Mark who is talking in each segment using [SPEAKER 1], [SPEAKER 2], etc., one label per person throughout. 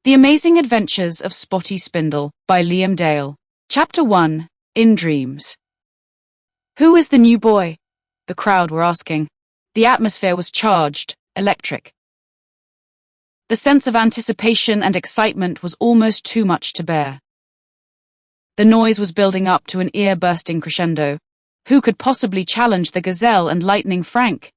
[SPEAKER 1] The Amazing Adventures of Spotty Spindle by Liam Dale. Chapter 1. In Dreams. Who is the new boy? The crowd were asking. The atmosphere was charged, electric. The sense of anticipation and excitement was almost too much to bear. The noise was building up to an ear-bursting crescendo. Who could possibly challenge the Gazelle and Lightning Frank?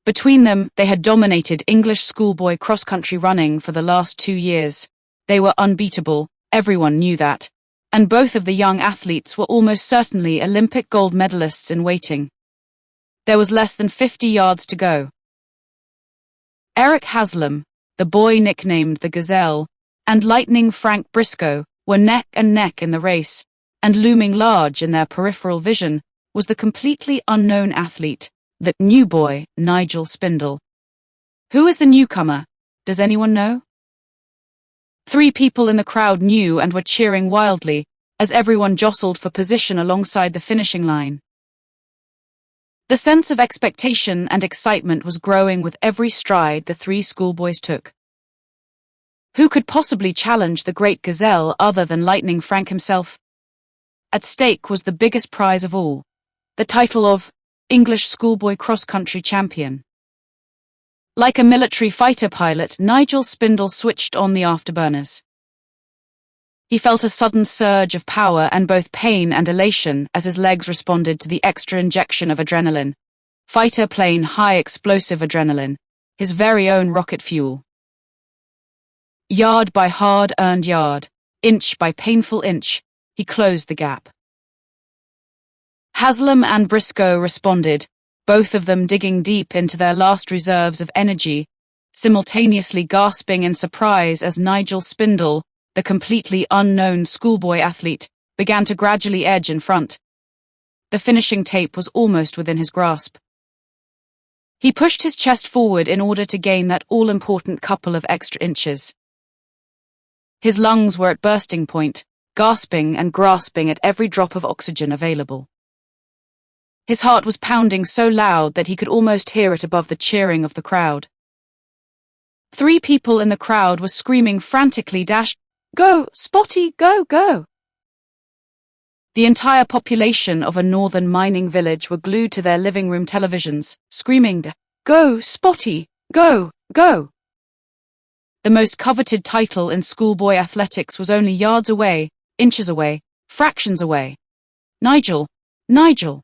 [SPEAKER 1] Between them, they had dominated English schoolboy cross-country running for the last 2 years. They were unbeatable, everyone knew that, and both of the young athletes were almost certainly Olympic gold medalists in waiting. There was less than 50 yards to go. Eric Haslam, the boy nicknamed the Gazelle, and Lightning Frank Briscoe were neck and neck in the race, and looming large in their peripheral vision was the completely unknown athlete, the new boy, Nigel Spindle. Who is the newcomer? Does anyone know? 3 people in the crowd knew and were cheering wildly as everyone jostled for position alongside the finishing line. The sense of expectation and excitement was growing with every stride the 3 schoolboys took. Who could possibly challenge the great Gazelle other than Lightning Frank himself? At stake was the biggest prize of all, the title of English Schoolboy Cross-Country Champion. Like a military fighter pilot, Nigel Spindle switched on the afterburners. He felt a sudden surge of power and both pain and elation as his legs responded to the extra injection of adrenaline. Fighter plane high explosive adrenaline, his very own rocket fuel. Yard by hard-earned yard, inch by painful inch, he closed the gap. Haslam and Briscoe responded, both of them digging deep into their last reserves of energy, simultaneously gasping in surprise as Nigel Spindle, the completely unknown schoolboy athlete, began to gradually edge in front. The finishing tape was almost within his grasp. He pushed his chest forward in order to gain that all-important couple of extra inches. His lungs were at bursting point, gasping and grasping at every drop of oxygen available. His heart was pounding so loud that he could almost hear it above the cheering of the crowd. 3 people in the crowd were screaming frantically, "Go, Spotty, go, go!" The entire population of a northern mining village were glued to their living room televisions, screaming, "Go, Spotty, go, go!" The most coveted title in schoolboy athletics was only yards away, inches away, fractions away. Nigel, Nigel!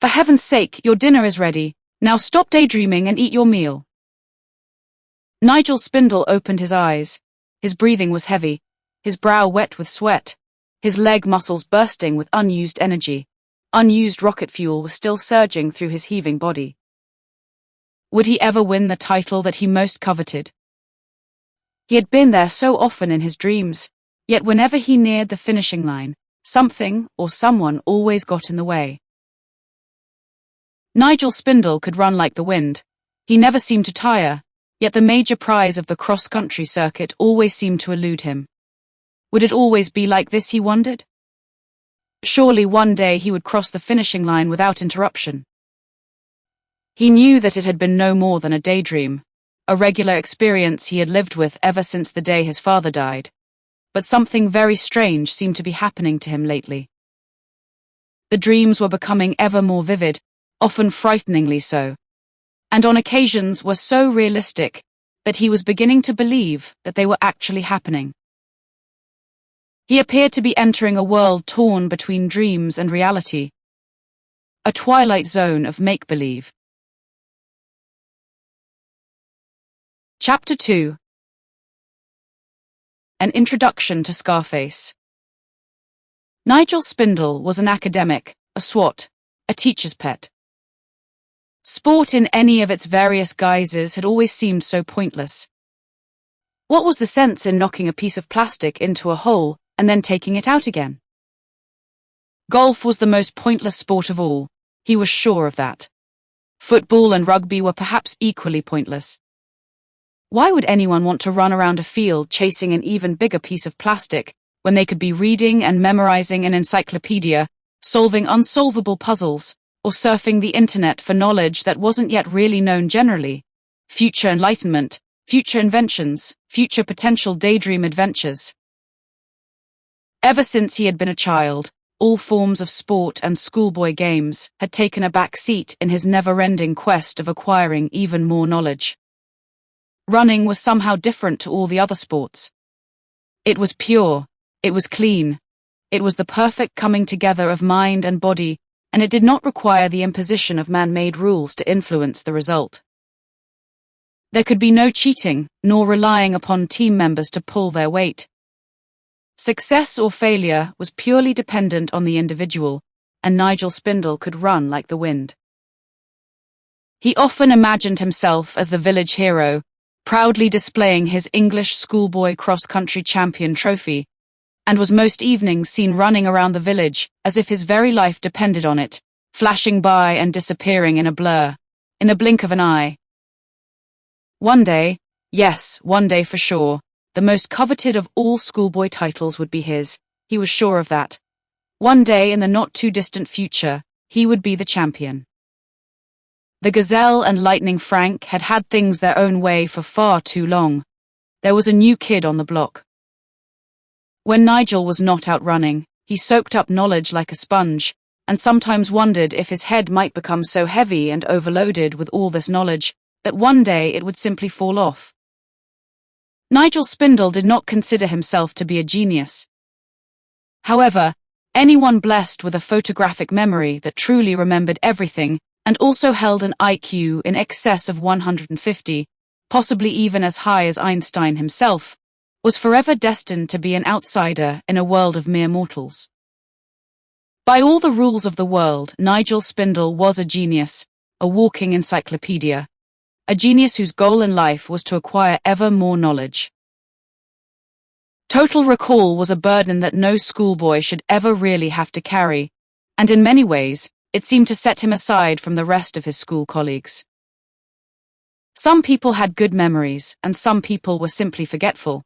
[SPEAKER 1] For heaven's sake, your dinner is ready. Now stop daydreaming and eat your meal. Nigel Spindle opened his eyes. His breathing was heavy, his brow wet with sweat, his leg muscles bursting with unused energy. Unused rocket fuel was still surging through his heaving body. Would he ever win the title that he most coveted? He had been there so often in his dreams, yet whenever he neared the finishing line, something or someone always got in the way. Nigel Spindle could run like the wind. He never seemed to tire, yet the major prize of the cross-country circuit always seemed to elude him. Would it always be like this, he wondered? Surely one day he would cross the finishing line without interruption. He knew that it had been no more than a daydream, a regular experience he had lived with ever since the day his father died. But something very strange seemed to be happening to him lately. The dreams were becoming ever more vivid, often frighteningly so, and on occasions were so realistic that he was beginning to believe that they were actually happening. He appeared to be entering a world torn between dreams and reality, a twilight zone of make-believe. Chapter 2. An Introduction to Scarface. Nigel Spindle was an academic, a swot, a teacher's pet. Sport in any of its various guises had always seemed so pointless. What was the sense in knocking a piece of plastic into a hole and then taking it out again? Golf was the most pointless sport of all, he was sure of that. Football and rugby were perhaps equally pointless. Why would anyone want to run around a field chasing an even bigger piece of plastic when they could be reading and memorizing an encyclopedia, solving unsolvable puzzles, or surfing the internet for knowledge that wasn't yet really known generally? Future enlightenment, future inventions, future potential daydream adventures. Ever since he had been a child, all forms of sport and schoolboy games had taken a back seat in his never-ending quest of acquiring even more knowledge. Running was somehow different to all the other sports. It was pure, it was clean, it was the perfect coming together of mind and body, and it did not require the imposition of man-made rules to influence the result. There could be no cheating, nor relying upon team members to pull their weight. Success or failure was purely dependent on the individual, and Nigel Spindle could run like the wind. He often imagined himself as the village hero, proudly displaying his English schoolboy cross-country champion trophy, and was most evenings seen running around the village as if his very life depended on it, flashing by and disappearing in a blur, in the blink of an eye. One day, yes, one day for sure, the most coveted of all schoolboy titles would be his, he was sure of that. One day in the not-too-distant future, he would be the champion. The Gazelle and Lightning Frank had had things their own way for far too long. There was a new kid on the block. When Nigel was not out running, he soaked up knowledge like a sponge, and sometimes wondered if his head might become so heavy and overloaded with all this knowledge that one day it would simply fall off. Nigel Spindle did not consider himself to be a genius. However, anyone blessed with a photographic memory that truly remembered everything and also held an IQ in excess of 150, possibly even as high as Einstein himself, was forever destined to be an outsider in a world of mere mortals. By all the rules of the world, Nigel Spindle was a genius, a walking encyclopedia, a genius whose goal in life was to acquire ever more knowledge. Total recall was a burden that no schoolboy should ever really have to carry, and in many ways, it seemed to set him aside from the rest of his school colleagues. Some people had good memories, and some people were simply forgetful.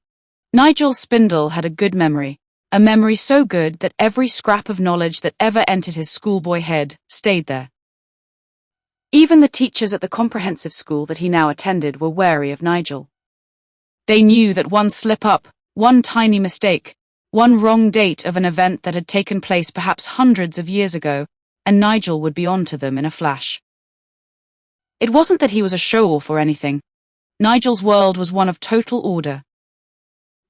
[SPEAKER 1] Nigel Spindle had a good memory, a memory so good that every scrap of knowledge that ever entered his schoolboy head stayed there. Even the teachers at the comprehensive school that he now attended were wary of Nigel. They knew that one slip-up, one tiny mistake, one wrong date of an event that had taken place perhaps hundreds of years ago, and Nigel would be on to them in a flash. It wasn't that he was a show-off or anything. Nigel's world was one of total order.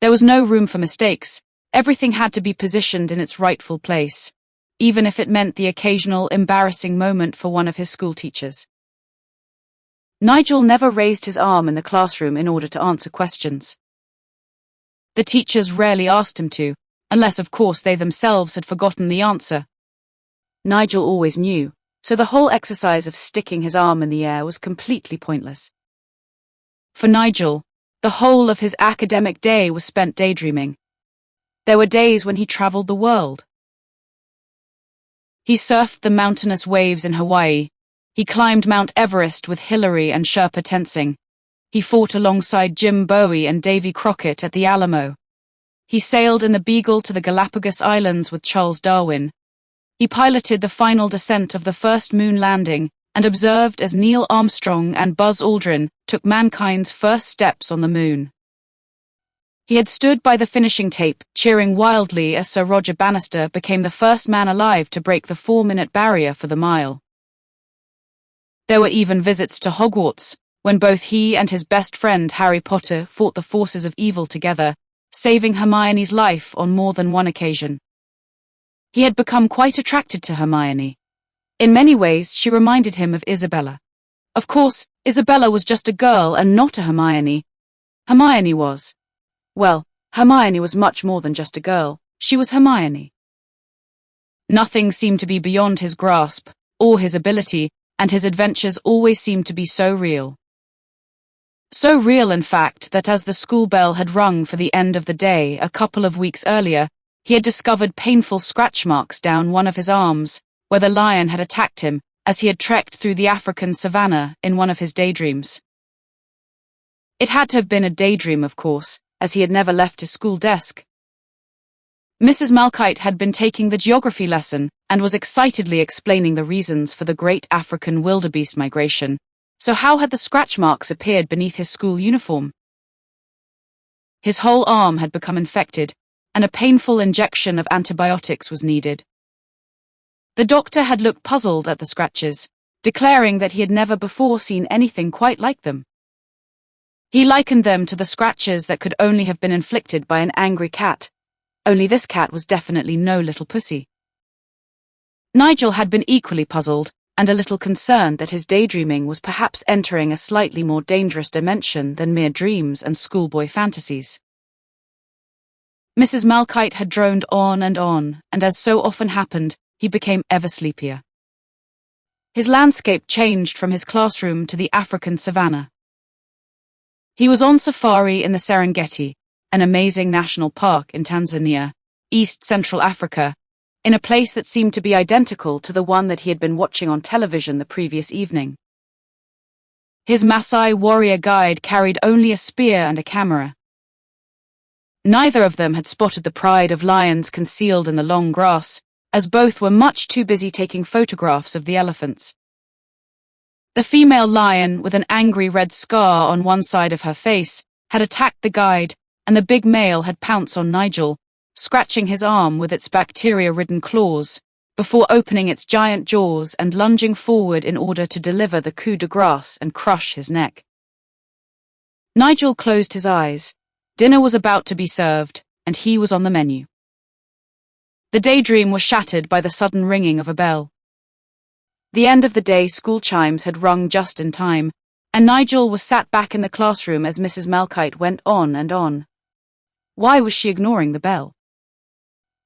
[SPEAKER 1] There was no room for mistakes. Everything had to be positioned in its rightful place, even if it meant the occasional embarrassing moment for one of his schoolteachers. Nigel never raised his arm in the classroom in order to answer questions. The teachers rarely asked him to, unless of course they themselves had forgotten the answer. Nigel always knew, so the whole exercise of sticking his arm in the air was completely pointless. For Nigel, the whole of his academic day was spent daydreaming. There were days when he traveled the world. He surfed the mountainous waves in Hawaii. He climbed Mount Everest with Hillary and Sherpa Tenzing. He fought alongside Jim Bowie and Davy Crockett at the Alamo. He sailed in the Beagle to the Galapagos Islands with Charles Darwin. He piloted the final descent of the first moon landing and observed as Neil Armstrong and Buzz Aldrin took mankind's first steps on the moon. He had stood by the finishing tape, cheering wildly as Sir Roger Bannister became the first man alive to break the 4-minute barrier for the mile. There were even visits to Hogwarts, when both he and his best friend Harry Potter fought the forces of evil together, saving Hermione's life on more than one occasion. He had become quite attracted to Hermione. In many ways, she reminded him of Isabella. Of course, Isabella was just a girl and not a Hermione. Hermione was. Well, Hermione was much more than just a girl. She was Hermione. Nothing seemed to be beyond his grasp, or his ability, and his adventures always seemed to be so real. So real, in fact, that as the school bell had rung for the end of the day a couple of weeks earlier, he had discovered painful scratch marks down one of his arms, where the lion had attacked him as he had trekked through the African savannah in one of his daydreams. It had to have been a daydream, of course, as he had never left his school desk. Mrs Malchite had been taking the geography lesson and was excitedly explaining the reasons for the great African wildebeest migration. So how had the scratch marks appeared beneath his school uniform? His whole arm had become infected, and a painful injection of antibiotics was needed. The doctor had looked puzzled at the scratches, declaring that he had never before seen anything quite like them. He likened them to the scratches that could only have been inflicted by an angry cat, only this cat was definitely no little pussy. Nigel had been equally puzzled, and a little concerned that his daydreaming was perhaps entering a slightly more dangerous dimension than mere dreams and schoolboy fantasies. Mrs Malchite had droned on, and as so often happened, he became ever sleepier. His landscape changed from his classroom to the African savannah. He was on safari in the Serengeti, an amazing national park in Tanzania, East Central Africa, in a place that seemed to be identical to the one that he had been watching on television the previous evening. His Maasai warrior guide carried only a spear and a camera. Neither of them had spotted the pride of lions concealed in the long grass, as both were much too busy taking photographs of the elephants. The female lion, with an angry red scar on one side of her face, had attacked the guide, and the big male had pounced on Nigel, scratching his arm with its bacteria-ridden claws, before opening its giant jaws and lunging forward in order to deliver the coup de grace and crush his neck. Nigel closed his eyes. Dinner was about to be served, and he was on the menu. The daydream was shattered by the sudden ringing of a bell. The end of the day school chimes had rung just in time, and Nigel was sat back in the classroom as Mrs Malchite went on and on. Why was she ignoring the bell?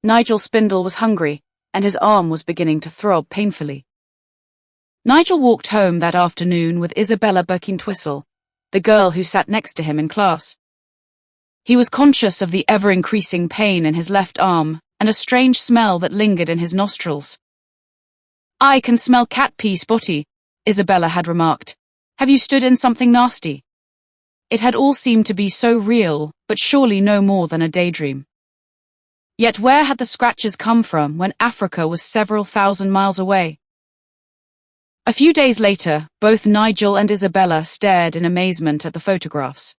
[SPEAKER 1] Nigel Spindle was hungry, and his arm was beginning to throb painfully. Nigel walked home that afternoon with Isabella Birkin-Twistle, the girl who sat next to him in class. He was conscious of the ever-increasing pain in his left arm and a strange smell that lingered in his nostrils. "I can smell cat pee, Spotty," Isabella had remarked. "Have you stood in something nasty?" It had all seemed to be so real, but surely no more than a daydream. Yet where had the scratches come from when Africa was several thousand miles away? A few days later, both Nigel and Isabella stared in amazement at the photographs.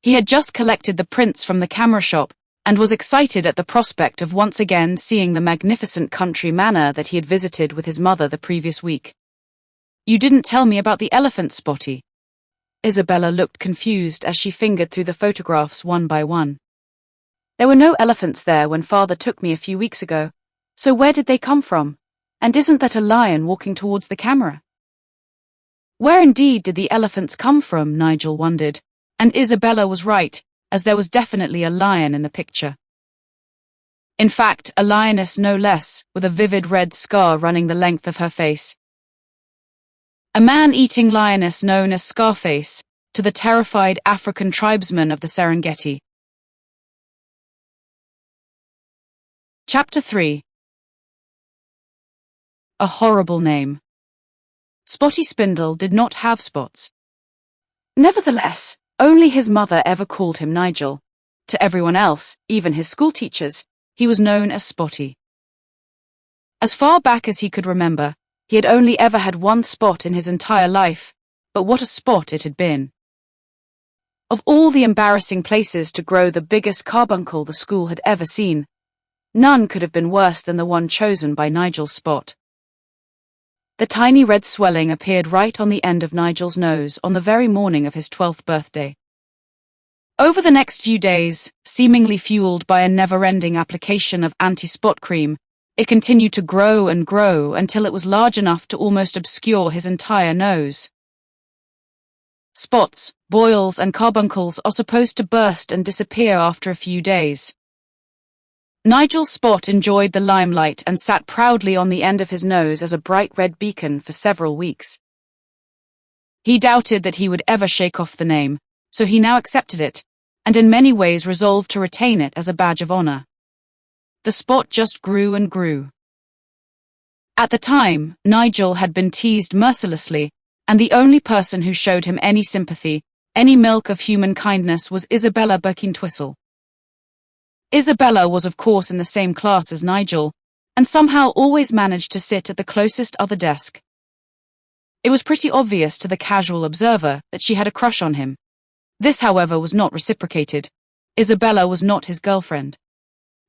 [SPEAKER 1] He had just collected the prints from the camera shop and was excited at the prospect of once again seeing the magnificent country manor that he had visited with his mother the previous week. "You didn't tell me about the elephant, Spotty." Isabella looked confused as she fingered through the photographs one by one. "There were no elephants there when Father took me a few weeks ago, so where did they come from? And isn't that a lion walking towards the camera?" Where indeed did the elephants come from, Nigel wondered, and Isabella was right, as there was definitely a lion in the picture. In fact, a lioness no less, with a vivid red scar running the length of her face. A man-eating lioness known as Scarface, to the terrified African tribesmen of the Serengeti. Chapter 3. A horrible name. Spotty Spindle did not have spots. Nevertheless, only his mother ever called him Nigel. To everyone else, even his schoolteachers, he was known as Spotty. As far back as he could remember, he had only ever had one spot in his entire life, but what a spot it had been. Of all the embarrassing places to grow the biggest carbuncle the school had ever seen, none could have been worse than the one chosen by Nigel's spot. The tiny red swelling appeared right on the end of Nigel's nose on the very morning of his 12th birthday. Over the next few days, seemingly fueled by a never-ending application of anti-spot cream, it continued to grow and grow until it was large enough to almost obscure his entire nose. Spots, boils, and carbuncles are supposed to burst and disappear after a few days. Nigel's spot enjoyed the limelight and sat proudly on the end of his nose as a bright red beacon for several weeks. He doubted that he would ever shake off the name, so he now accepted it, and in many ways resolved to retain it as a badge of honor. The spot just grew and grew. At the time, Nigel had been teased mercilessly, and the only person who showed him any sympathy, any milk of human kindness, was Isabella Birkin-Twistle. Isabella was of course in the same class as Nigel, and somehow always managed to sit at the closest other desk. It was pretty obvious to the casual observer that she had a crush on him, This, however, was not reciprocated. Isabella was not his girlfriend.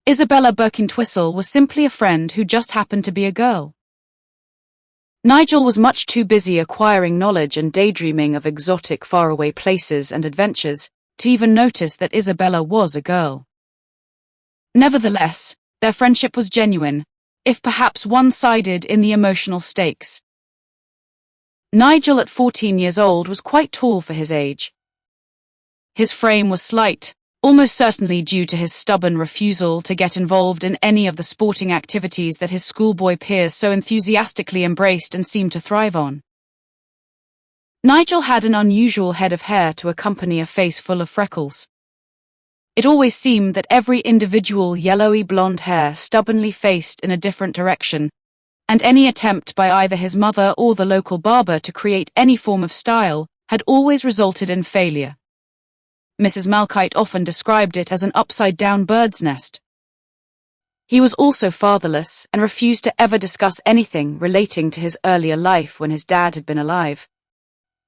[SPEAKER 1] Isabella Birkintwistle was simply a friend who just happened to be a girl. Nigel was much too busy acquiring knowledge and daydreaming of exotic faraway places and adventures to even notice that Isabella was a girl. Nevertheless, their friendship was genuine, if perhaps one-sided in the emotional stakes. Nigel at 14 years old was quite tall for his age. His frame was slight, almost certainly due to his stubborn refusal to get involved in any of the sporting activities that his schoolboy peers so enthusiastically embraced and seemed to thrive on. Nigel had an unusual head of hair to accompany a face full of freckles. It always seemed that every individual yellowy blonde hair stubbornly faced in a different direction, and any attempt by either his mother or the local barber to create any form of style had always resulted in failure. Mrs Malchite often described it as an upside-down bird's nest. He was also fatherless and refused to ever discuss anything relating to his earlier life when his dad had been alive.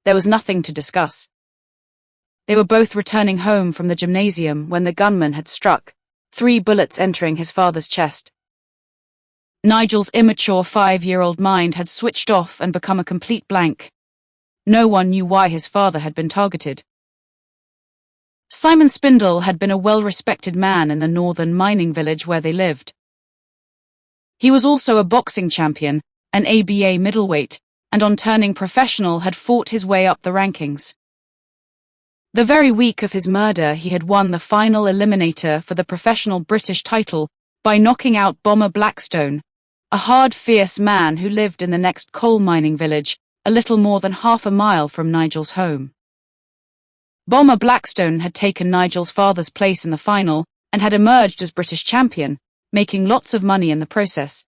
[SPEAKER 1] There was nothing to discuss. They were both returning home from the gymnasium when the gunman had struck, 3 bullets entering his father's chest. Nigel's immature 5-year-old mind had switched off and become a complete blank. No one knew why his father had been targeted. Simon Spindle had been a well-respected man in the northern mining village where they lived. He was also a boxing champion, an ABA middleweight, and on turning professional had fought his way up the rankings. The very week of his murder, he had won the final eliminator for the professional British title by knocking out Bomber Blackstone, a hard, fierce man who lived in the next coal mining village, a little more than half a mile from Nigel's home. Bomber Blackstone had taken Nigel's father's place in the final and had emerged as British champion, making lots of money in the process.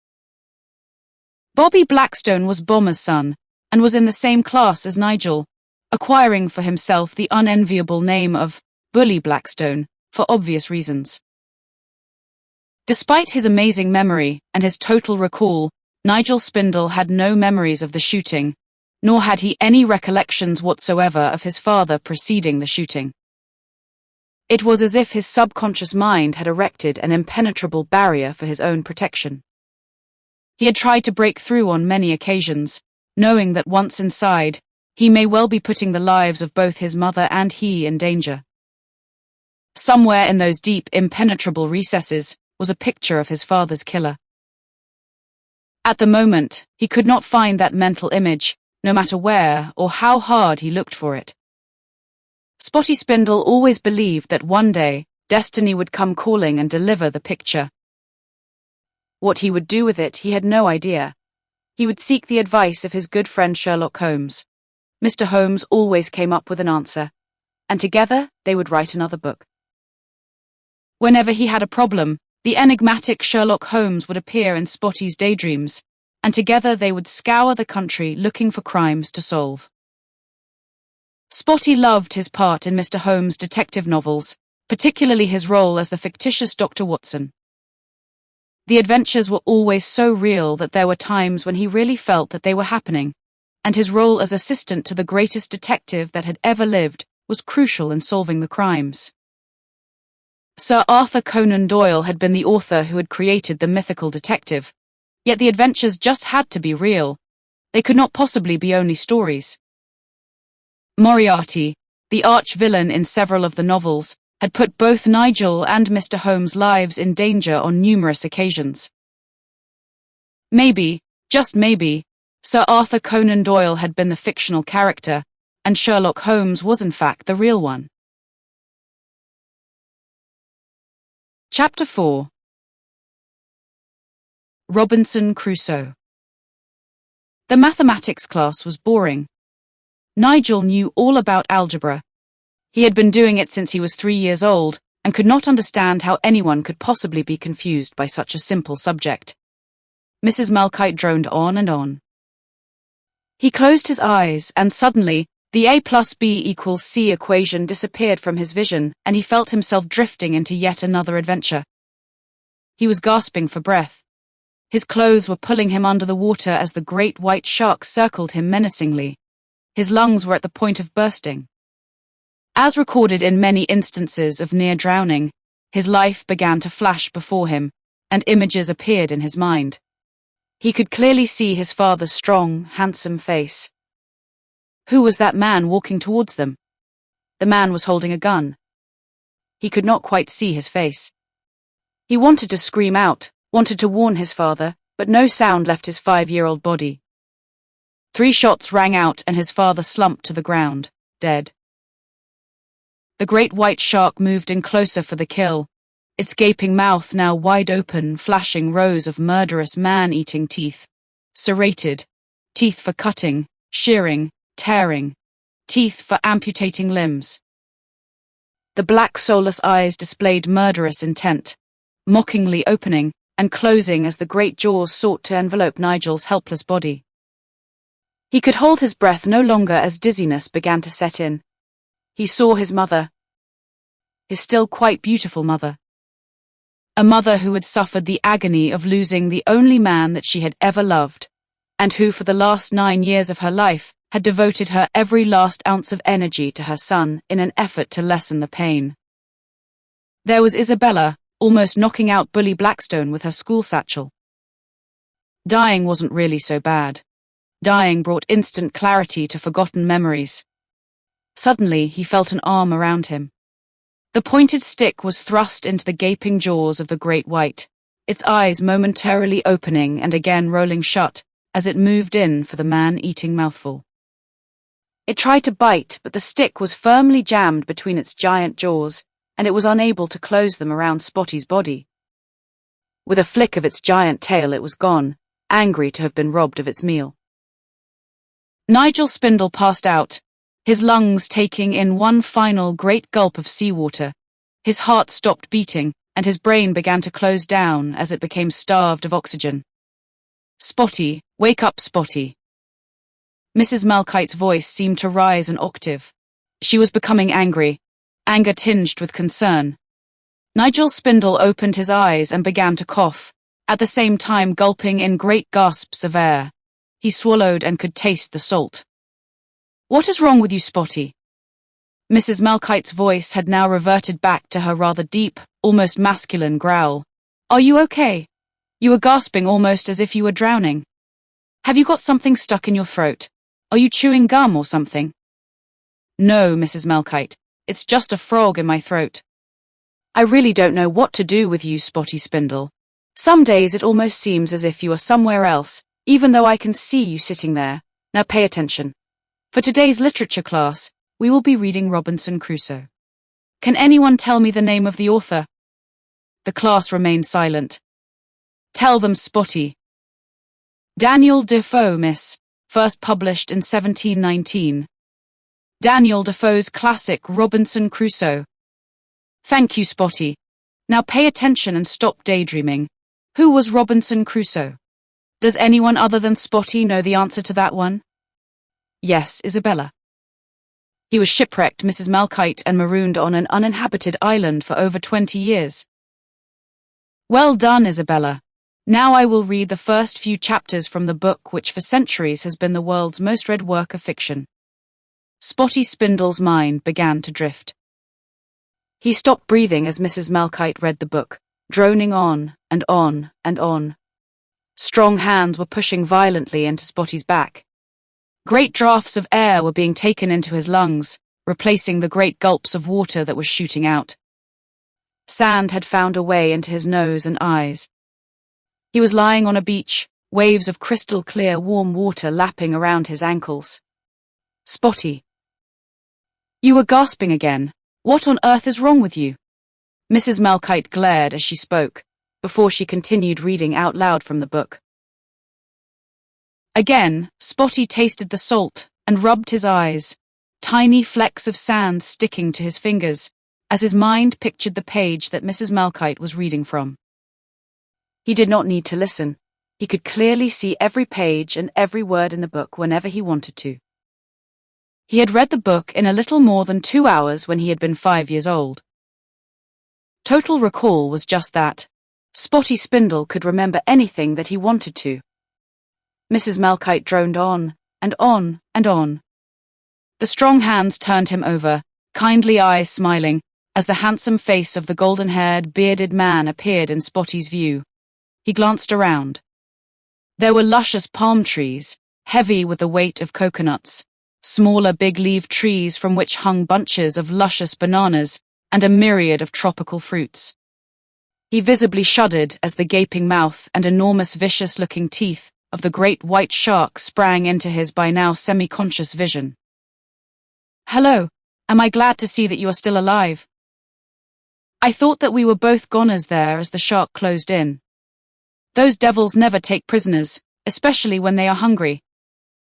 [SPEAKER 1] Bobby Blackstone was Bomber's son and was in the same class as Nigel, acquiring for himself the unenviable name of Bully Blackstone for obvious reasons. Despite his amazing memory and his total recall, Nigel Spindle had no memories of the shooting, nor had he any recollections whatsoever of his father preceding the shooting. It was as if his subconscious mind had erected an impenetrable barrier for his own protection. He had tried to break through on many occasions, knowing that once inside, he may well be putting the lives of both his mother and he in danger. Somewhere in those deep, impenetrable recesses was a picture of his father's killer. At the moment, he could not find that mental image, no matter where or how hard he looked for it. Spotty Spindle always believed that one day, destiny would come calling and deliver the picture. What he would do with it, he had no idea. He would seek the advice of his good friend Sherlock Holmes. Mr. Holmes always came up with an answer, and together they would write another book. Whenever he had a problem, the enigmatic Sherlock Holmes would appear in Spotty's daydreams, and together they would scour the country looking for crimes to solve. Spotty loved his part in Mr. Holmes' detective novels, particularly his role as the fictitious Dr. Watson. The adventures were always so real that there were times when he really felt that they were happening, and his role as assistant to the greatest detective that had ever lived was crucial in solving the crimes. Sir Arthur Conan Doyle had been the author who had created the mythical detective, yet the adventures just had to be real. They could not possibly be only stories. Moriarty, the arch-villain in several of the novels, had put both Nigel and Mr. Holmes' lives in danger on numerous occasions. Maybe, just maybe, Sir Arthur Conan Doyle had been the fictional character, and Sherlock Holmes was in fact the real one. Chapter 4. Robinson Crusoe. The mathematics class was boring. Nigel knew all about algebra. He had been doing it since he was 3 years old and could not understand how anyone could possibly be confused by such a simple subject. Mrs. Malchite droned on and on. He closed his eyes and suddenly, the A plus B equals C equation disappeared from his vision and he felt himself drifting into yet another adventure. He was gasping for breath. His clothes were pulling him under the water as the great white shark circled him menacingly. His lungs were at the point of bursting. As recorded in many instances of near drowning, his life began to flash before him, and images appeared in his mind. He could clearly see his father's strong, handsome face. Who was that man walking towards them? The man was holding a gun. He could not quite see his face. He wanted to scream out, wanted to warn his father, but no sound left his 5-year-old body. 3 shots rang out and his father slumped to the ground, dead. The great white shark moved in closer for the kill, its gaping mouth now wide open, flashing rows of murderous man-eating teeth. Serrated, teeth for cutting, shearing, tearing, teeth for amputating limbs. The black soulless eyes displayed murderous intent, mockingly opening and closing as the great jaws sought to envelope Nigel's helpless body. He could hold his breath no longer as dizziness began to set in. He saw his mother, his still quite beautiful mother. A mother who had suffered the agony of losing the only man that she had ever loved, and who for the last 9 years of her life had devoted her every last ounce of energy to her son in an effort to lessen the pain. There was Isabella, almost knocking out Bully Blackstone with her school satchel. Dying wasn't really so bad. Dying brought instant clarity to forgotten memories. Suddenly, he felt an arm around him. The pointed stick was thrust into the gaping jaws of the great white, its eyes momentarily opening and again rolling shut as it moved in for the man-eating mouthful. It tried to bite, but the stick was firmly jammed between its giant jaws, and it was unable to close them around Spotty's body. With a flick of its giant tail it was gone, angry to have been robbed of its meal. Nigel Spindle passed out, his lungs taking in one final great gulp of seawater. His heart stopped beating, and his brain began to close down as it became starved of oxygen. "Spotty, wake up, Spotty." Mrs Malchite's voice seemed to rise an octave. She was becoming angry, anger tinged with concern. Nigel Spindle opened his eyes and began to cough, at the same time gulping in great gasps of air. He swallowed and could taste the salt. "What is wrong with you, Spotty?" Mrs Malchite's voice had now reverted back to her rather deep, almost masculine growl. "Are you okay? You were gasping almost as if you were drowning. Have you got something stuck in your throat? Are you chewing gum or something?" "No, Mrs Malchite, it's just a frog in my throat." "I really don't know what to do with you, Spotty Spindle. Some days it almost seems as if you are somewhere else, even though I can see you sitting there. Now pay attention. For today's literature class, we will be reading Robinson Crusoe. Can anyone tell me the name of the author?" The class remained silent. "Tell them, Spotty." "Daniel Defoe, miss. First published in 1719. Daniel Defoe's classic Robinson Crusoe." "Thank you, Spotty. Now pay attention and stop daydreaming. Who was Robinson Crusoe? Does anyone other than Spotty know the answer to that one?" "Yes, Isabella. He was shipwrecked, Mrs Malchite, and marooned on an uninhabited island for over 20 years. "Well done, Isabella. Now I will read the first few chapters from the book which for centuries has been the world's most read work of fiction." Spotty Spindle's mind began to drift. He stopped breathing as Mrs Malchite read the book, droning on and on and on. Strong hands were pushing violently into Spotty's back. Great draughts of air were being taken into his lungs, replacing the great gulps of water that was shooting out. Sand had found a way into his nose and eyes. He was lying on a beach, waves of crystal clear warm water lapping around his ankles. "Spotty. You were gasping again. What on earth is wrong with you?" Mrs Malchite glared as she spoke, before she continued reading out loud from the book. Again, Spotty tasted the salt and rubbed his eyes, tiny flecks of sand sticking to his fingers, as his mind pictured the page that Mrs Malchite was reading from. He did not need to listen. He could clearly see every page and every word in the book whenever he wanted to. He had read the book in a little more than 2 hours when he had been 5 years old. Total recall was just that. Spotty Spindle could remember anything that he wanted to. Mrs Malchite droned on, and on, and on. The strong hands turned him over, kindly eyes smiling, as the handsome face of the golden-haired, bearded man appeared in Spotty's view. He glanced around. There were luscious palm trees, heavy with the weight of coconuts, smaller big-leaved trees from which hung bunches of luscious bananas, and a myriad of tropical fruits. He visibly shuddered as the gaping mouth and enormous vicious-looking teeth of the great white shark sprang into his by now semi-conscious vision. "Hello, am I glad to see that you are still alive? I thought that we were both goners there as the shark closed in. Those devils never take prisoners, especially when they are hungry."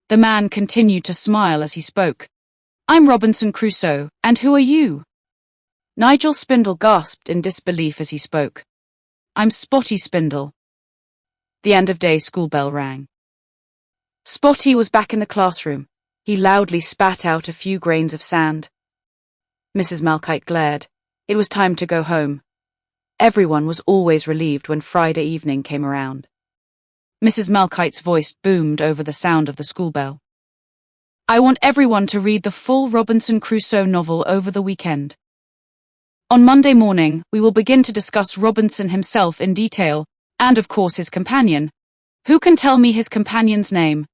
[SPEAKER 1] The man continued to smile as he spoke. "I'm Robinson Crusoe, and who are you?" Nigel Spindle gasped in disbelief as he spoke. "I'm Spotty Spindle." The end-of-day school bell rang. Spotty was back in the classroom. He loudly spat out a few grains of sand. Mrs Malchite glared. It was time to go home. Everyone was always relieved when Friday evening came around. Mrs Malchite's voice boomed over the sound of the school bell. "I want everyone to read the full Robinson Crusoe novel over the weekend. On Monday morning, we will begin to discuss Robinson himself in detail, and of course his companion. Who can tell me his companion's name?"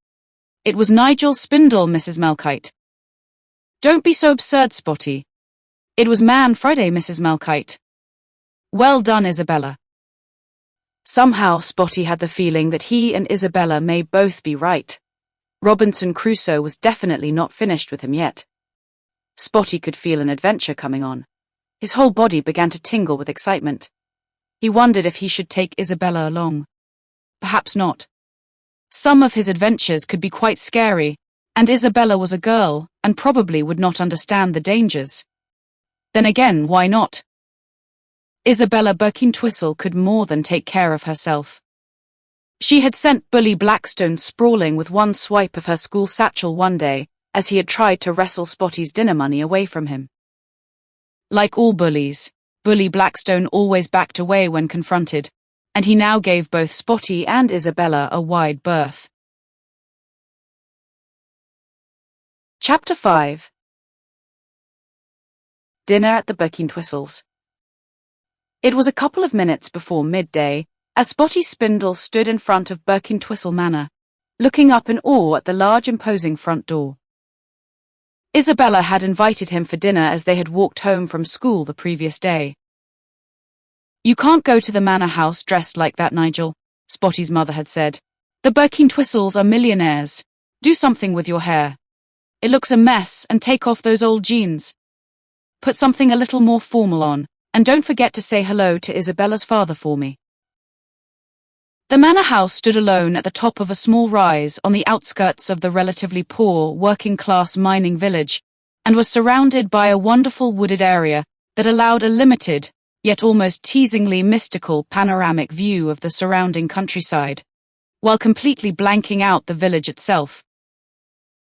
[SPEAKER 1] "It was Nigel Spindle, Mrs Malchite." "Don't be so absurd, Spotty." "It was Man Friday, Mrs Malchite." "Well done, Isabella." Somehow Spotty had the feeling that he and Isabella may both be right. Robinson Crusoe was definitely not finished with him yet. Spotty could feel an adventure coming on. His whole body began to tingle with excitement. He wondered if he should take Isabella along. Perhaps not. Some of his adventures could be quite scary, and Isabella was a girl and probably would not understand the dangers. Then again, why not? Isabella Birkintwistle could more than take care of herself. She had sent Bully Blackstone sprawling with one swipe of her school satchel one day, as he had tried to wrestle Spotty's dinner money away from him. Like all bullies, Bully Blackstone always backed away when confronted, and he now gave both Spotty and Isabella a wide berth. Chapter 5. Dinner at the Birkintwistles. It was a couple of minutes before midday, as Spotty Spindle stood in front of Birkintwistle Manor, looking up in awe at the large imposing front door. Isabella had invited him for dinner as they had walked home from school the previous day. "You can't go to the manor house dressed like that, Nigel," Spotty's mother had said. "The Birkintwistles are millionaires. Do something with your hair. It looks a mess, and take off those old jeans. Put something a little more formal on. And don't forget to say hello to Isabella's father for me." The manor house stood alone at the top of a small rise on the outskirts of the relatively poor, working-class mining village, and was surrounded by a wonderful wooded area that allowed a limited, yet almost teasingly mystical panoramic view of the surrounding countryside, while completely blanking out the village itself.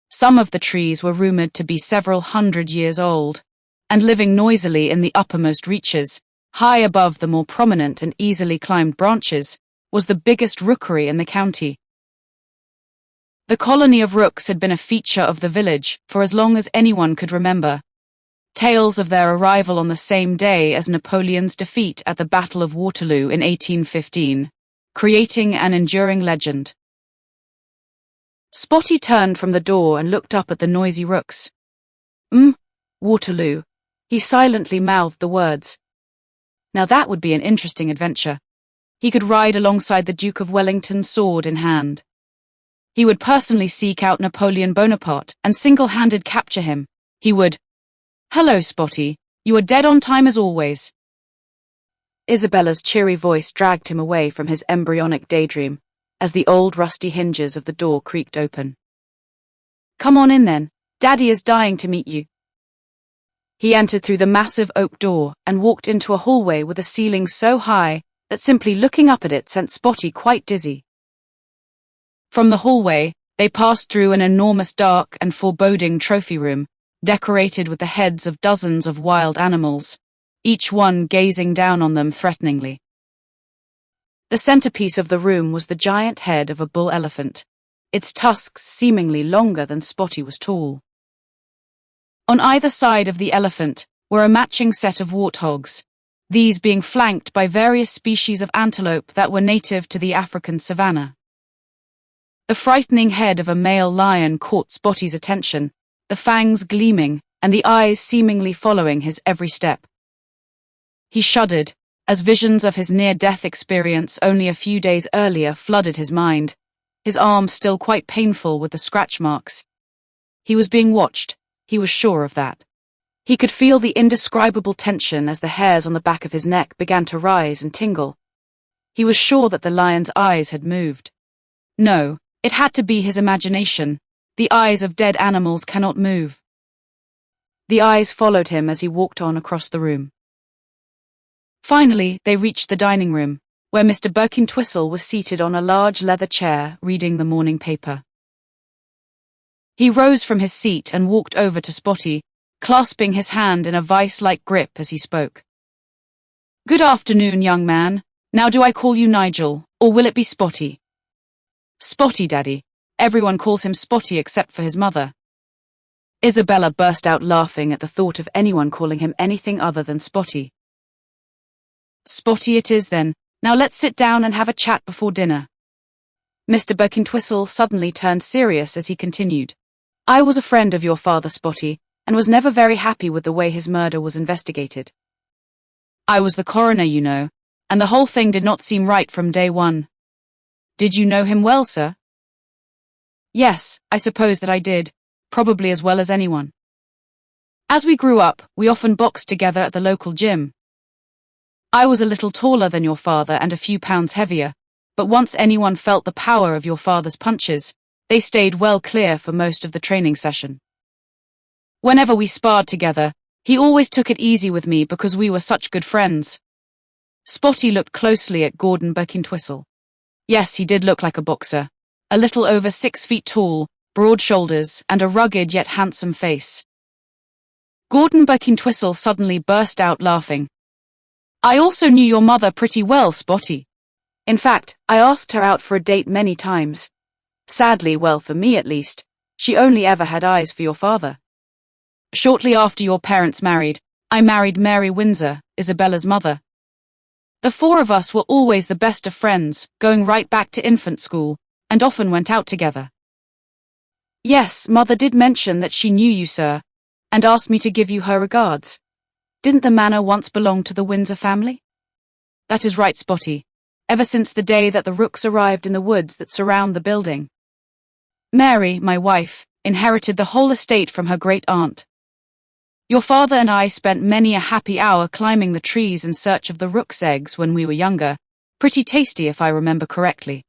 [SPEAKER 1] Some of the trees were rumored to be several hundred years old, and living noisily in the uppermost reaches, high above the more prominent and easily climbed branches, was the biggest rookery in the county. The colony of rooks had been a feature of the village for as long as anyone could remember. Tales of their arrival on the same day as Napoleon's defeat at the Battle of Waterloo in 1815, creating an enduring legend. Spotty turned from the door and looked up at the noisy rooks. Waterloo. He silently mouthed the words. Now that would be an interesting adventure. He could ride alongside the Duke of Wellington, sword in hand. He would personally seek out Napoleon Bonaparte and single-handed capture him. He would... "Hello, Spotty. You are dead on time as always." Isabella's cheery voice dragged him away from his embryonic daydream as the old rusty hinges of the door creaked open. "Come on in then. Daddy is dying to meet you." He entered through the massive oak door and walked into a hallway with a ceiling so high that simply looking up at it sent Spotty quite dizzy. From the hallway, they passed through an enormous dark and foreboding trophy room, decorated with the heads of dozens of wild animals, each one gazing down on them threateningly. The centerpiece of the room was the giant head of a bull elephant, its tusks seemingly longer than Spotty was tall. On either side of the elephant were a matching set of warthogs, these being flanked by various species of antelope that were native to the African savanna. The frightening head of a male lion caught Spotty's attention, the fangs gleaming and the eyes seemingly following his every step. He shuddered as visions of his near-death experience only a few days earlier flooded his mind, his arm still quite painful with the scratch marks. He was being watched, he was sure of that. He could feel the indescribable tension as the hairs on the back of his neck began to rise and tingle. He was sure that the lion's eyes had moved. No, it had to be his imagination. The eyes of dead animals cannot move. The eyes followed him as he walked on across the room. Finally, they reached the dining room, where Mr. Birkintwistle was seated on a large leather chair reading the morning paper. He rose from his seat and walked over to Spotty, clasping his hand in a vice-like grip as he spoke. "Good afternoon, young man. Now do I call you Nigel, or will it be Spotty?" "Spotty, Daddy. Everyone calls him Spotty except for his mother." Isabella burst out laughing at the thought of anyone calling him anything other than Spotty. "Spotty it is then. Now let's sit down and have a chat before dinner." Mr. Birkintwistle suddenly turned serious as he continued. "I was a friend of your father, Spotty, and was never very happy with the way his murder was investigated. I was the coroner, you know, and the whole thing did not seem right from day one." "Did you know him well, sir?" "Yes, I suppose that I did, probably as well as anyone. As we grew up, we often boxed together at the local gym. I was a little taller than your father and a few pounds heavier, but once anyone felt the power of your father's punches, they stayed well clear for most of the training session. Whenever we sparred together, he always took it easy with me because we were such good friends." Spotty looked closely at Gordon Birkintwistle. Yes, he did look like a boxer, a little over 6 feet tall, broad shoulders, and a rugged yet handsome face. Gordon Birkintwistle suddenly burst out laughing. "I also knew your mother pretty well, Spotty. In fact, I asked her out for a date many times. Sadly, well, for me at least, she only ever had eyes for your father. Shortly after your parents married, I married Mary Windsor, Isabella's mother. The four of us were always the best of friends, going right back to infant school, and often went out together. Yes, Mother did mention that she knew you, sir, and asked me to give you her regards. Didn't the manor once belong to the Windsor family?" "That is right, Spotty, ever since the day that the rooks arrived in the woods that surround the building. Mary, my wife, inherited the whole estate from her great-aunt. Your father and I spent many a happy hour climbing the trees in search of the rook's eggs when we were younger, pretty tasty if I remember correctly.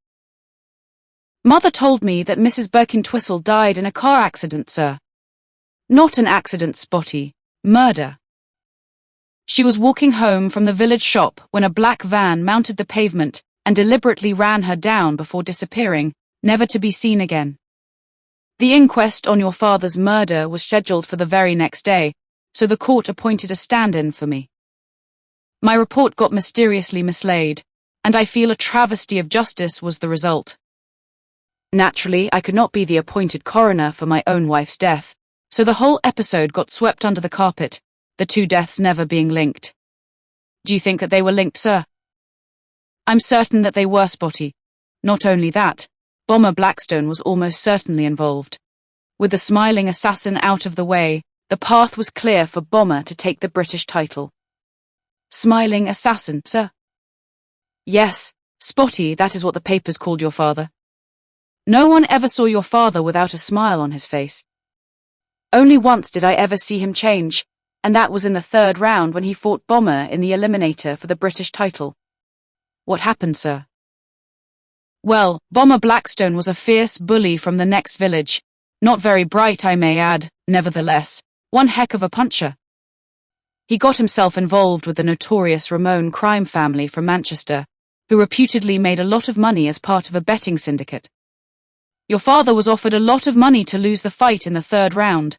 [SPEAKER 1] Mother told me that Mrs. Birkintwistle died in a car accident, sir." "Not an accident, Spotty. Murder. She was walking home from the village shop when a black van mounted the pavement and deliberately ran her down before disappearing, never to be seen again. The inquest on your father's murder was scheduled for the very next day, so the court appointed a stand-in for me. My report got mysteriously mislaid, and I feel a travesty of justice was the result. Naturally, I could not be the appointed coroner for my own wife's death, so the whole episode got swept under the carpet, the two deaths never being linked. Do you think that they were linked, sir?" "I'm certain that they were, Spotty. Not only that, Bomber Blackstone was almost certainly involved. With the smiling assassin out of the way, the path was clear for Bomber to take the British title." "Smiling assassin, sir?" "Yes, Spotty, that is what the papers called your father. No one ever saw your father without a smile on his face. Only once did I ever see him change, and that was in the 3rd round when he fought Bomber in the Eliminator for the British title." "What happened, sir?" "Well, Bomber Blackstone was a fierce bully from the next village, not very bright I may add, nevertheless, one heck of a puncher. He got himself involved with the notorious Ramone crime family from Manchester, who reputedly made a lot of money as part of a betting syndicate. Your father was offered a lot of money to lose the fight in the 3rd round.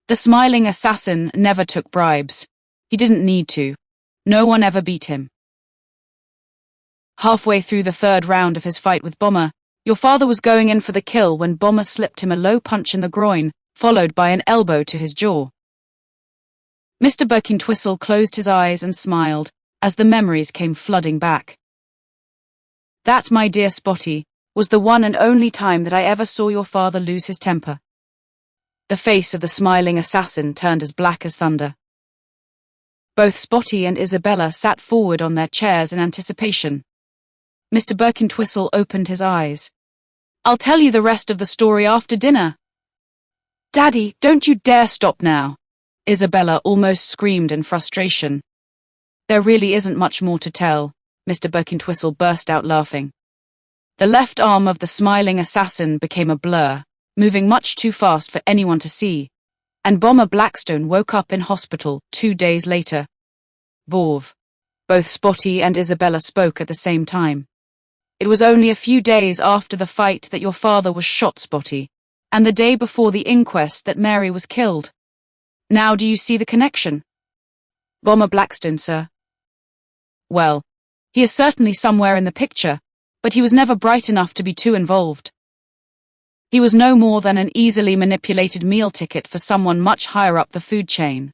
[SPEAKER 1] The smiling assassin never took bribes. He didn't need to. No one ever beat him. Halfway through the 3rd round of his fight with Bomber, your father was going in for the kill when Bomber slipped him a low punch in the groin, followed by an elbow to his jaw. Mr. Birkintwistle closed his eyes and smiled as the memories came flooding back. That, my dear Spotty, was the one and only time that I ever saw your father lose his temper. The face of the smiling assassin turned as black as thunder. Both Spotty and Isabella sat forward on their chairs in anticipation. Mr. Birkintwistle opened his eyes. "I'll tell you the rest of the story after dinner." "Daddy, don't you dare stop now!" Isabella almost screamed in frustration. "There really isn't much more to tell," Mr. Birkintwistle burst out laughing. The left arm of the smiling assassin became a blur, moving much too fast for anyone to see, and Bomber Blackstone woke up in hospital 2 days later. Vorv. Both Spotty and Isabella spoke at the same time. "It was only a few days after the fight that your father was shot, Spotty, and the day before the inquest that Mary was killed. Now do you see the connection?" "Bomber Blackstone, sir." "Well, he is certainly somewhere in the picture, but he was never bright enough to be too involved. He was no more than an easily manipulated meal ticket for someone much higher up the food chain.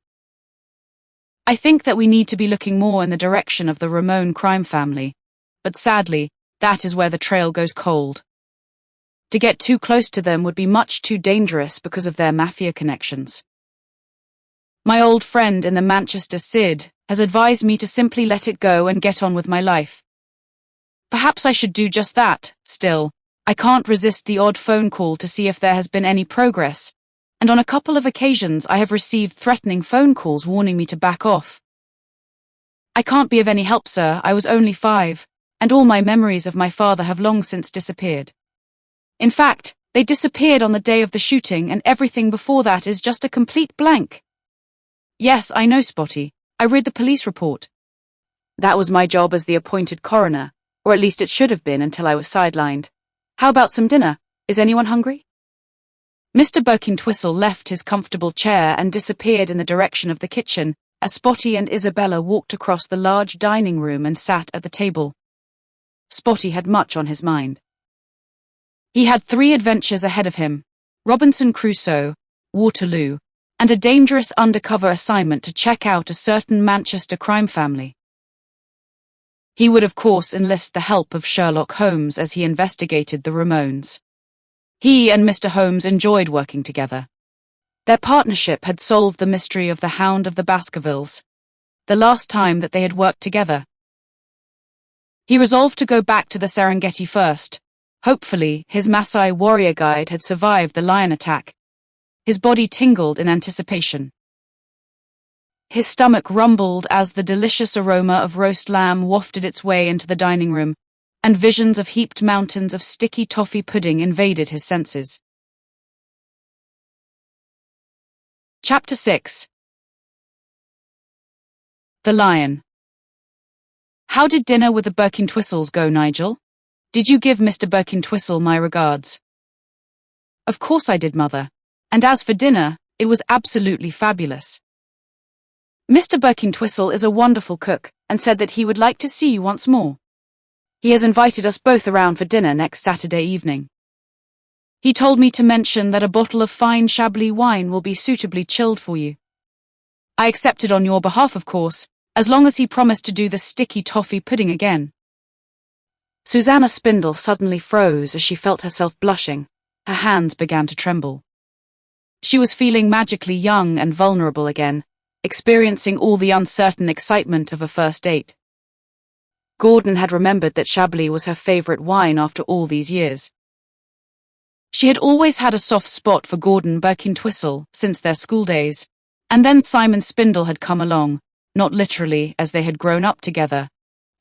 [SPEAKER 1] I think that we need to be looking more in the direction of the Ramone crime family, but sadly, that is where the trail goes cold. To get too close to them would be much too dangerous because of their mafia connections. My old friend in the Manchester Sid has advised me to simply let it go and get on with my life. Perhaps I should do just that. Still, I can't resist the odd phone call to see if there has been any progress, and on a couple of occasions I have received threatening phone calls warning me to back off. I can't be of any help, sir. I was only 5, and all my memories of my father have long since disappeared. In fact, they disappeared on the day of the shooting, and everything before that is just a complete blank." "Yes, I know, Spotty. I read the police report. That was my job as the appointed coroner, or at least it should have been until I was sidelined. How about some dinner? Is anyone hungry?" Mr. Birkintwistle left his comfortable chair and disappeared in the direction of the kitchen as Spotty and Isabella walked across the large dining room and sat at the table. Spotty had much on his mind. He had 3 adventures ahead of him: Robinson Crusoe, Waterloo, and a dangerous undercover assignment to check out a certain Manchester crime family. He would of course enlist the help of Sherlock Holmes as he investigated the Ramones. He and Mr. Holmes enjoyed working together. Their partnership had solved the mystery of the Hound of the Baskervilles, the last time that they had worked together. He resolved to go back to the Serengeti first. Hopefully, his Maasai warrior guide had survived the lion attack. His body tingled in anticipation. His stomach rumbled as the delicious aroma of roast lamb wafted its way into the dining room, and visions of heaped mountains of sticky toffee pudding invaded his senses. Chapter 6. The Lion. "How did dinner with the Birkintwistles go, Nigel? Did you give Mr. Birkintwistle my regards?" "Of course I did, Mother. And as for dinner, it was absolutely fabulous. Mr. Birkintwistle is a wonderful cook and said that he would like to see you once more. He has invited us both around for dinner next Saturday evening. He told me to mention that a bottle of fine Chablis wine will be suitably chilled for you. I accepted on your behalf, of course, as long as he promised to do the sticky toffee pudding again." Susanna Spindle suddenly froze as she felt herself blushing. Her hands began to tremble. She was feeling magically young and vulnerable again, experiencing all the uncertain excitement of a first date. Gordon had remembered that Chablis was her favorite wine after all these years. She had always had a soft spot for Gordon Birkintwistle since their school days, and then Simon Spindle had come along, not literally as they had grown up together,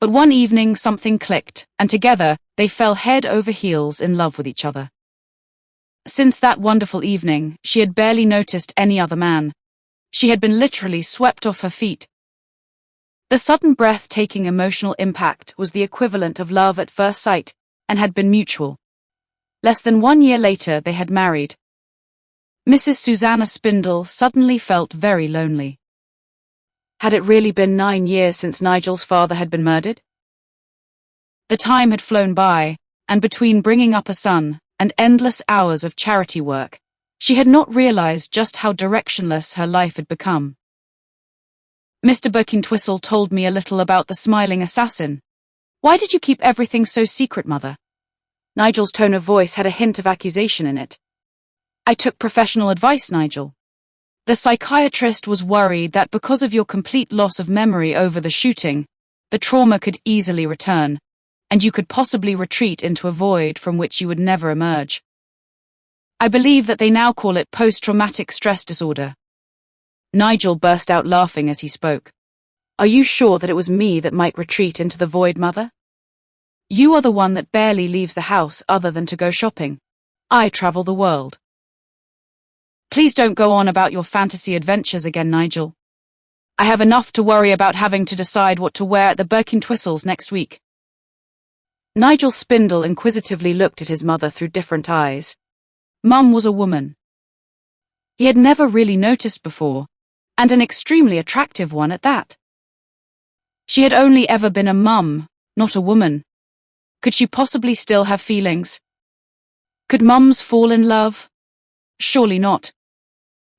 [SPEAKER 1] but one evening something clicked, and together they fell head over heels in love with each other. Since that wonderful evening, she had barely noticed any other man. She had been literally swept off her feet. The sudden breathtaking emotional impact was the equivalent of love at first sight and had been mutual. Less than 1 year later, they had married. Mrs. Susanna Spindle suddenly felt very lonely. Had it really been 9 years since Nigel's father had been murdered? The time had flown by, and between bringing up a son and endless hours of charity work, She had not realized just how directionless her life had become. Mr. Birkintwistle told me a little about the smiling assassin. Why did you keep everything so secret, Mother? Nigel's tone of voice had a hint of accusation in it. I took professional advice, Nigel. The psychiatrist was worried that because of your complete loss of memory over the shooting, the trauma could easily return, and you could possibly retreat into a void from which you would never emerge. I believe that they now call it post-traumatic stress disorder. Nigel burst out laughing as he spoke. Are you sure that it was me that might retreat into the void, Mother? You are the one that barely leaves the house other than to go shopping. I travel the world. Please don't go on about your fantasy adventures again, Nigel. I have enough to worry about having to decide what to wear at the Birkintwistles next week. Nigel Spindle inquisitively looked at his mother through different eyes. Mum was a woman. He had never really noticed before, and an extremely attractive one at that. She had only ever been a mum, not a woman. Could she possibly still have feelings? Could mums fall in love? Surely not.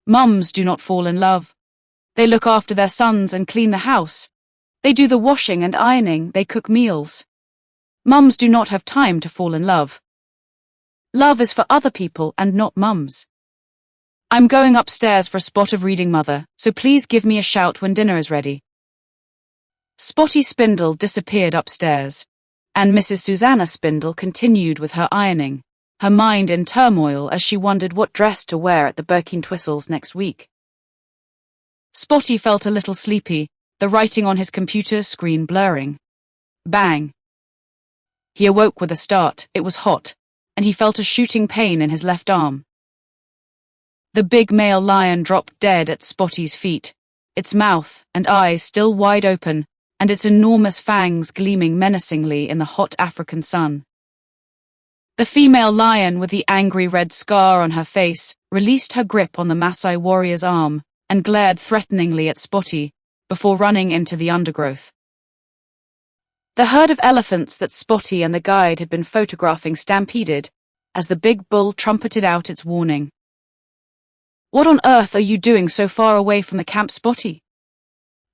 [SPEAKER 1] Mums do not fall in love. They look after their sons and clean the house. They do the washing and ironing, they cook meals. Mums do not have time to fall in love. Love is for other people and not mums. I'm going upstairs for a spot of reading, Mother, so please give me a shout when dinner is ready. Spotty Spindle disappeared upstairs, and Mrs. Susanna Spindle continued with her ironing, her mind in turmoil as she wondered what dress to wear at the Birkintwistles next week. Spotty felt a little sleepy, the writing on his computer screen blurring. Bang! He awoke with a start. It was hot, and he felt a shooting pain in his left arm. The big male lion dropped dead at Spotty's feet, its mouth and eyes still wide open, and its enormous fangs gleaming menacingly in the hot African sun. The female lion with the angry red scar on her face released her grip on the Maasai warrior's arm and glared threateningly at Spotty before running into the undergrowth. The herd of elephants that Spotty and the guide had been photographing stampeded as the big bull trumpeted out its warning. What on earth are you doing so far away from the camp, Spotty?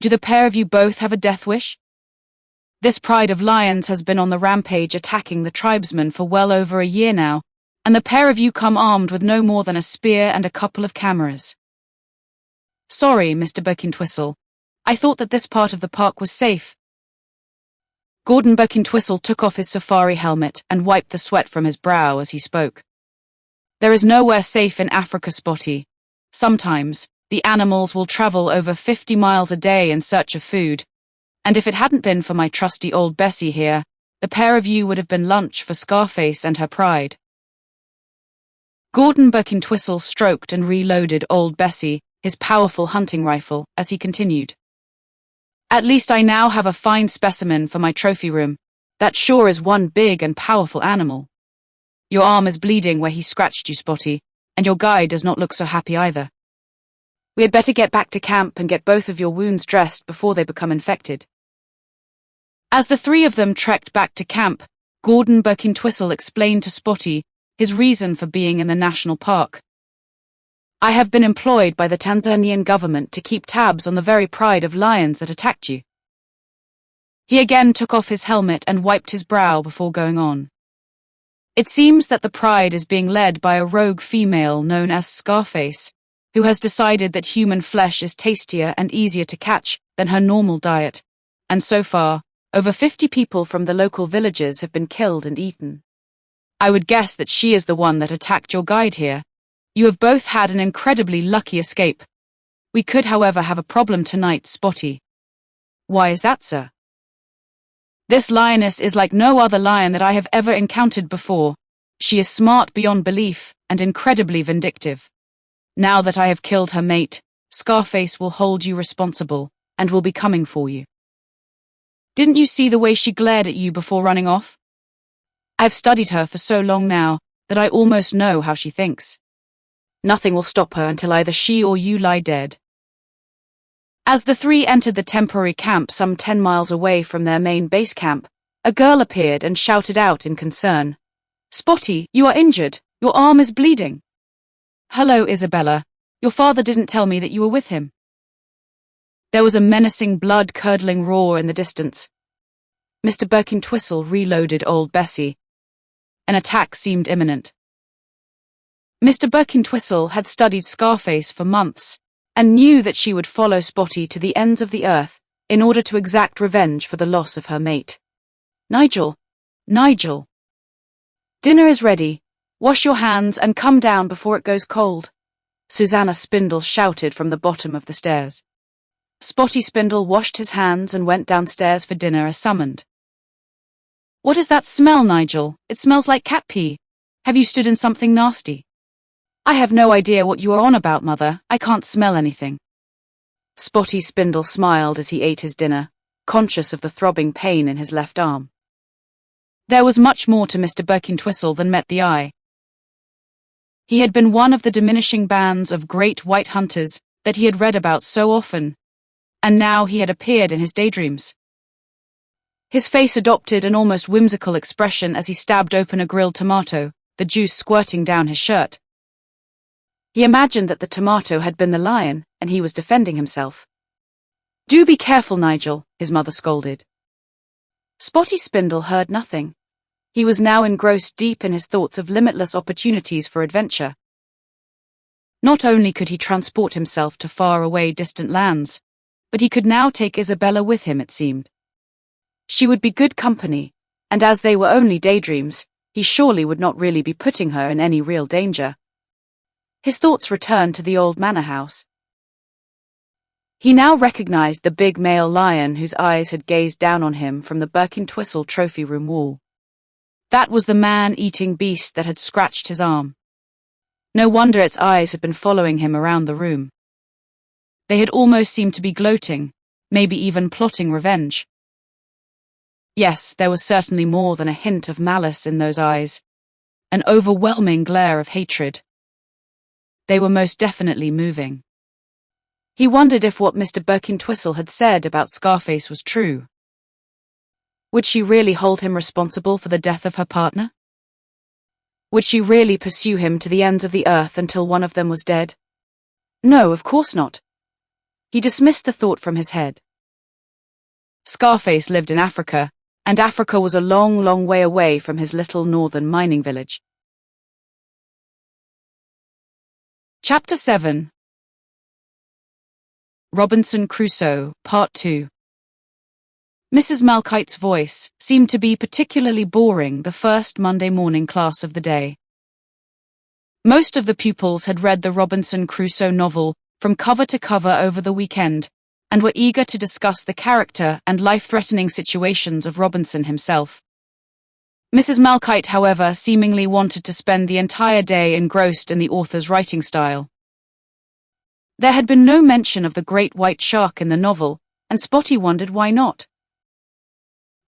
[SPEAKER 1] Do the pair of you both have a death wish? This pride of lions has been on the rampage attacking the tribesmen for well over a year now, and the pair of you come armed with no more than a spear and a couple of cameras. Sorry, Mr. Birkintwistle. I thought that this part of the park was safe. Gordon Birkintwistle took off his safari helmet and wiped the sweat from his brow as he spoke. There is nowhere safe in Africa, Spotty. Sometimes, the animals will travel over 50 miles a day in search of food, and if it hadn't been for my trusty old Bessie here, the pair of you would have been lunch for Scarface and her pride. Gordon Birkintwistle stroked and reloaded old Bessie, his powerful hunting rifle, as he continued. At least I now have a fine specimen for my trophy room. That sure is one big and powerful animal. Your arm is bleeding where he scratched you, Spotty, and your guide does not look so happy either. We had better get back to camp and get both of your wounds dressed before they become infected. As the three of them trekked back to camp, Gordon Birkintwistle explained to Spotty his reason for being in the national park. I have been employed by the Tanzanian government to keep tabs on the very pride of lions that attacked you. He again took off his helmet and wiped his brow before going on. It seems that the pride is being led by a rogue female known as Scarface, who has decided that human flesh is tastier and easier to catch than her normal diet, and so far, over 50 people from the local villages have been killed and eaten. I would guess that she is the one that attacked your guide here. You have both had an incredibly lucky escape. We could, however, have a problem tonight, Spotty. Why is that, sir? This lioness is like no other lion that I have ever encountered before. She is smart beyond belief and incredibly vindictive. Now that I have killed her mate, Scarface will hold you responsible and will be coming for you. Didn't you see the way she glared at you before running off? I've studied her for so long now that I almost know how she thinks. Nothing will stop her until either she or you lie dead. As the three entered the temporary camp some 10 miles away from their main base camp, a girl appeared and shouted out in concern. Spotty, you are injured. Your arm is bleeding. Hello, Isabella. Your father didn't tell me that you were with him. There was a menacing, blood-curdling roar in the distance. Mr. Birkintwistle reloaded old Bessie. An attack seemed imminent. Mr. Birkintwistle had studied Scarface for months and knew that she would follow Spotty to the ends of the earth in order to exact revenge for the loss of her mate. Nigel! Nigel! Dinner is ready. Wash your hands and come down before it goes cold. Susanna Spindle shouted from the bottom of the stairs. Spotty Spindle washed his hands and went downstairs for dinner as summoned. What is that smell, Nigel? It smells like cat pee. Have you stood in something nasty? I have no idea what you are on about, Mother. I can't smell anything. Spotty Spindle smiled as he ate his dinner, conscious of the throbbing pain in his left arm. There was much more to Mr. Birkintwistle than met the eye. He had been one of the diminishing bands of great white hunters that he had read about so often, and now he had appeared in his daydreams. His face adopted an almost whimsical expression as he stabbed open a grilled tomato, the juice squirting down his shirt. He imagined that the tomato had been the lion, and he was defending himself. Do be careful, Nigel, his mother scolded. Spotty Spindle heard nothing. He was now engrossed deep in his thoughts of limitless opportunities for adventure. Not only could he transport himself to far-away distant lands, but he could now take Isabella with him, it seemed. She would be good company, and as they were only daydreams, he surely would not really be putting her in any real danger. His thoughts returned to the old manor house. He now recognized the big male lion whose eyes had gazed down on him from the Birkintwistle trophy room wall. That was the man-eating beast that had scratched his arm. No wonder its eyes had been following him around the room. They had almost seemed to be gloating, maybe even plotting revenge. Yes, there was certainly more than a hint of malice in those eyes, an overwhelming glare of hatred. They were most definitely moving. He wondered if what Mr. Birkintwistle had said about Scarface was true. Would she really hold him responsible for the death of her partner? Would she really pursue him to the ends of the earth until one of them was dead? No, of course not. He dismissed the thought from his head. Scarface lived in Africa, and Africa was a long, long way away from his little northern mining village. Chapter 7. Robinson Crusoe, Part 2. Mrs. Malchite's voice seemed to be particularly boring the first Monday morning class of the day. Most of the pupils had read the Robinson Crusoe novel from cover to cover over the weekend and were eager to discuss the character and life-threatening situations of Robinson himself. Mrs. Malchite, however, seemingly wanted to spend the entire day engrossed in the author's writing style. There had been no mention of the great white shark in the novel, and Spotty wondered why not.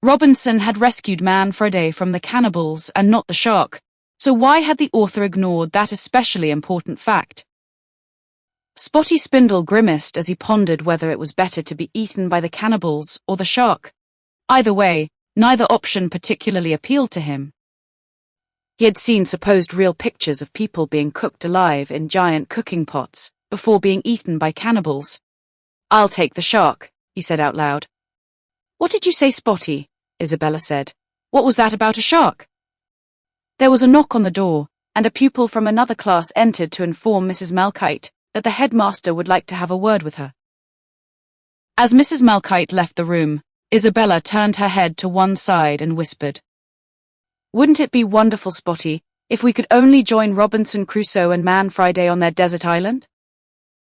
[SPEAKER 1] Robinson had rescued Man Friday from the cannibals and not the shark, so why had the author ignored that especially important fact? Spotty Spindle grimaced as he pondered whether it was better to be eaten by the cannibals or the shark. Either way, neither option particularly appealed to him. He had seen supposed real pictures of people being cooked alive in giant cooking pots before being eaten by cannibals. I'll take the shark, he said out loud. What did you say, Spotty? Isabella said. What was that about a shark? There was a knock on the door, and a pupil from another class entered to inform Mrs. Malchite that the headmaster would like to have a word with her. As Mrs. Malchite left the room, Isabella turned her head to one side and whispered, Wouldn't it be wonderful, Spotty, if we could only join Robinson Crusoe and Man Friday on their desert island?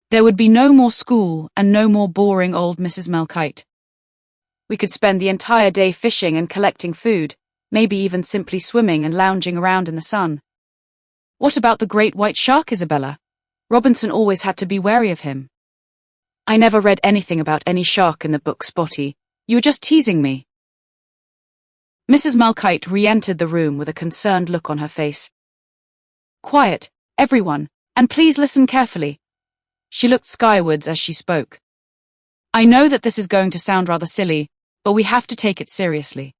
[SPEAKER 1] There would be no more school and no more boring old Mrs. Malchite. We could spend the entire day fishing and collecting food, maybe even simply swimming and lounging around in the sun. What about the great white shark, Isabella? Robinson always had to be wary of him. I never read anything about any shark in the book, Spotty. You were just teasing me. Mrs. Malchite re-entered the room with a concerned look on her face. Quiet, everyone, and please listen carefully. She looked skywards as she spoke. I know that this is going to sound rather silly, but we have to take it seriously.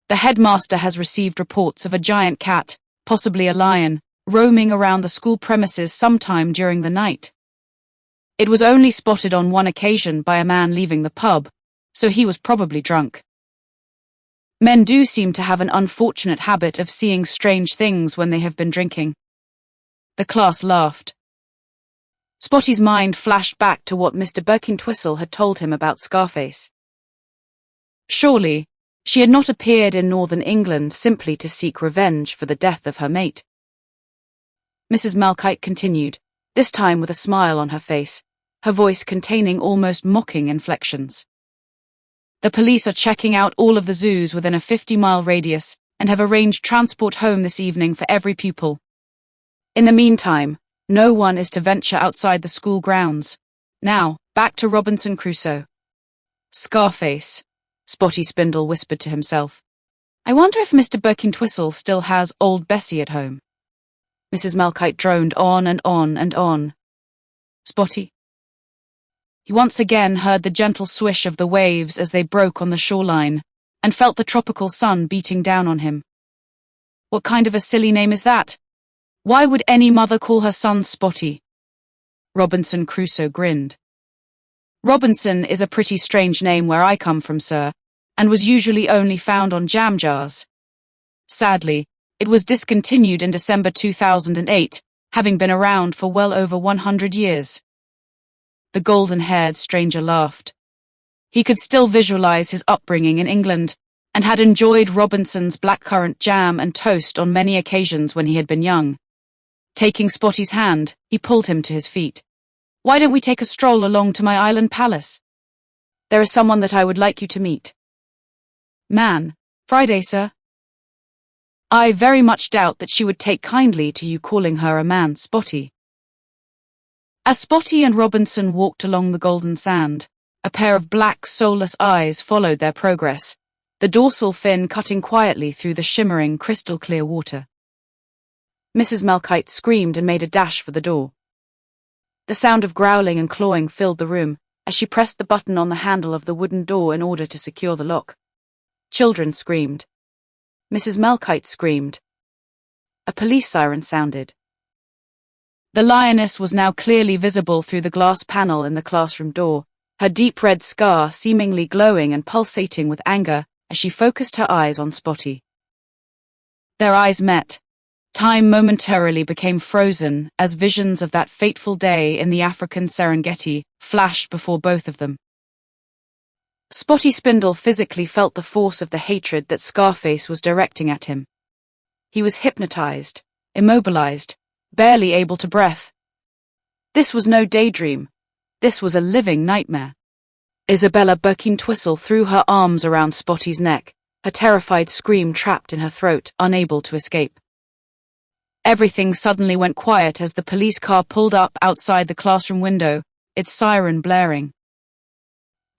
[SPEAKER 1] The headmaster has received reports of a giant cat, possibly a lion, roaming around the school premises sometime during the night. It was only spotted on one occasion by a man leaving the pub, so he was probably drunk. Men do seem to have an unfortunate habit of seeing strange things when they have been drinking. The class laughed. Spotty's mind flashed back to what Mr. Birkintwistle had told him about Scarface. Surely, she had not appeared in northern England simply to seek revenge for the death of her mate. Mrs. Malchite continued, this time with a smile on her face, her voice containing almost mocking inflections. The police are checking out all of the zoos within a 50-mile radius and have arranged transport home this evening for every pupil. In the meantime, no one is to venture outside the school grounds. Now, back to Robinson Crusoe. Scarface, Spotty Spindle whispered to himself. I wonder if Mr. Birkintwistle still has old Bessie at home. Mrs. Malchite droned on and on and on. Spotty. He once again heard the gentle swish of the waves as they broke on the shoreline, and felt the tropical sun beating down on him. What kind of a silly name is that? Why would any mother call her son Spotty? Robinson Crusoe grinned. Robinson is a pretty strange name where I come from, sir, and was usually only found on jam jars. Sadly, it was discontinued in December 2008, having been around for well over 100 years. The golden-haired stranger laughed. He could still visualize his upbringing in England, and had enjoyed Robinson's blackcurrant jam and toast on many occasions when he had been young. Taking Spotty's hand, he pulled him to his feet. Why don't we take a stroll along to my island palace? There is someone that I would like you to meet. Man, Friday, sir. I very much doubt that she would take kindly to you calling her a man, Spotty. As Spotty and Robinson walked along the golden sand, a pair of black, soulless eyes followed their progress, the dorsal fin cutting quietly through the shimmering, crystal-clear water. Mrs. Malchite screamed and made a dash for the door. The sound of growling and clawing filled the room as she pressed the button on the handle of the wooden door in order to secure the lock. Children screamed. Mrs. Malchite screamed. A police siren sounded. The lioness was now clearly visible through the glass panel in the classroom door, her deep red scar seemingly glowing and pulsating with anger as she focused her eyes on Spotty. Their eyes met. Time momentarily became frozen as visions of that fateful day in the African Serengeti flashed before both of them. Spotty Spindle physically felt the force of the hatred that Scarface was directing at him. He was hypnotized, immobilized, barely able to breathe. This was no daydream. This was a living nightmare. Isabella Birkintwistle threw her arms around Spotty's neck, her terrified scream trapped in her throat, unable to escape. Everything suddenly went quiet as the police car pulled up outside the classroom window, its siren blaring.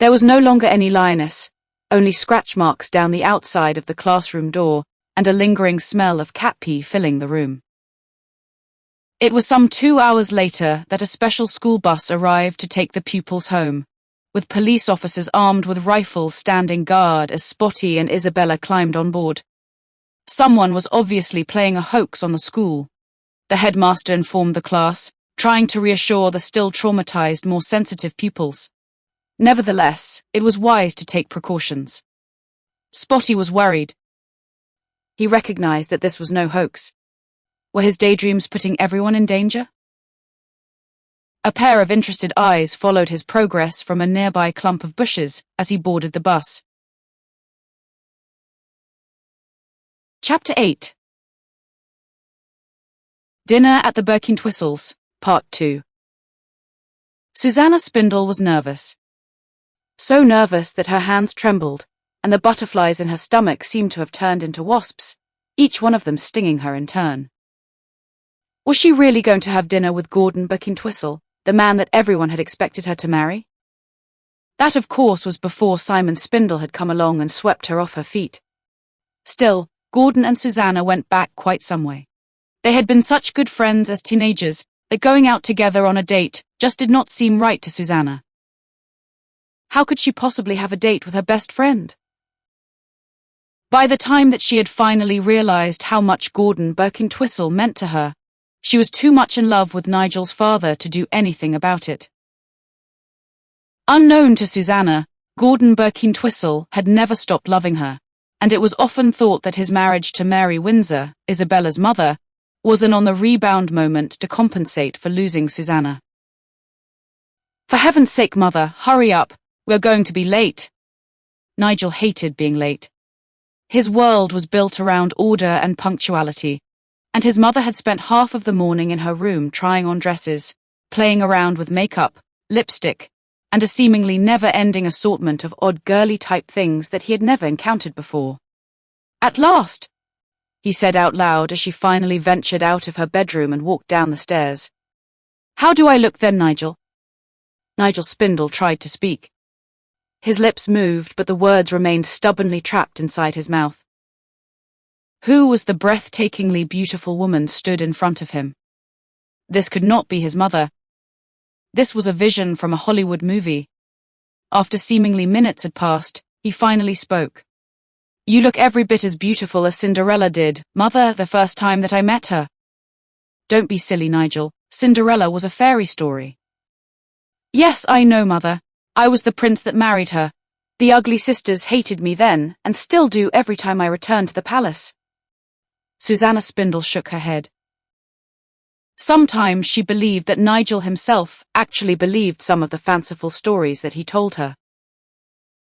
[SPEAKER 1] There was no longer any lioness, only scratch marks down the outside of the classroom door, and a lingering smell of cat pee filling the room. It was some 2 hours later that a special school bus arrived to take the pupils home, with police officers armed with rifles standing guard as Spotty and Isabella climbed on board. Someone was obviously playing a hoax on the school. The headmaster informed the class, trying to reassure the still traumatized, more sensitive pupils. Nevertheless, it was wise to take precautions. Spotty was worried. He recognized that this was no hoax. Were his daydreams putting everyone in danger? A pair of interested eyes followed his progress from a nearby clump of bushes as he boarded the bus. Chapter 8. Dinner at the Birkintwistles, Part 2. Susanna Spindle was nervous. So nervous that her hands trembled, and the butterflies in her stomach seemed to have turned into wasps, each one of them stinging her in turn. Was she really going to have dinner with Gordon Birkintwistle, the man that everyone had expected her to marry? That, of course, was before Simon Spindle had come along and swept her off her feet. Still, Gordon and Susanna went back quite some way. They had been such good friends as teenagers that going out together on a date just did not seem right to Susanna. How could she possibly have a date with her best friend? By the time that she had finally realized how much Gordon Birkintwistle meant to her, She was too much in love with Nigel's father to do anything about it. Unknown to Susanna, Gordon Birkin-Twistle had never stopped loving her, and it was often thought that his marriage to Mary Windsor, Isabella's mother, was an on-the-rebound moment to compensate for losing Susanna. "For heaven's sake, Mother, hurry up, we're going to be late." Nigel hated being late. His world was built around order and punctuality, and his mother had spent half of the morning in her room trying on dresses, playing around with makeup, lipstick, and a seemingly never-ending assortment of odd girly-type things that he had never encountered before. "At last," he said out loud as she finally ventured out of her bedroom and walked down the stairs. "How do I look then, Nigel?" Nigel Spindle tried to speak. His lips moved, but the words remained stubbornly trapped inside his mouth. Who was the breathtakingly beautiful woman stood in front of him? This could not be his mother. This was a vision from a Hollywood movie. After seemingly minutes had passed, he finally spoke. "You look every bit as beautiful as Cinderella did, Mother, the first time that I met her." "Don't be silly, Nigel. Cinderella was a fairy story." "Yes, I know, Mother. I was the prince that married her. The ugly sisters hated me then, and still do every time I return to the palace." Susanna Spindle shook her head. Sometimes she believed that Nigel himself actually believed some of the fanciful stories that he told her.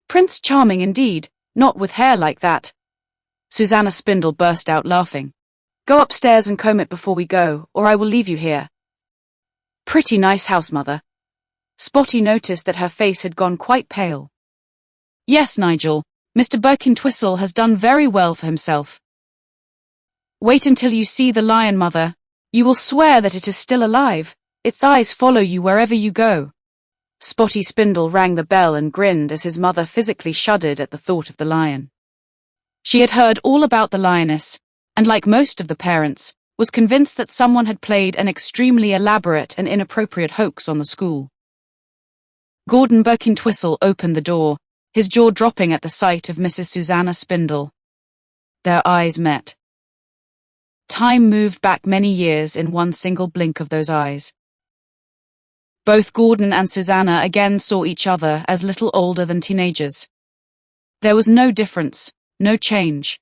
[SPEAKER 1] "Prince Charming indeed, not with hair like that." Susanna Spindle burst out laughing. "Go upstairs and comb it before we go, or I will leave you here." "Pretty nice house, Mother." Spotty noticed that her face had gone quite pale. "Yes, Nigel, Mr. Birkin-Twistle has done very well for himself. Wait until you see the lion, Mother. You will swear that it is still alive. Its eyes follow you wherever you go." Spotty Spindle rang the bell and grinned as his mother physically shuddered at the thought of the lion. She had heard all about the lioness, and like most of the parents, was convinced that someone had played an extremely elaborate and inappropriate hoax on the school. Gordon Birkin-Twistle opened the door, his jaw dropping at the sight of Mrs. Susanna Spindle. Their eyes met. Time moved back many years in one single blink of those eyes. Both Gordon and Susanna again saw each other as little older than teenagers. There was no difference, no change.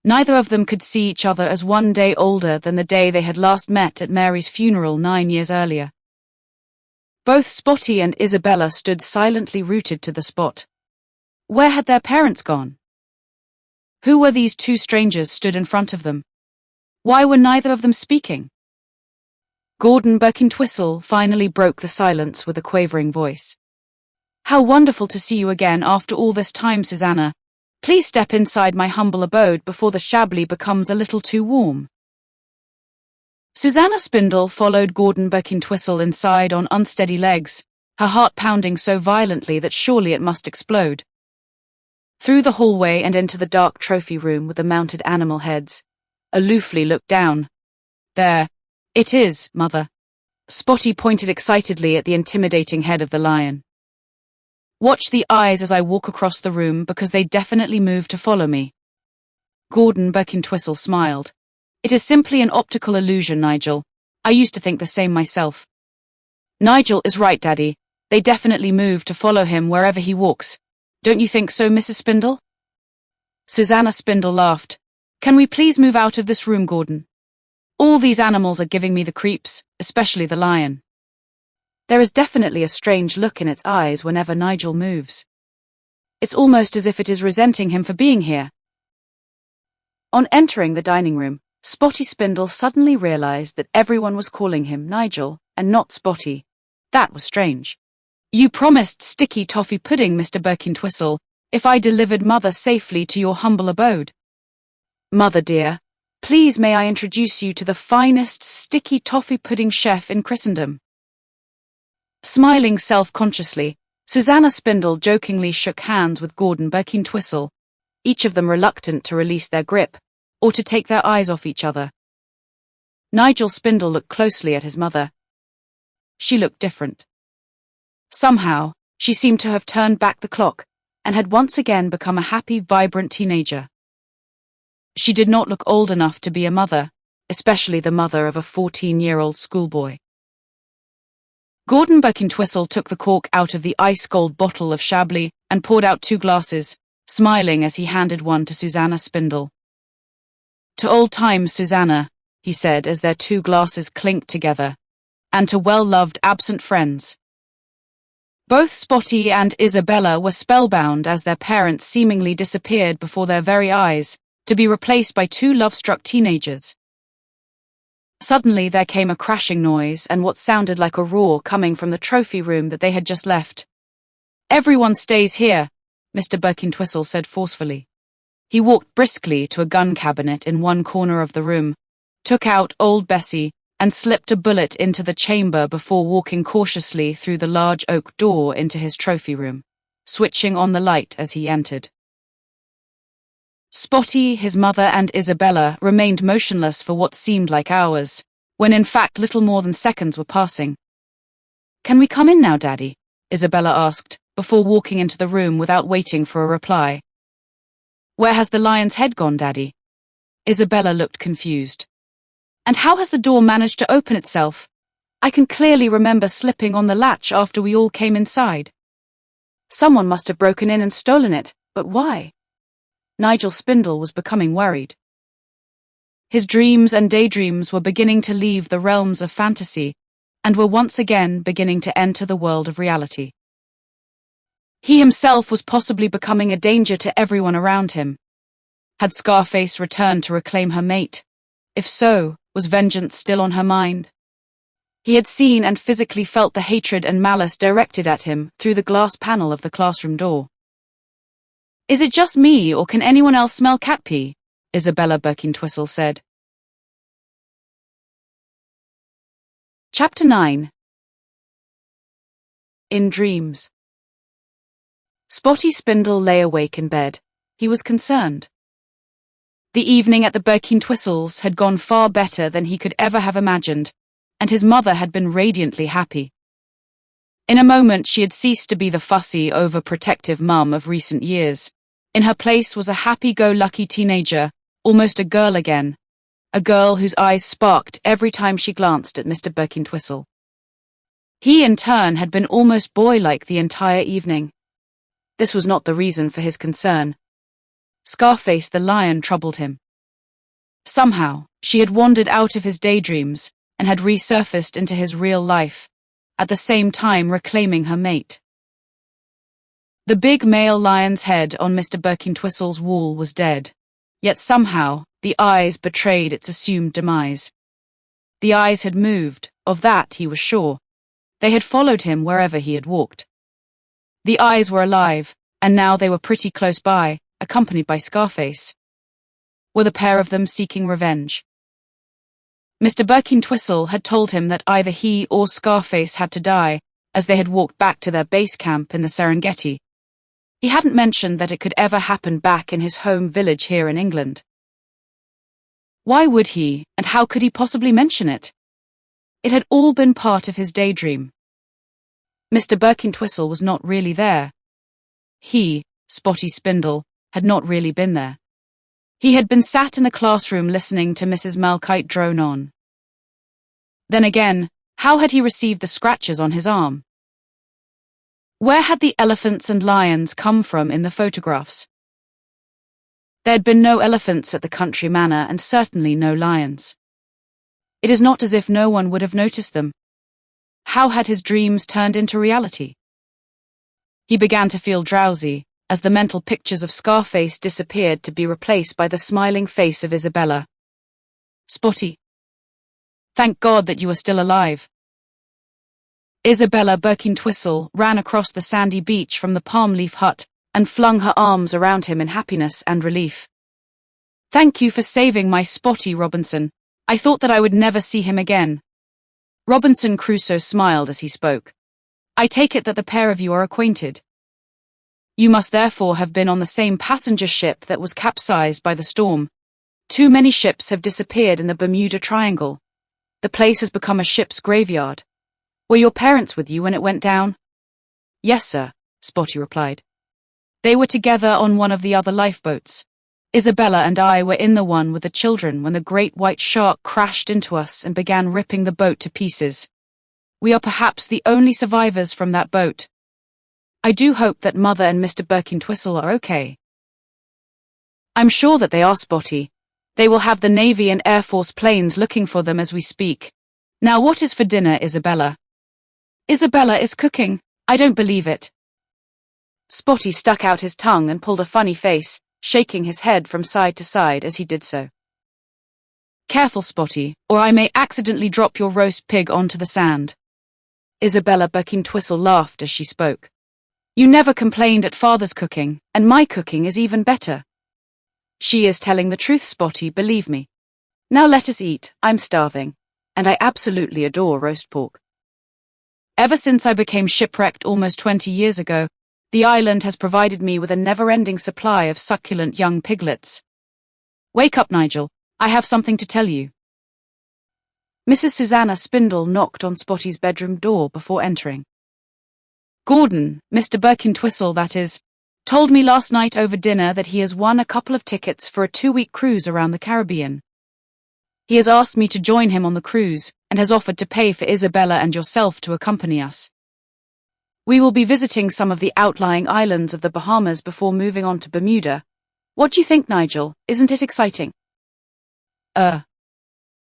[SPEAKER 1] Neither of them could see each other as one day older than the day they had last met at Mary's funeral 9 years earlier. Both Spotty and Isabella stood silently rooted to the spot. Where had their parents gone? Who were these two strangers stood in front of them? Why were neither of them speaking? Gordon Birkin-Twistle finally broke the silence with a quavering voice. "How wonderful to see you again after all this time, Susanna. Please step inside my humble abode before the Chablis becomes a little too warm." Susanna Spindle followed Gordon Birkin-Twistle inside on unsteady legs, her heart pounding so violently that surely it must explode. Through the hallway and into the dark trophy room with the mounted animal heads, aloofly looked down. "There. It is, Mother." Spotty pointed excitedly at the intimidating head of the lion. "Watch the eyes as I walk across the room because they definitely move to follow me." Gordon Birkin-Twistle smiled. "It is simply an optical illusion, Nigel. I used to think the same myself." "Nigel is right, Daddy. They definitely move to follow him wherever he walks. Don't you think so, Mrs. Spindle?" Susanna Spindle laughed. "Can we please move out of this room, Gordon? All these animals are giving me the creeps, especially the lion. There is definitely a strange look in its eyes whenever Nigel moves. It's almost as if it is resenting him for being here." On entering the dining room, Spotty Spindle suddenly realized that everyone was calling him Nigel and not Spotty. That was strange. "You promised sticky toffee pudding, Mr. Birkin-Twistle, if I delivered Mother safely to your humble abode." "Mother dear, please may I introduce you to the finest sticky toffee pudding chef in Christendom." Smiling self-consciously, Susanna Spindle jokingly shook hands with Gordon Birkin-Twistle, each of them reluctant to release their grip, or to take their eyes off each other. Nigel Spindle looked closely at his mother. She looked different. Somehow, she seemed to have turned back the clock, and had once again become a happy, vibrant teenager. She did not look old enough to be a mother, especially the mother of a 14-year-old schoolboy. Gordon Birkintwistle took the cork out of the ice-cold bottle of Chablis and poured out 2 glasses, smiling as he handed one to Susanna Spindle. "To old times, Susanna," he said as their 2 glasses clinked together, "and to well-loved absent friends." Both Spotty and Isabella were spellbound as their parents seemingly disappeared before their very eyes, to be replaced by 2 love-struck teenagers. Suddenly there came a crashing noise and what sounded like a roar coming from the trophy room that they had just left. "Everyone stays here," Mr. Birkintwistle said forcefully. He walked briskly to a gun cabinet in one corner of the room, took out old Bessie, and slipped a bullet into the chamber before walking cautiously through the large oak door into his trophy room, switching on the light as he entered. Spotty, his mother, and Isabella remained motionless for what seemed like hours, when in fact little more than seconds were passing. "Can we come in now, Daddy?" Isabella asked, before walking into the room without waiting for a reply. "Where has the lion's head gone, Daddy?" Isabella looked confused. "And how has the door managed to open itself? I can clearly remember slipping on the latch after we all came inside. Someone must have broken in and stolen it, but why?" Nigel Spindle was becoming worried. His dreams and daydreams were beginning to leave the realms of fantasy and were once again beginning to enter the world of reality. He himself was possibly becoming a danger to everyone around him. Had Scarface returned to reclaim her mate? If so, was vengeance still on her mind? He had seen and physically felt the hatred and malice directed at him through the glass panel of the classroom door. "Is it just me, or can anyone else smell cat pee?" Isabella Birkintwistle said. Chapter 9. In Dreams. Spotty Spindle lay awake in bed. He was concerned. The evening at the Birkintwistles had gone far better than he could ever have imagined, and his mother had been radiantly happy. In a moment she had ceased to be the fussy, overprotective mum of recent years. In her place was a happy-go-lucky teenager, almost a girl again, a girl whose eyes sparked every time she glanced at Mr. Birkintwistle. He, in turn, had been almost boy-like the entire evening. This was not the reason for his concern. Scarface the lion troubled him. Somehow, she had wandered out of his daydreams and had resurfaced into his real life, at the same time reclaiming her mate. The big male lion's head on Mr. Birkintwistle's wall was dead, yet somehow the eyes betrayed its assumed demise. The eyes had moved, of that he was sure. They had followed him wherever he had walked. The eyes were alive, and now they were pretty close by, accompanied by Scarface. Were the pair of them seeking revenge? Mr. Birkintwistle had told him that either he or Scarface had to die, as they had walked back to their base camp in the Serengeti. He hadn't mentioned that it could ever happen back in his home village here in England. Why would he, and how could he possibly mention it? It had all been part of his daydream. Mr. Birkintwistle was not really there. He, Spotty Spindle, had not really been there. He had been sat in the classroom listening to Mrs. Malchite drone on. Then again, how had he received the scratches on his arm? Where had the elephants and lions come from in the photographs? There had been no elephants at the country manor and certainly no lions. It is not as if no one would have noticed them. How had his dreams turned into reality? He began to feel drowsy, as the mental pictures of Scarface disappeared to be replaced by the smiling face of Isabella. "Spotty. Thank God that you are still alive." Isabella Birkintwistle ran across the sandy beach from the palm leaf hut and flung her arms around him in happiness and relief. "Thank you for saving my Spotty, Robinson. I thought that I would never see him again." Robinson Crusoe smiled as he spoke. "I take it that the pair of you are acquainted. You must therefore have been on the same passenger ship that was capsized by the storm. Too many ships have disappeared in the Bermuda Triangle. The place has become a ship's graveyard. Were your parents with you when it went down?" "Yes, sir," Spotty replied. "They were together on one of the other lifeboats. Isabella and I were in the one with the children when the great white shark crashed into us and began ripping the boat to pieces. We are perhaps the only survivors from that boat. I do hope that Mother and Mr. Birkintwistle are okay. I'm sure that they are, Spotty. They will have the Navy and Air Force planes looking for them as we speak. Now what is for dinner, Isabella? Isabella is cooking. I don't believe it. Spotty stuck out his tongue and pulled a funny face, shaking his head from side to side as he did so. Careful, Spotty, or I may accidentally drop your roast pig onto the sand. Isabella Birkintwistle laughed as she spoke. You never complained at Father's cooking, and my cooking is even better. She is telling the truth, Spotty, believe me. Now let us eat, I'm starving, and I absolutely adore roast pork. Ever since I became shipwrecked almost 20 years ago, the island has provided me with a never-ending supply of succulent young piglets. Wake up, Nigel, I have something to tell you. Mrs. Susanna Spindle knocked on Spotty's bedroom door before entering. Gordon, Mr. Birkintwistle that is, told me last night over dinner that he has won a couple of tickets for a 2-week cruise around the Caribbean. He has asked me to join him on the cruise and has offered to pay for Isabella and yourself to accompany us. We will be visiting some of the outlying islands of the Bahamas before moving on to Bermuda. What do you think, Nigel? Isn't it exciting?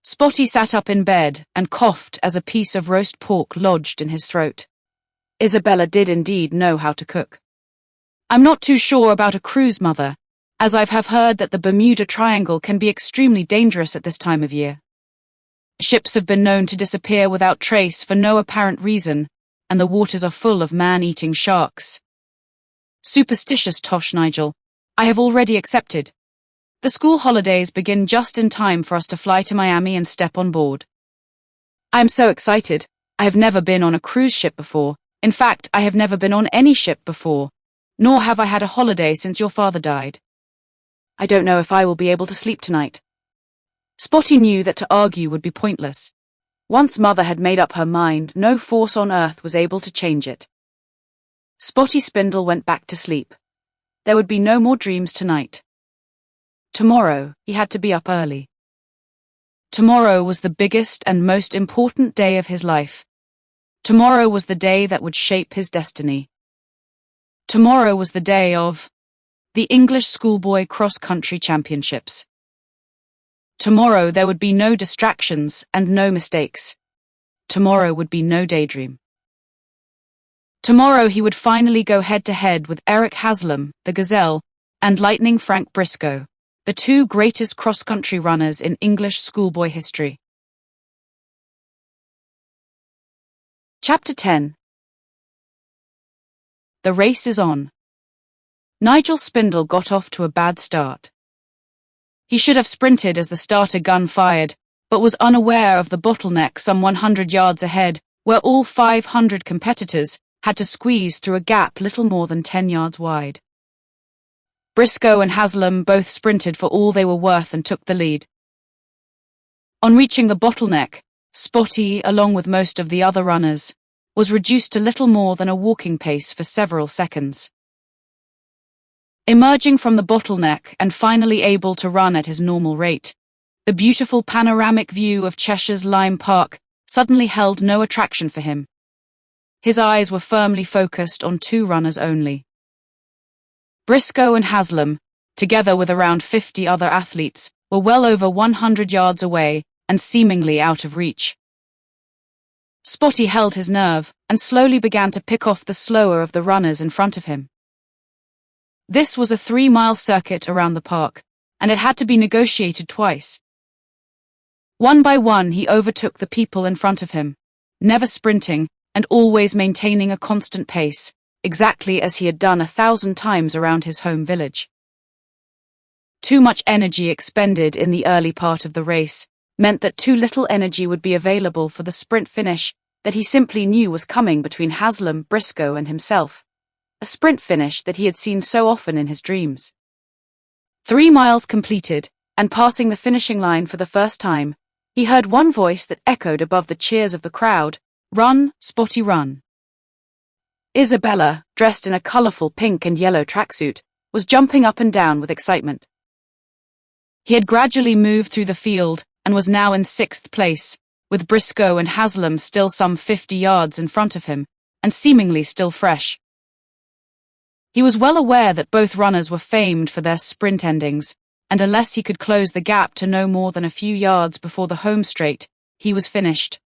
[SPEAKER 1] Spotty sat up in bed and coughed as a piece of roast pork lodged in his throat. Isabella did indeed know how to cook. I'm not too sure about a cruise, Mother, as I have heard that the Bermuda Triangle can be extremely dangerous at this time of year. Ships have been known to disappear without trace for no apparent reason, and the waters are full of man-eating sharks. Superstitious tosh, Nigel. I have already accepted. The school holidays begin just in time for us to fly to Miami and step on board. I am so excited. I have never been on a cruise ship before. In fact, I have never been on any ship before, nor have I had a holiday since your father died. I don't know if I will be able to sleep tonight. Spotty knew that to argue would be pointless. Once Mother had made up her mind, no force on earth was able to change it. Spotty Spindle went back to sleep. There would be no more dreams tonight. Tomorrow, he had to be up early. Tomorrow was the biggest and most important day of his life. Tomorrow was the day that would shape his destiny. Tomorrow was the day of the English Schoolboy Cross-Country Championships. Tomorrow there would be no distractions and no mistakes. Tomorrow would be no daydream. Tomorrow he would finally go head-to-head with Eric Haslam, the Gazelle, and Lightning Frank Briscoe, the two greatest cross-country runners in English schoolboy history. Chapter 10. The race is on. Nigel Spindle got off to a bad start. He should have sprinted as the starter gun fired, but was unaware of the bottleneck some 100 yards ahead, where all 500 competitors had to squeeze through a gap little more than 10 yards wide. Briscoe and Haslam both sprinted for all they were worth and took the lead. On reaching the bottleneck, Spotty, along with most of the other runners, was reduced to little more than a walking pace for several seconds. Emerging from the bottleneck and finally able to run at his normal rate, the beautiful panoramic view of Cheshire's Lime Park suddenly held no attraction for him. His eyes were firmly focused on two runners only. Briscoe and Haslam, together with around 50 other athletes, were well over 100 yards away and seemingly out of reach. Spotty held his nerve and slowly began to pick off the slower of the runners in front of him. This was a 3-mile circuit around the park, and it had to be negotiated twice. One by one he overtook the people in front of him, never sprinting and always maintaining a constant pace, exactly as he had done 1,000 times around his home village. Too much energy expended in the early part of the race meant that too little energy would be available for the sprint finish that he simply knew was coming between Haslam, Briscoe, and himself. A sprint finish that he had seen so often in his dreams. 3 miles completed, and passing the finishing line for the first time, he heard one voice that echoed above the cheers of the crowd, "Run, Spotty, run." Isabella, dressed in a colourful pink and yellow tracksuit, was jumping up and down with excitement. He had gradually moved through the field and was now in 6th place, with Briscoe and Haslam still some 50 yards in front of him, and seemingly still fresh. He was well aware that both runners were famed for their sprint endings, and unless he could close the gap to no more than a few yards before the home straight, he was finished.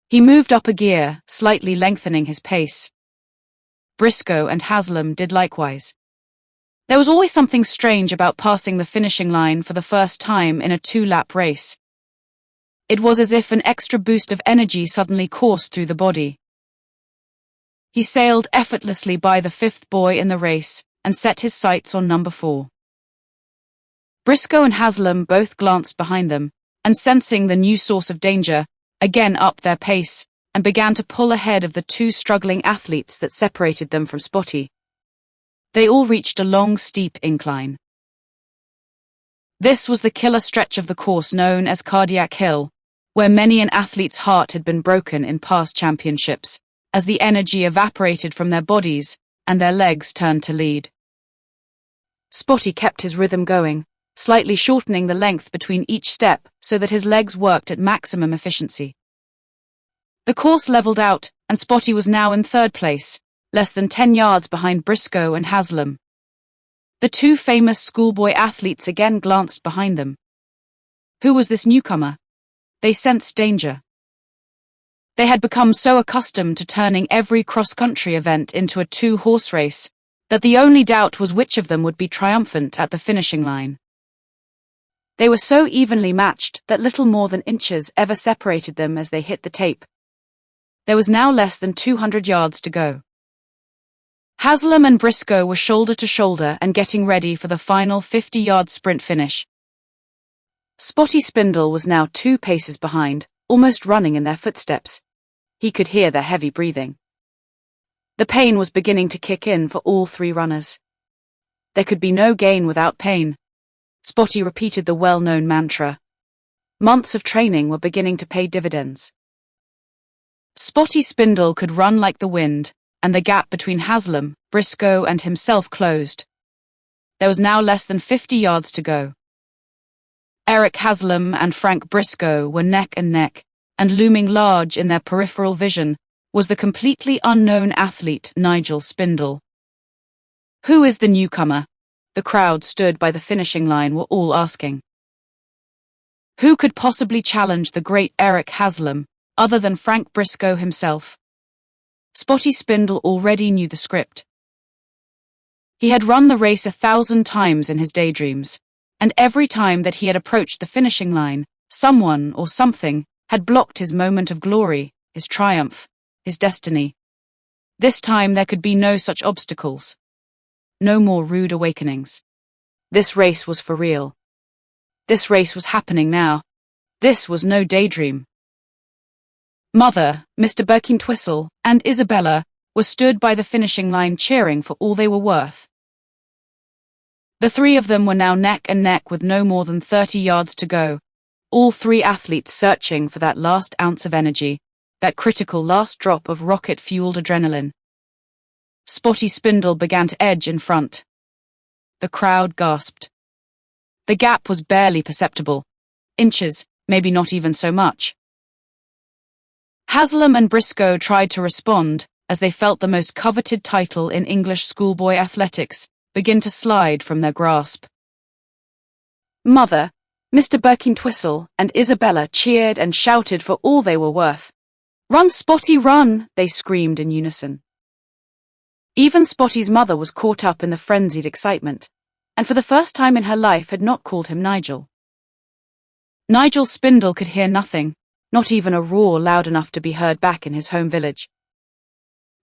[SPEAKER 1] He moved up a gear, slightly lengthening his pace. Briscoe and Haslam did likewise. There was always something strange about passing the finishing line for the first time in a 2-lap race. It was as if an extra boost of energy suddenly coursed through the body. He sailed effortlessly by the 5th boy in the race and set his sights on number 4. Briscoe and Haslam both glanced behind them, and sensing the new source of danger, again upped their pace and began to pull ahead of the 2 struggling athletes that separated them from Spotty. They all reached a long, steep incline. This was the killer stretch of the course known as Cardiac Hill, where many an athlete's heart had been broken in past championships, as the energy evaporated from their bodies and their legs turned to lead. Spotty kept his rhythm going, slightly shortening the length between each step so that his legs worked at maximum efficiency. The course leveled out, and Spotty was now in 3rd place, less than 10 yards behind Briscoe and Haslam. The 2 famous schoolboy athletes again glanced behind them. Who was this newcomer? They sensed danger. They had become so accustomed to turning every cross-country event into a 2-horse race that the only doubt was which of them would be triumphant at the finishing line. They were so evenly matched that little more than inches ever separated them as they hit the tape. There was now less than 200 yards to go. Haslam and Briscoe were shoulder to shoulder and getting ready for the final 50-yard sprint finish. Spotty Spindle was now 2 paces behind, almost running in their footsteps. He could hear their heavy breathing. The pain was beginning to kick in for all 3 runners. There could be no gain without pain. Spotty repeated the well-known mantra. Months of training were beginning to pay dividends. Spotty Spindle could run like the wind, and the gap between Haslam, Briscoe, and himself closed. There was now less than 50 yards to go. Eric Haslam and Frank Briscoe were neck and neck, and looming large in their peripheral vision was the completely unknown athlete Nigel Spindle. Who is the newcomer? The crowd stood by the finishing line were all asking. Who could possibly challenge the great Eric Haslam, other than Frank Briscoe himself? Spotty Spindle already knew the script. He had run the race 1,000 times in his daydreams, and every time that he had approached the finishing line, someone or something had blocked his moment of glory, his triumph, his destiny. This time there could be no such obstacles. No more rude awakenings. This race was for real. This race was happening now. This was no daydream. Mother, Mr. Birkintwistle, and Isabella were stood by the finishing line cheering for all they were worth. The 3 of them were now neck and neck with no more than 30 yards to go, all 3 athletes searching for that last ounce of energy, that critical last drop of rocket-fueled adrenaline. Spotty Spindle began to edge in front. The crowd gasped. The gap was barely perceptible. Inches, maybe not even so much. Haslam and Briscoe tried to respond as they felt the most coveted title in English schoolboy athletics begin to slide from their grasp. Mother, Mr. Birkintwistle, and Isabella cheered and shouted for all they were worth. Run, Spotty, run, they screamed in unison. Even Spotty's mother was caught up in the frenzied excitement, and for the first time in her life had not called him Nigel. Nigel Spindle could hear nothing, not even a roar loud enough to be heard back in his home village.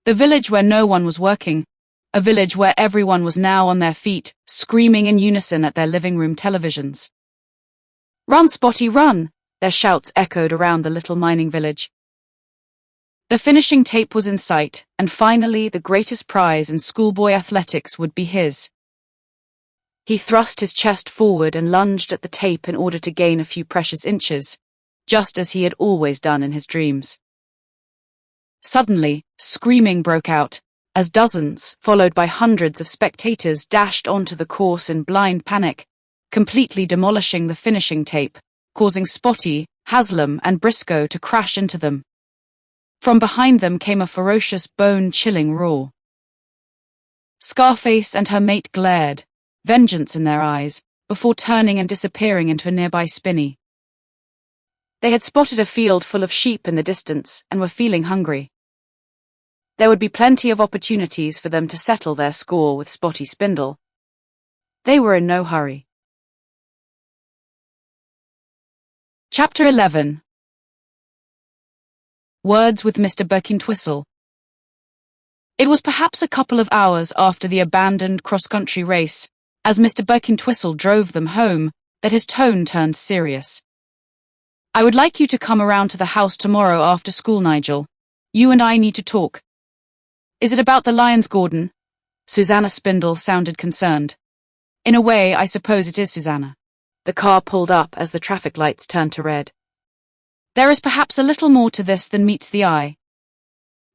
[SPEAKER 1] The village where no one was working, a village where everyone was now on their feet, screaming in unison at their living room televisions. Run, Spotty, run! Their shouts echoed around the little mining village. The finishing tape was in sight, and finally the greatest prize in schoolboy athletics would be his. He thrust his chest forward and lunged at the tape in order to gain a few precious inches, just as he had always done in his dreams. Suddenly, screaming broke out, as dozens, followed by hundreds of spectators, dashed onto the course in blind panic, completely demolishing the finishing tape, causing Spotty, Haslam, and Briscoe to crash into them. From behind them came a ferocious, bone-chilling roar. Scarface and her mate glared, vengeance in their eyes, before turning and disappearing into a nearby spinney. They had spotted a field full of sheep in the distance and were feeling hungry. There would be plenty of opportunities for them to settle their score with Spotty Spindle. They were in no hurry. Chapter 11. Words with Mr. Birkintwistle. It was perhaps a couple of hours after the abandoned cross-country race, as Mr. Birkintwistle drove them home, that his tone turned serious. "I would like you to come around to the house tomorrow after school, Nigel. You and I need to talk." "Is it about the lions, Gordon?" Susanna Spindle sounded concerned. "In a way, I suppose it is, Susanna." The car pulled up as the traffic lights turned to red. "There is perhaps a little more to this than meets the eye.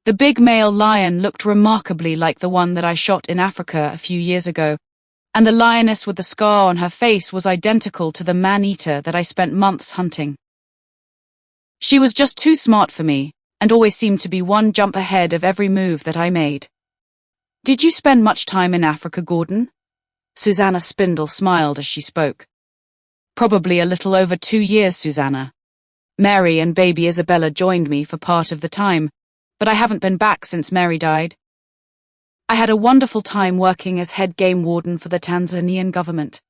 [SPEAKER 1] The big male lion looked remarkably like the one that I shot in Africa a few years ago, and the lioness with the scar on her face was identical to the man-eater that I spent months hunting. She was just too smart for me, and always seemed to be one jump ahead of every move that I made." "Did you spend much time in Africa, Gordon?" Susanna Spindle smiled as she spoke. "Probably a little over 2 years, Susanna. Mary and baby Isabella joined me for part of the time, but I haven't been back since Mary died. I had a wonderful time working as head game warden for the Tanzanian government."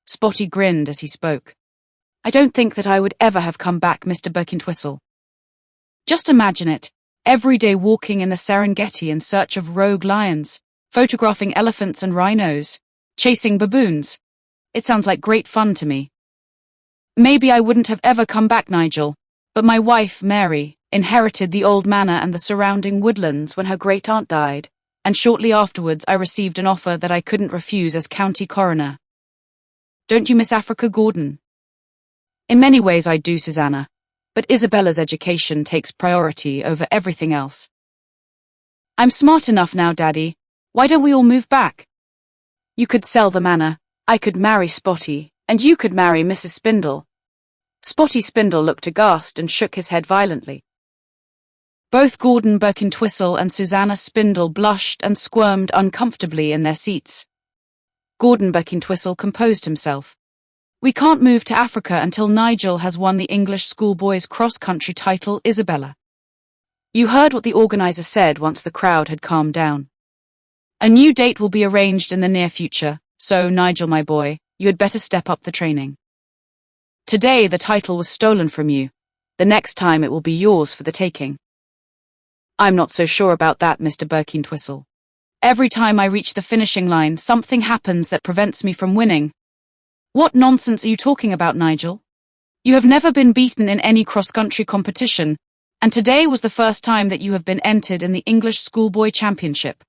[SPEAKER 1] Spotty grinned as he spoke. "I don't think that I would ever have come back, Mr. Birkintwistle. Just imagine it, every day walking in the Serengeti in search of rogue lions, photographing elephants and rhinos, chasing baboons. It sounds like great fun to me. Maybe I wouldn't have ever come back, Nigel, but my wife, Mary, inherited the old manor and the surrounding woodlands when her great-aunt died, and shortly afterwards I received an offer that I couldn't refuse as county coroner. Don't you miss Africa, Gordon?" "In many ways I do, Susanna, but Isabella's education takes priority over everything else." "I'm smart enough now, Daddy. Why don't we all move back? You could sell the manor, I could marry Spotty, and you could marry Mrs. Spindle." Spotty Spindle looked aghast and shook his head violently. Both Gordon Birkintwistle and Susanna Spindle blushed and squirmed uncomfortably in their seats. Gordon Birkintwistle composed himself. "We can't move to Africa until Nigel has won the English schoolboys cross-country title, Isabella." You heard what the organizer said once the crowd had calmed down. "A new date will be arranged in the near future, so Nigel, my boy, you had better step up the training. Today the title was stolen from you. The next time it will be yours for the taking." "I'm not so sure about that, Mr. Birkintwistle. Every time I reach the finishing line, something happens that prevents me from winning." "What nonsense are you talking about, Nigel? You have never been beaten in any cross-country competition, and today was the first time that you have been entered in the English Schoolboy Championship."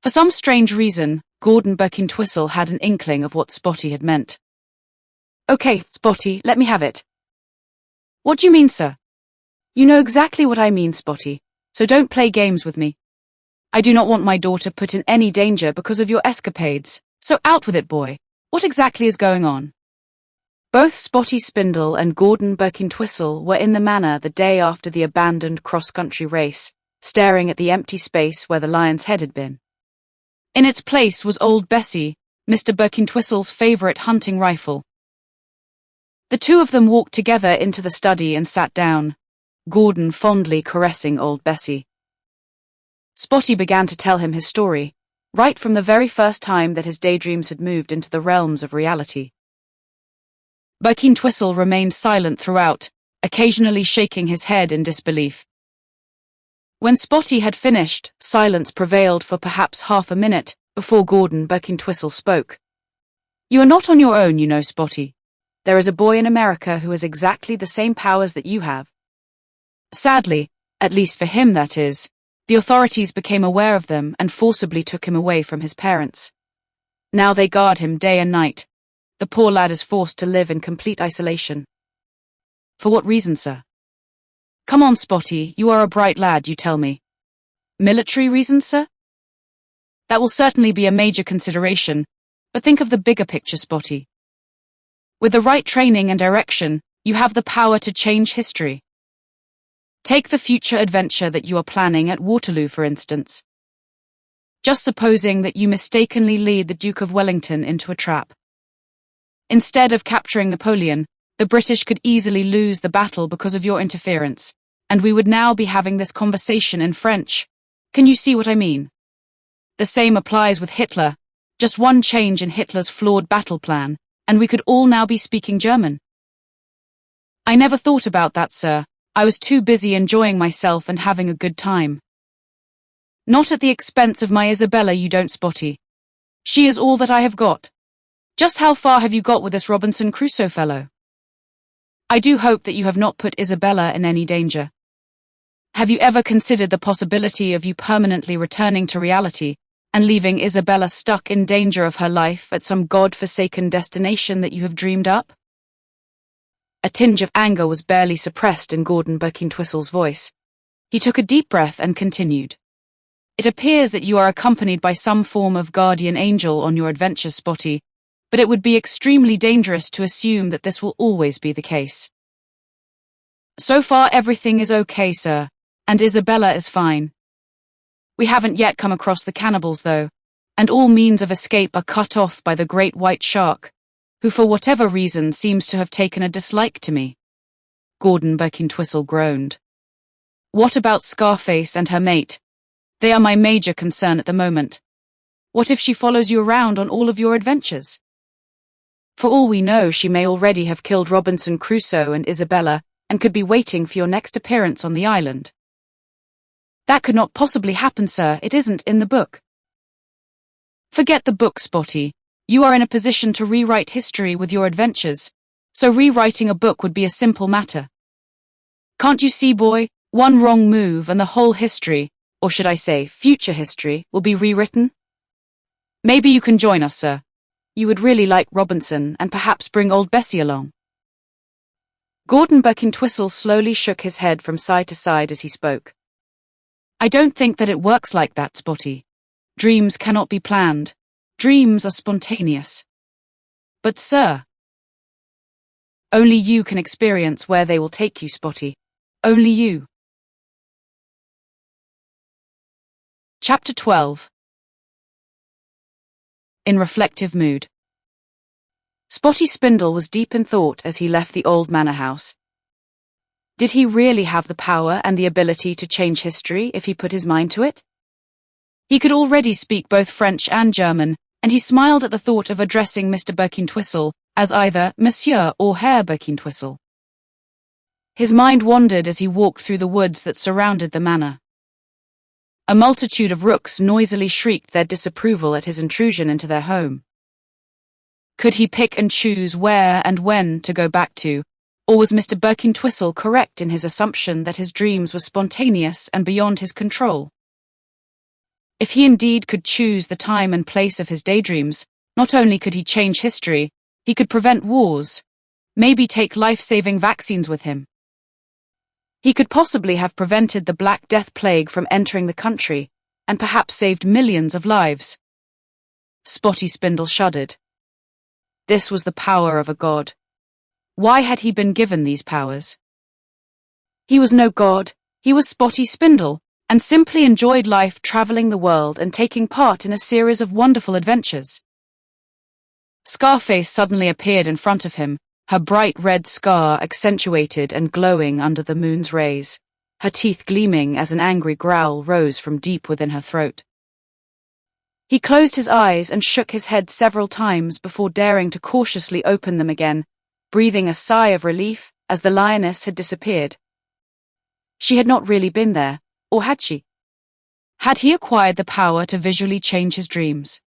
[SPEAKER 1] For some strange reason, Gordon Birkintwistle had an inkling of what Spotty had meant. "Okay, Spotty, let me have it." "What do you mean, sir?" "You know exactly what I mean, Spotty, so don't play games with me. I do not want my daughter put in any danger because of your escapades, so out with it, boy. What exactly is going on?" Both Spotty Spindle and Gordon Birkintwistle were in the manor the day after the abandoned cross-country race, staring at the empty space where the lion's head had been. In its place was old Bessie, Mr. Birkintwistle's favourite hunting rifle. The two of them walked together into the study and sat down, Gordon fondly caressing old Bessie. Spotty began to tell him his story, right from the very first time that his daydreams had moved into the realms of reality. Birkintwistle remained silent throughout, occasionally shaking his head in disbelief. When Spotty had finished, silence prevailed for perhaps half a minute before Gordon Birkintwistle spoke. "You are not on your own, you know, Spotty. There is a boy in America who has exactly the same powers that you have. Sadly, at least for him that is, the authorities became aware of them and forcibly took him away from his parents. Now they guard him day and night. The poor lad is forced to live in complete isolation." "For what reason, sir?" "Come on, Spotty, you are a bright lad, you tell me." "Military reasons, sir?" "That will certainly be a major consideration, But think of the bigger picture, Spotty. With the right training and direction, you have the power to change history. Take the future adventure that you are planning at Waterloo, for instance. Just supposing that you mistakenly lead the Duke of Wellington into a trap. Instead of capturing Napoleon, the British could easily lose the battle because of your interference, and we would now be having this conversation in French. Can you see what I mean? The same applies with Hitler. Just one change in Hitler's flawed battle plan, and we could all now be speaking German. I never thought about that, sir. I was too busy enjoying myself and having a good time. Not at the expense of my Isabella, you don't, Spotty. She is all that I have got. Just how far have you got with this Robinson Crusoe fellow? I do hope that you have not put Isabella in any danger. Have you ever considered the possibility of you permanently returning to reality and leaving Isabella stuck in danger of her life at some god-forsaken destination that you have dreamed up? A tinge of anger was barely suppressed in Gordon Birkintwistle's voice. He took a deep breath and continued. It appears that you are accompanied by some form of guardian angel on your adventures, Spotty, but it would be extremely dangerous to assume that this will always be the case. So far everything is okay, sir, and Isabella is fine. We haven't yet come across the cannibals, though, and all means of escape are cut off by the great white shark, who for whatever reason seems to have taken a dislike to me. Gordon Birkintwistle groaned. What about Scarface and her mate? They are my major concern at the moment. What if she follows you around on all of your adventures? For all we know, she may already have killed Robinson Crusoe and Isabella and could be waiting for your next appearance on the island. That could not possibly happen, sir. It isn't in the book. Forget the book, Spotty. You are in a position to rewrite history with your adventures, so rewriting a book would be a simple matter. Can't you see, boy? One wrong move and the whole history, or should I say future history, will be rewritten? Maybe you can join us, sir. You would really like Robinson and perhaps bring old Bessie along. Gordon Birkintwistle slowly shook his head from side to side as he spoke. I don't think that it works like that, Spotty. Dreams cannot be planned. Dreams are spontaneous. But, sir, only you can experience where they will take you, Spotty. Only you. Chapter 12. In reflective mood. Spotty Spindle was deep in thought as he left the old manor house. Did he really have the power and the ability to change history if he put his mind to it? He could already speak both French and German, and he smiled at the thought of addressing Mr. Birkintwistle as either Monsieur or Herr Birkintwistle. His mind wandered as he walked through the woods that surrounded the manor. A multitude of rooks noisily shrieked their disapproval at his intrusion into their home. Could he pick and choose where and when to go back to, or was Mr. Birkintwistle correct in his assumption that his dreams were spontaneous and beyond his control? If he indeed could choose the time and place of his daydreams, not only could he change history, he could prevent wars, maybe take life-saving vaccines with him. He could possibly have prevented the Black Death plague from entering the country, and perhaps saved millions of lives. Spotty Spindle shuddered. This was the power of a god. Why had he been given these powers? He was no god, he was Spotty Spindle, and simply enjoyed life traveling the world and taking part in a series of wonderful adventures. Scarface suddenly appeared in front of him, her bright red scar accentuated and glowing under the moon's rays, her teeth gleaming as an angry growl rose from deep within her throat. He closed his eyes and shook his head several times before daring to cautiously open them again, breathing a sigh of relief as the lioness had disappeared. She had not really been there, or had she? Had he acquired the power to visually change his dreams?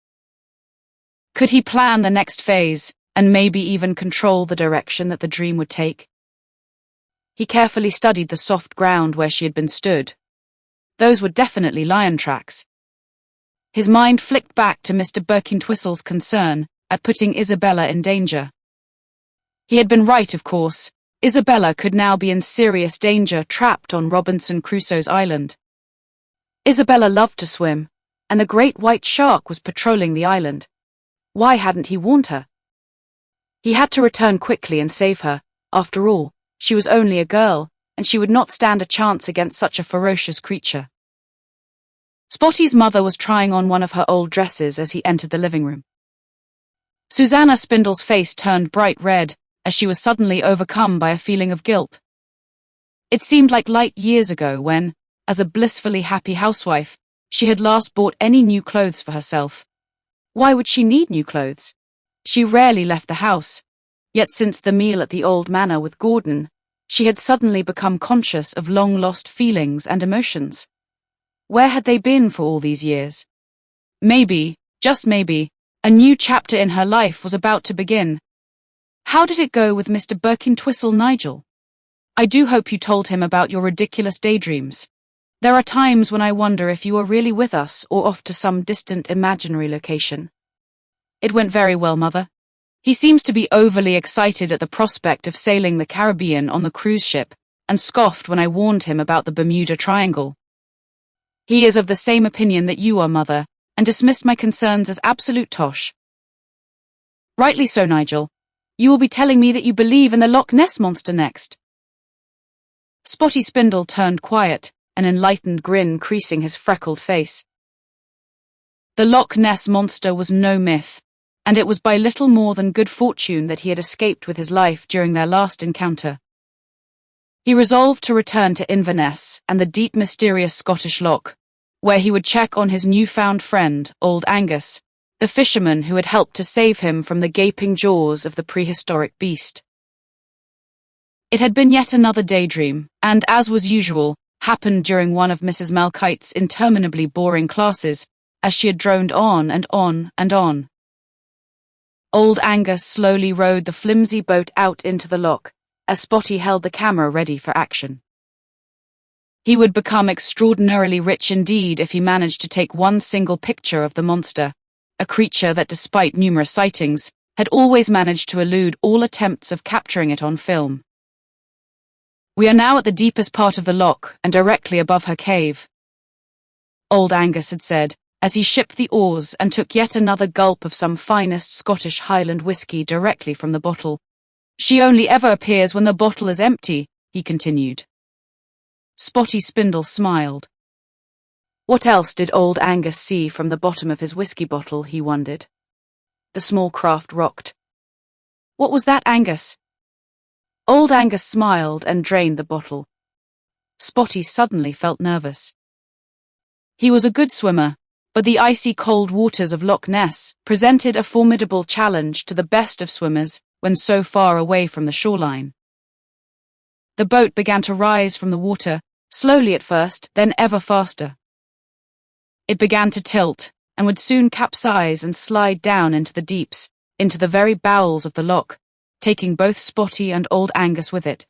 [SPEAKER 1] Could he plan the next phase, and maybe even control the direction that the dream would take? He carefully studied the soft ground where she had been stood. Those were definitely lion tracks. His mind flicked back to Mr. Birkintwistle's concern at putting Isabella in danger. He had been right, of course. Isabella could now be in serious danger trapped on Robinson Crusoe's island. Isabella loved to swim, and the great white shark was patrolling the island. Why hadn't he warned her? He had to return quickly and save her. After all, she was only a girl, and she would not stand a chance against such a ferocious creature. Spotty's mother was trying on one of her old dresses as he entered the living room. Susanna Spindle's face turned bright red as she was suddenly overcome by a feeling of guilt. It seemed like light years ago when, as a blissfully happy housewife, she had last bought any new clothes for herself. Why would she need new clothes? She rarely left the house, yet since the meal at the old manor with Gordon, she had suddenly become conscious of long-lost feelings and emotions. Where had they been for all these years? Maybe, just maybe, a new chapter in her life was about to begin. How did it go with Mr. Birkintwistle Nigel? I do hope you told him about your ridiculous daydreams. There are times when I wonder if you are really with us or off to some distant imaginary location. It went very well, Mother. He seems to be overly excited at the prospect of sailing the Caribbean on the cruise ship and scoffed when I warned him about the Bermuda Triangle. He is of the same opinion that you are, Mother, and dismissed my concerns as absolute tosh. Rightly so, Nigel. You will be telling me that you believe in the Loch Ness Monster next. Spotty Spindle turned quiet, an enlightened grin creasing his freckled face. The Loch Ness Monster was no myth, and it was by little more than good fortune that he had escaped with his life during their last encounter. He resolved to return to Inverness and the deep mysterious Scottish loch, where he would check on his newfound friend, Old Angus, the fisherman who had helped to save him from the gaping jaws of the prehistoric beast. It had been yet another daydream, and, as was usual, happened during one of Mrs. Malchite's interminably boring classes, as she had droned on and on and on. Old Angus slowly rowed the flimsy boat out into the loch, as Spotty held the camera ready for action. He would become extraordinarily rich indeed if he managed to take one single picture of the monster, a creature that, despite numerous sightings, had always managed to elude all attempts of capturing it on film. We are now at the deepest part of the loch and directly above her cave, Old Angus had said, as he shipped the oars and took yet another gulp of some finest Scottish Highland whisky directly from the bottle. She only ever appears when the bottle is empty, he continued. Spotty Spindle smiled. What else did Old Angus see from the bottom of his whisky bottle, he wondered. The small craft rocked. What was that, Angus? Old Angus smiled and drained the bottle. Spotty suddenly felt nervous. He was a good swimmer, but the icy cold waters of Loch Ness presented a formidable challenge to the best of swimmers when so far away from the shoreline. The boat began to rise from the water, slowly at first, then ever faster. It began to tilt, and would soon capsize and slide down into the deeps, into the very bowels of the loch, taking both Spotty and Old Angus with it.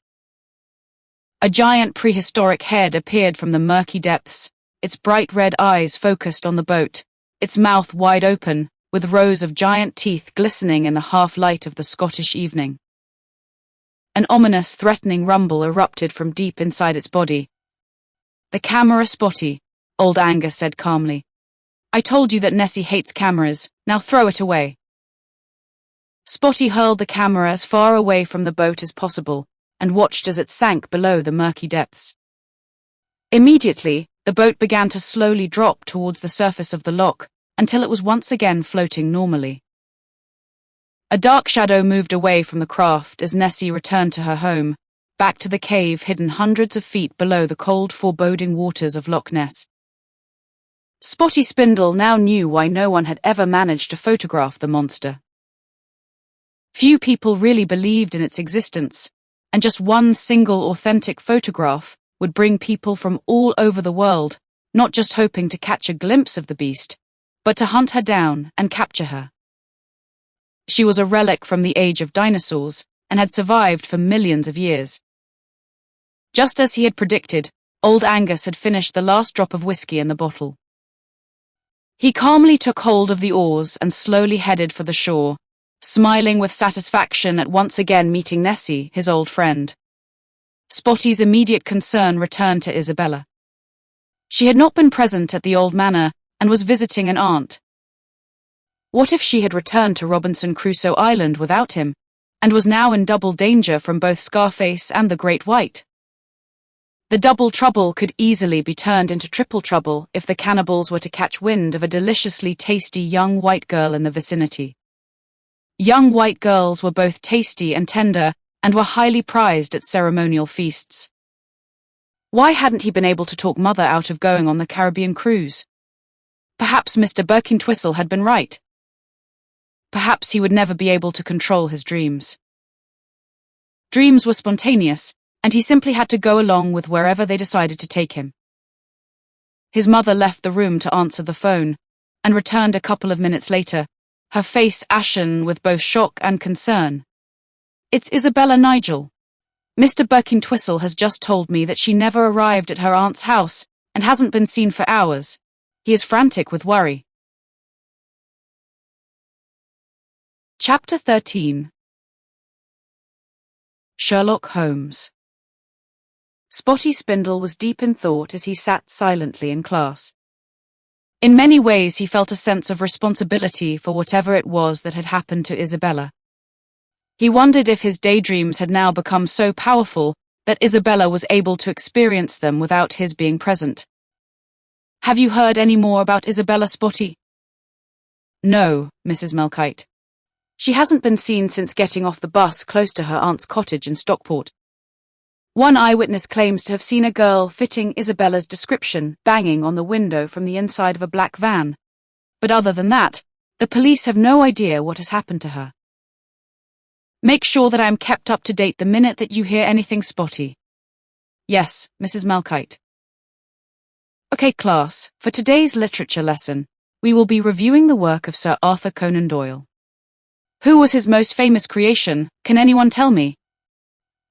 [SPEAKER 1] A giant prehistoric head appeared from the murky depths, its bright red eyes focused on the boat, its mouth wide open, with rows of giant teeth glistening in the half-light of the Scottish evening. An ominous, threatening rumble erupted from deep inside its body. The camera, Spotty, Old Angus said calmly. I told you that Nessie hates cameras, now throw it away. Spotty hurled the camera as far away from the boat as possible, and watched as it sank below the murky depths. Immediately, the boat began to slowly drop towards the surface of the loch, until it was once again floating normally. A dark shadow moved away from the craft as Nessie returned to her home, back to the cave hidden hundreds of feet below the cold, foreboding waters of Loch Ness. Spotty Spindle now knew why no one had ever managed to photograph the monster. Few people really believed in its existence, and just one single authentic photograph would bring people from all over the world, not just hoping to catch a glimpse of the beast, but to hunt her down and capture her. She was a relic from the age of dinosaurs and had survived for millions of years. Just as he had predicted, Old Angus had finished the last drop of whiskey in the bottle. He calmly took hold of the oars and slowly headed for the shore, smiling with satisfaction at once again meeting Nessie, his old friend. Spotty's immediate concern returned to Isabella. She had not been present at the old manor and was visiting an aunt. What if she had returned to Robinson Crusoe Island without him, and was now in double danger from both Scarface and the Great White? The double trouble could easily be turned into triple trouble if the cannibals were to catch wind of a deliciously tasty young white girl in the vicinity. Young white girls were both tasty and tender and were highly prized at ceremonial feasts. Why hadn't he been able to talk Mother out of going on the Caribbean cruise? Perhaps Mr. Birkintwistle had been right. Perhaps he would never be able to control his dreams. Dreams were spontaneous, and he simply had to go along with wherever they decided to take him. His mother left the room to answer the phone, and returned a couple of minutes later, her face ashen with both shock and concern. "It's Isabella, Nigel. Mr. Birkintwistle has just told me that she never arrived at her aunt's house and hasn't been seen for hours. He is frantic with worry." Chapter 13. Sherlock Holmes. Spotty Spindle was deep in thought as he sat silently in class. In many ways he felt a sense of responsibility for whatever it was that had happened to Isabella. He wondered if his daydreams had now become so powerful that Isabella was able to experience them without his being present. "Have you heard any more about Isabella, Spotty?" "No, Mrs. Malchite. She hasn't been seen since getting off the bus close to her aunt's cottage in Stockport. One eyewitness claims to have seen a girl fitting Isabella's description banging on the window from the inside of a black van. But other than that, the police have no idea what has happened to her." "Make sure that I am kept up to date the minute that you hear anything, Spotty." "Yes, Mrs. Malchite." "Okay, class, for today's literature lesson, we will be reviewing the work of Sir Arthur Conan Doyle. Who was his most famous creation? Can anyone tell me?"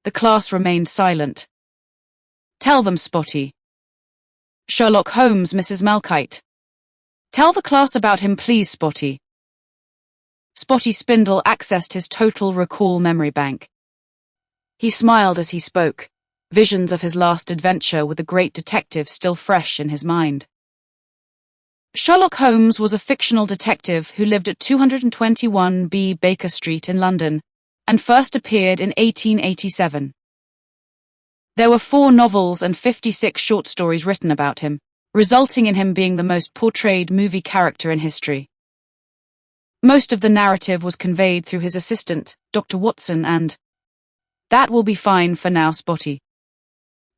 [SPEAKER 1] The class remained silent. "Tell them, Spotty." "Sherlock Holmes, Mrs. Malchite." "Tell the class about him, please, Spotty." Spotty Spindle accessed his total recall memory bank. He smiled as he spoke, visions of his last adventure with the great detective still fresh in his mind. Sherlock Holmes was a fictional detective who lived at 221B Baker Street in London, and first appeared in 1887. There were 4 novels and 56 short stories written about him, resulting in him being the most portrayed movie character in history. Most of the narrative was conveyed through his assistant, Dr. Watson, and "That will be fine for now, Spotty."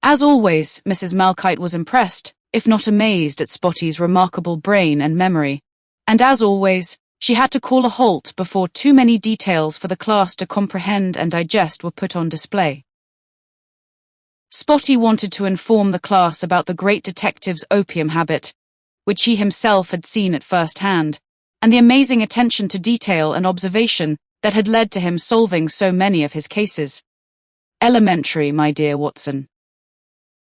[SPEAKER 1] As always, Mrs. Malchite was impressed, if not amazed, at Spotty's remarkable brain and memory, and as always, she had to call a halt before too many details for the class to comprehend and digest were put on display. Spotty wanted to inform the class about the great detective's opium habit, which he himself had seen at first hand, and the amazing attention to detail and observation that had led to him solving so many of his cases. "Elementary, my dear Watson,"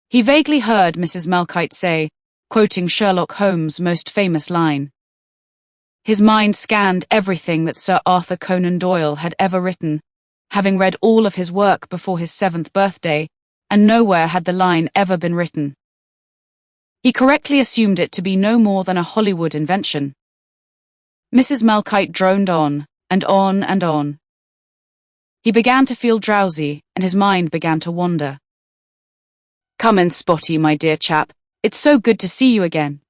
[SPEAKER 1] he vaguely heard Mrs. Malchite say, quoting Sherlock Holmes' most famous line. His mind scanned everything that Sir Arthur Conan Doyle had ever written, having read all of his work before his 7th birthday, and nowhere had the line ever been written. He correctly assumed it to be no more than a Hollywood invention. Mrs. Malchite droned on, and on and on. He began to feel drowsy, and his mind began to wander. "Come in, Spotty, my dear chap. It's so good to see you again."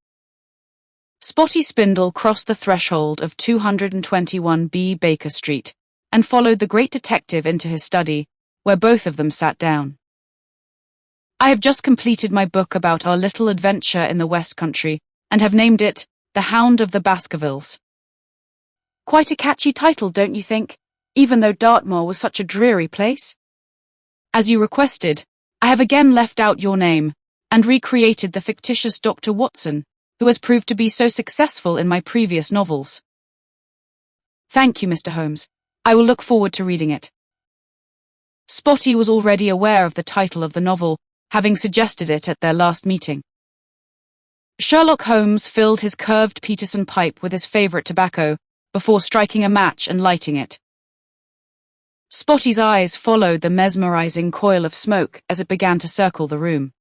[SPEAKER 1] Spotty Spindle crossed the threshold of 221B Baker Street and followed the great detective into his study, where both of them sat down. "I have just completed my book about our little adventure in the West Country and have named it The Hound of the Baskervilles. Quite a catchy title, don't you think, even though Dartmoor was such a dreary place? As you requested, I have again left out your name and recreated the fictitious Dr. Watson, who has proved to be so successful in my previous novels." "Thank you, Mr. Holmes. I will look forward to reading it." Spotty was already aware of the title of the novel, having suggested it at their last meeting. Sherlock Holmes filled his curved Peterson pipe with his favorite tobacco before striking a match and lighting it. Spotty's eyes followed the mesmerizing coil of smoke as it began to circle the room.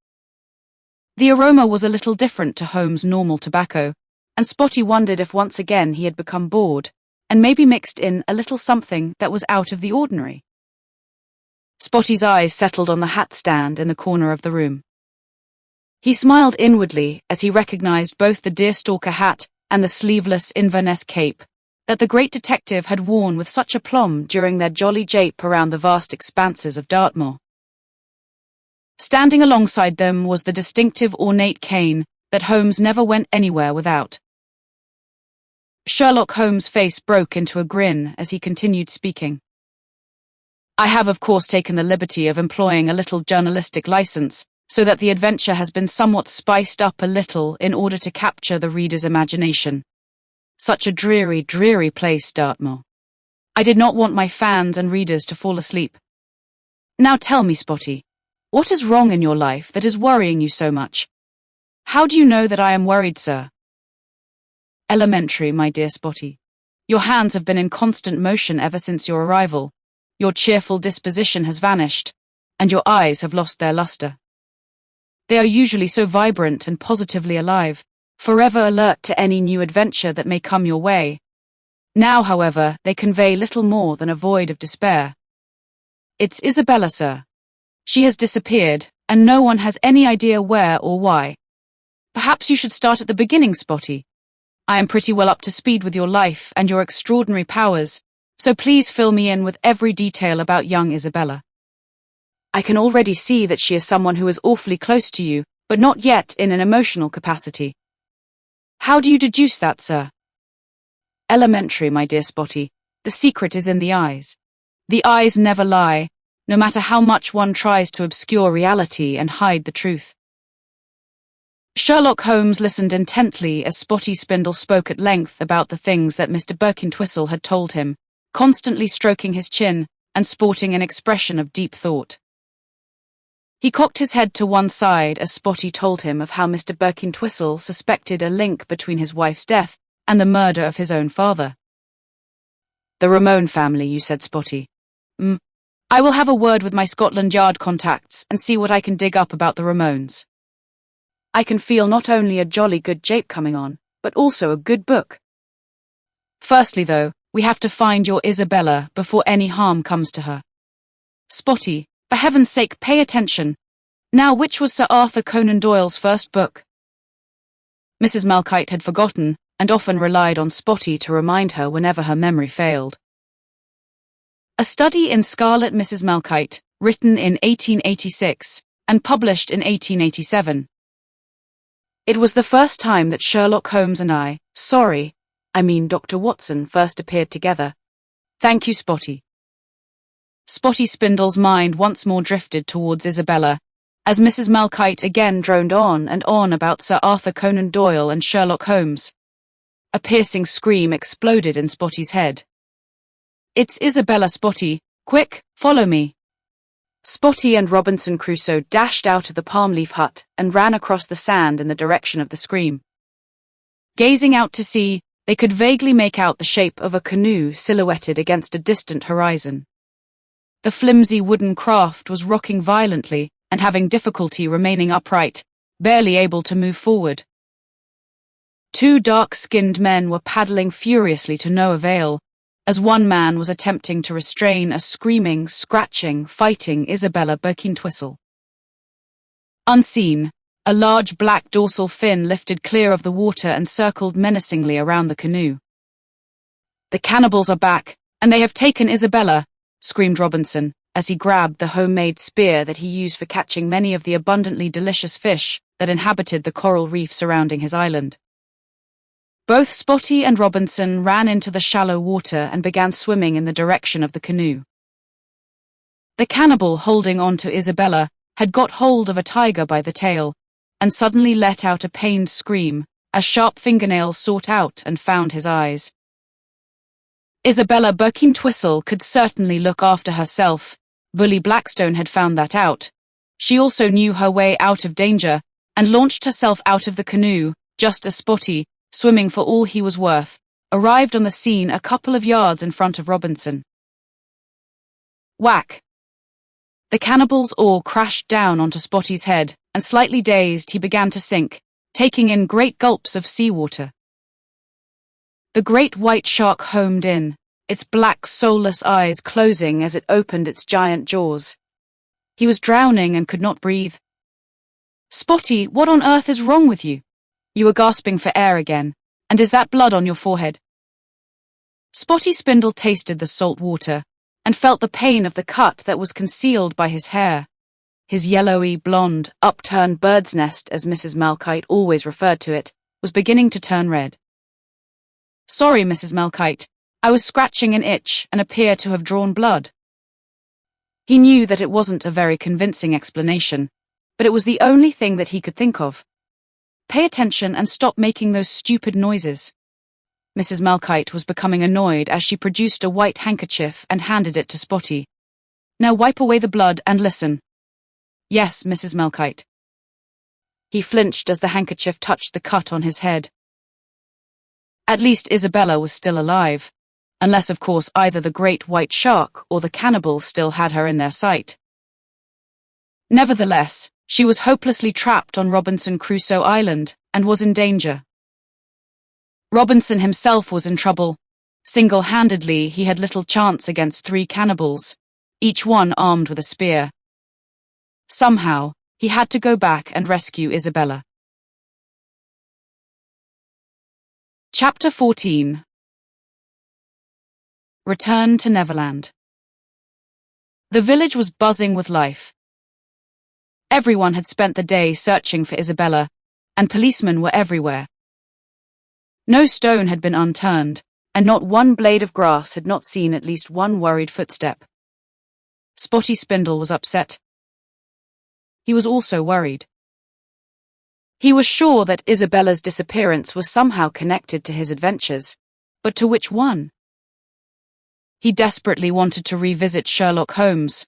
[SPEAKER 1] The aroma was a little different to Holmes' normal tobacco, and Spotty wondered if once again he had become bored, and maybe mixed in a little something that was out of the ordinary. Spotty's eyes settled on the hat stand in the corner of the room. He smiled inwardly as he recognized both the deerstalker hat and the sleeveless Inverness cape that the great detective had worn with such aplomb during their jolly jape around the vast expanses of Dartmoor. Standing alongside them was the distinctive ornate cane that Holmes never went anywhere without. Sherlock Holmes' face broke into a grin as he continued speaking. I have of course taken the liberty of employing a little journalistic license, so that the adventure has been somewhat spiced up a little in order to capture the reader's imagination. Such a dreary, dreary place, Dartmoor. I did not want my fans and readers to fall asleep. Now tell me, Spotty, what is wrong in your life that is worrying you so much? How do you know that I am worried, sir? Elementary, my dear Spotty. Your hands have been in constant motion ever since your arrival. Your cheerful disposition has vanished, and your eyes have lost their luster. They are usually so vibrant and positively alive, forever alert to any new adventure that may come your way. Now, however, they convey little more than a void of despair. It's Isabella, sir. She has disappeared, and no one has any idea where or why. Perhaps you should start at the beginning, Spotty. I am pretty well up to speed with your life and your extraordinary powers, so please fill me in with every detail about young Isabella. I can already see that she is someone who is awfully close to you, but not yet in an emotional capacity. How do you deduce that, sir? Elementary, my dear Spotty. The secret is in the eyes. The eyes never lie, no matter how much one tries to obscure reality and hide the truth. Sherlock Holmes listened intently as Spotty Spindle spoke at length about the things that Mr. Birkintwistle had told him, constantly stroking his chin and sporting an expression of deep thought. He cocked his head to one side as Spotty told him of how Mr. Birkintwistle suspected a link between his wife's death and the murder of his own father. The Ramone family, you said, Spotty. I will have a word with my Scotland Yard contacts and see what I can dig up about the Ramones. I can feel not only a jolly good jape coming on, but also a good book. Firstly, though, we have to find your Isabella before any harm comes to her. Spotty, for heaven's sake, pay attention. Now, which was Sir Arthur Conan Doyle's first book? Mrs. Malchite had forgotten, and often relied on Spotty to remind her whenever her memory failed. A Study in Scarlet, Mrs. Malchite, written in 1886, and published in 1887. It was the first time that Sherlock Holmes and Dr. Watson first appeared together. Thank you, Spotty. Spotty Spindle's mind once more drifted towards Isabella, as Mrs. Malchite again droned on and on about Sir Arthur Conan Doyle and Sherlock Holmes. A piercing scream exploded in Spotty's head. It's Isabella, Spotty. Quick, follow me. Spotty and Robinson Crusoe dashed out of the palm leaf hut and ran across the sand in the direction of the scream. Gazing out to sea, they could vaguely make out the shape of a canoe silhouetted against a distant horizon. The flimsy wooden craft was rocking violently and having difficulty remaining upright, barely able to move forward. Two dark-skinned men were paddling furiously to no avail, as one man was attempting to restrain a screaming, scratching, fighting Isabella Birkintwistle. Unseen, a large black dorsal fin lifted clear of the water and circled menacingly around the canoe. The cannibals are back, and they have taken Isabella, screamed Robinson, as he grabbed the homemade spear that he used for catching many of the abundantly delicious fish that inhabited the coral reef surrounding his island. Both Spotty and Robinson ran into the shallow water and began swimming in the direction of the canoe. The cannibal holding on to Isabella had got hold of a tiger by the tail and suddenly let out a pained scream as sharp fingernails sought out and found his eyes. Isabella Birkintwistle could certainly look after herself. Bully Blackstone had found that out. She also knew her way out of danger and launched herself out of the canoe, just as Spotty, swimming for all he was worth, arrived on the scene a couple of yards in front of Robinson. Whack! The cannibal's oar crashed down onto Spotty's head, and slightly dazed, he began to sink, taking in great gulps of seawater. The great white shark homed in, its black, soulless eyes closing as it opened its giant jaws. He was drowning and could not breathe. "Spotty, what on earth is wrong with you? You are gasping for air again, and is that blood on your forehead?" Spotty Spindle tasted the salt water and felt the pain of the cut that was concealed by his hair. His yellowy, blonde, upturned bird's nest, as Mrs Malchite always referred to it, was beginning to turn red. "Sorry, Mrs Malchite, I was scratching an itch and appear to have drawn blood." He knew that it wasn't a very convincing explanation, but it was the only thing that he could think of. "Pay attention and stop making those stupid noises." Mrs Malchite was becoming annoyed as she produced a white handkerchief and handed it to Spotty. "Now wipe away the blood and listen." "Yes, Mrs Malchite." He flinched as the handkerchief touched the cut on his head. At least Isabella was still alive, unless of course either the great white shark or the cannibals still had her in their sight. Nevertheless, she was hopelessly trapped on Robinson Crusoe Island and was in danger. Robinson himself was in trouble. Single-handedly, he had little chance against 3 cannibals, each one armed with a spear. Somehow, he had to go back and rescue Isabella. Chapter 14. Return to Neverland. The village was buzzing with life. Everyone had spent the day searching for Isabella, and policemen were everywhere. No stone had been unturned, and not one blade of grass had not seen at least one worried footstep. Spotty Spindle was upset. He was also worried. He was sure that Isabella's disappearance was somehow connected to his adventures, but to which one? He desperately wanted to revisit Sherlock Holmes,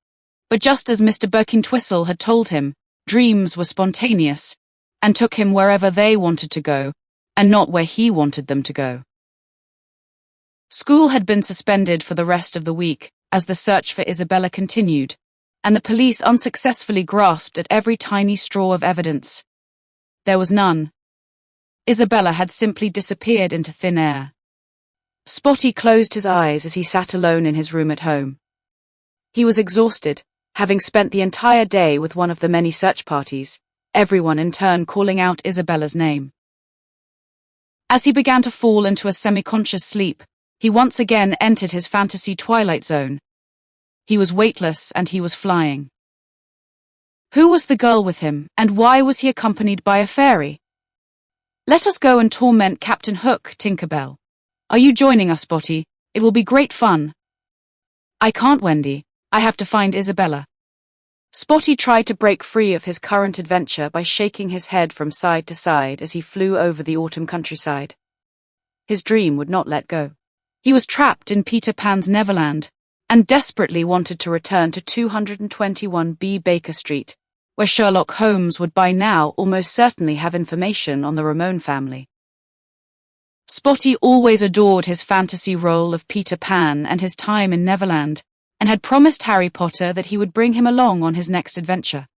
[SPEAKER 1] but just as Mr. Birkintwistle had told him, dreams were spontaneous and took him wherever they wanted to go, and not where he wanted them to go. School had been suspended for the rest of the week as the search for Isabella continued, and the police unsuccessfully grasped at every tiny straw of evidence. There was none. Isabella had simply disappeared into thin air. Spotty closed his eyes as he sat alone in his room at home. He was exhausted, having spent the entire day with one of the many search parties, everyone in turn calling out Isabella's name. As he began to fall into a semi-conscious sleep, he once again entered his fantasy twilight zone. He was weightless and he was flying. Who was the girl with him, and why was he accompanied by a fairy? "Let us go and torment Captain Hook, Tinkerbell. Are you joining us, Spotty? It will be great fun." "I can't, Wendy. I have to find Isabella." Spotty tried to break free of his current adventure by shaking his head from side to side as he flew over the autumn countryside. His dream would not let go. He was trapped in Peter Pan's Neverland and desperately wanted to return to 221B Baker Street, where Sherlock Holmes would by now almost certainly have information on the Ramone family. Spotty always adored his fantasy role of Peter Pan and his time in Neverland, and had promised Harry Potter that he would bring him along on his next adventure.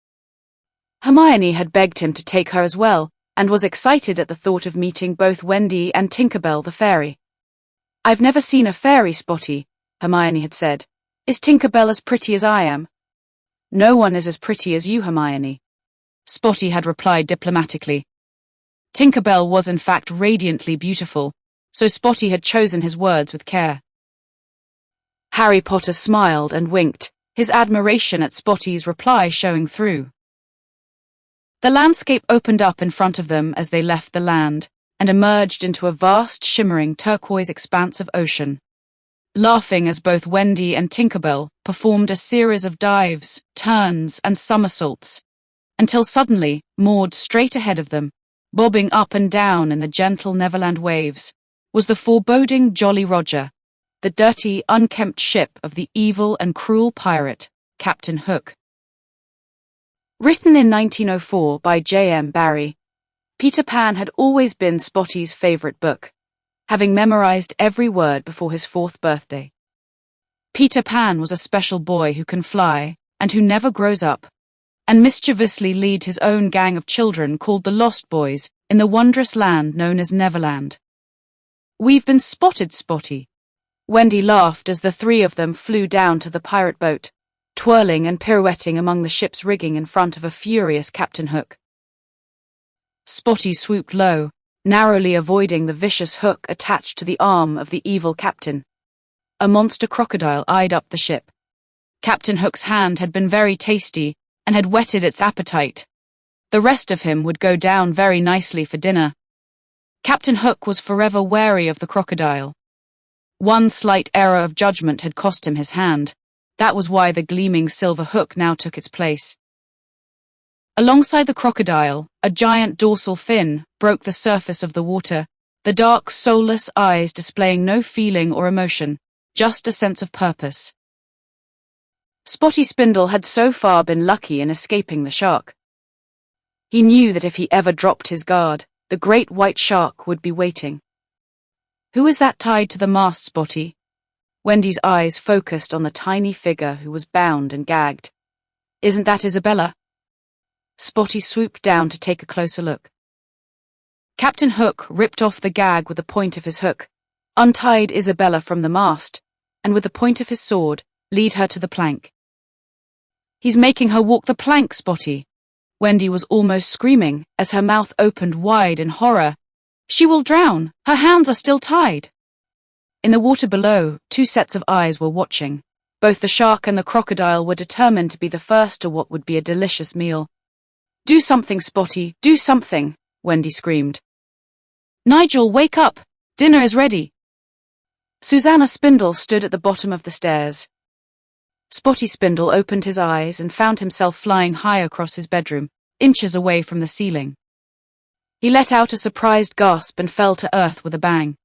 [SPEAKER 1] Hermione had begged him to take her as well, and was excited at the thought of meeting both Wendy and Tinkerbell the fairy. "I've never seen a fairy, Spotty," Hermione had said. "Is Tinkerbell as pretty as I am?" "No one is as pretty as you, Hermione," Spotty had replied diplomatically. Tinkerbell was in fact radiantly beautiful, so Spotty had chosen his words with care. Harry Potter smiled and winked, his admiration at Spotty's reply showing through. The landscape opened up in front of them as they left the land and emerged into a vast, shimmering turquoise expanse of ocean. Laughing as both Wendy and Tinkerbell performed a series of dives, turns, and somersaults, until suddenly, moored straight ahead of them, bobbing up and down in the gentle Neverland waves, was the foreboding Jolly Roger, the dirty, unkempt ship of the evil and cruel pirate, Captain Hook. Written in 1904 by J.M. Barrie, Peter Pan had always been Spotty's favorite book, having memorized every word before his 4th birthday. Peter Pan was a special boy who can fly and who never grows up, and mischievously lead his own gang of children called the Lost Boys in the wondrous land known as Neverland. We've been spotted, Spotty. Wendy laughed as the three of them flew down to the pirate boat, twirling and pirouetting among the ship's rigging in front of a furious Captain Hook. Spotty swooped low, narrowly avoiding the vicious hook attached to the arm of the evil captain. A monster crocodile eyed up the ship. Captain Hook's hand had been very tasty and had whetted its appetite. The rest of him would go down very nicely for dinner. Captain Hook was forever wary of the crocodile. One slight error of judgment had cost him his hand. That was why the gleaming silver hook now took its place. Alongside the crocodile, a giant dorsal fin broke the surface of the water, the dark, soulless eyes displaying no feeling or emotion, just a sense of purpose. Spotty Spindle had so far been lucky in escaping the shark. He knew that if he ever dropped his guard, the great white shark would be waiting. Who is that tied to the mast, Spotty? Wendy's eyes focused on the tiny figure who was bound and gagged. Isn't that Isabella? Spotty swooped down to take a closer look. Captain Hook ripped off the gag with the point of his hook, untied Isabella from the mast, and with the point of his sword, lead her to the plank. He's making her walk the plank, Spotty. Wendy was almost screaming as her mouth opened wide in horror. She will drown. Her hands are still tied. In the water below, two sets of eyes were watching. Both the shark and the crocodile were determined to be the first to what would be a delicious meal. Do something, Spotty, do something, Wendy screamed. Nigel, wake up! Dinner is ready. Susanna Spindle stood at the bottom of the stairs. Spotty Spindle opened his eyes and found himself flying high across his bedroom, inches away from the ceiling. He let out a surprised gasp and fell to earth with a bang.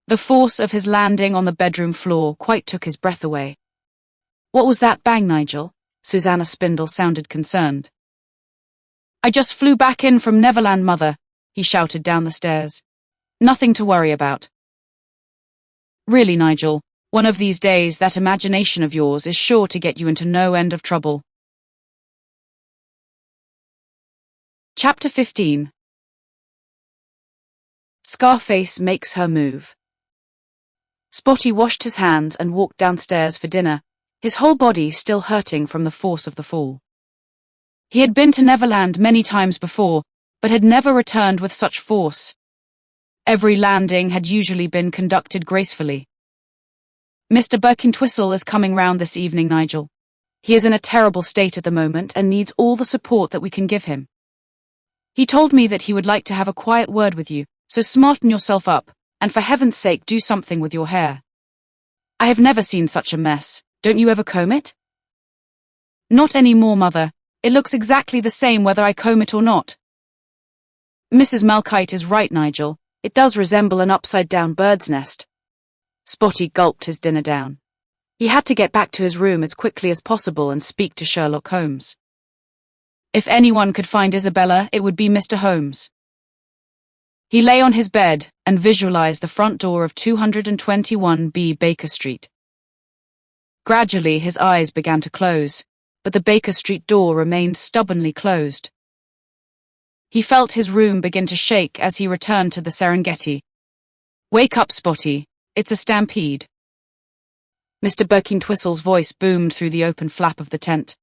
[SPEAKER 1] The force of his landing on the bedroom floor quite took his breath away. What was that bang, Nigel? Susanna Spindle sounded concerned. I just flew back in from Neverland, Mother, he shouted down the stairs. Nothing to worry about. Really, Nigel, one of these days that imagination of yours is sure to get you into no end of trouble. Chapter 15. Scarface makes her move. Spotty washed his hands and walked downstairs for dinner, his whole body still hurting from the force of the fall. He had been to Neverland many times before, but had never returned with such force. Every landing had usually been conducted gracefully. Mr. Birkintwistle is coming round this evening, Nigel. He is in a terrible state at the moment and needs all the support that we can give him. He told me that he would like to have a quiet word with you, so smarten yourself up, and for heaven's sake do something with your hair. I have never seen such a mess. Don't you ever comb it? Not any more, Mother. It looks exactly the same whether I comb it or not. Mrs. Malchite is right, Nigel. It does resemble an upside-down bird's nest. Spotty gulped his dinner down. He had to get back to his room as quickly as possible and speak to Sherlock Holmes. If anyone could find Isabella, it would be Mr. Holmes. He lay on his bed and visualized the front door of 221B Baker Street. Gradually, his eyes began to close, but the Baker Street door remained stubbornly closed. He felt his room begin to shake as he returned to the Serengeti. Wake up, Spotty. It's a stampede. Mr. Birkintwistle's voice boomed through the open flap of the tent.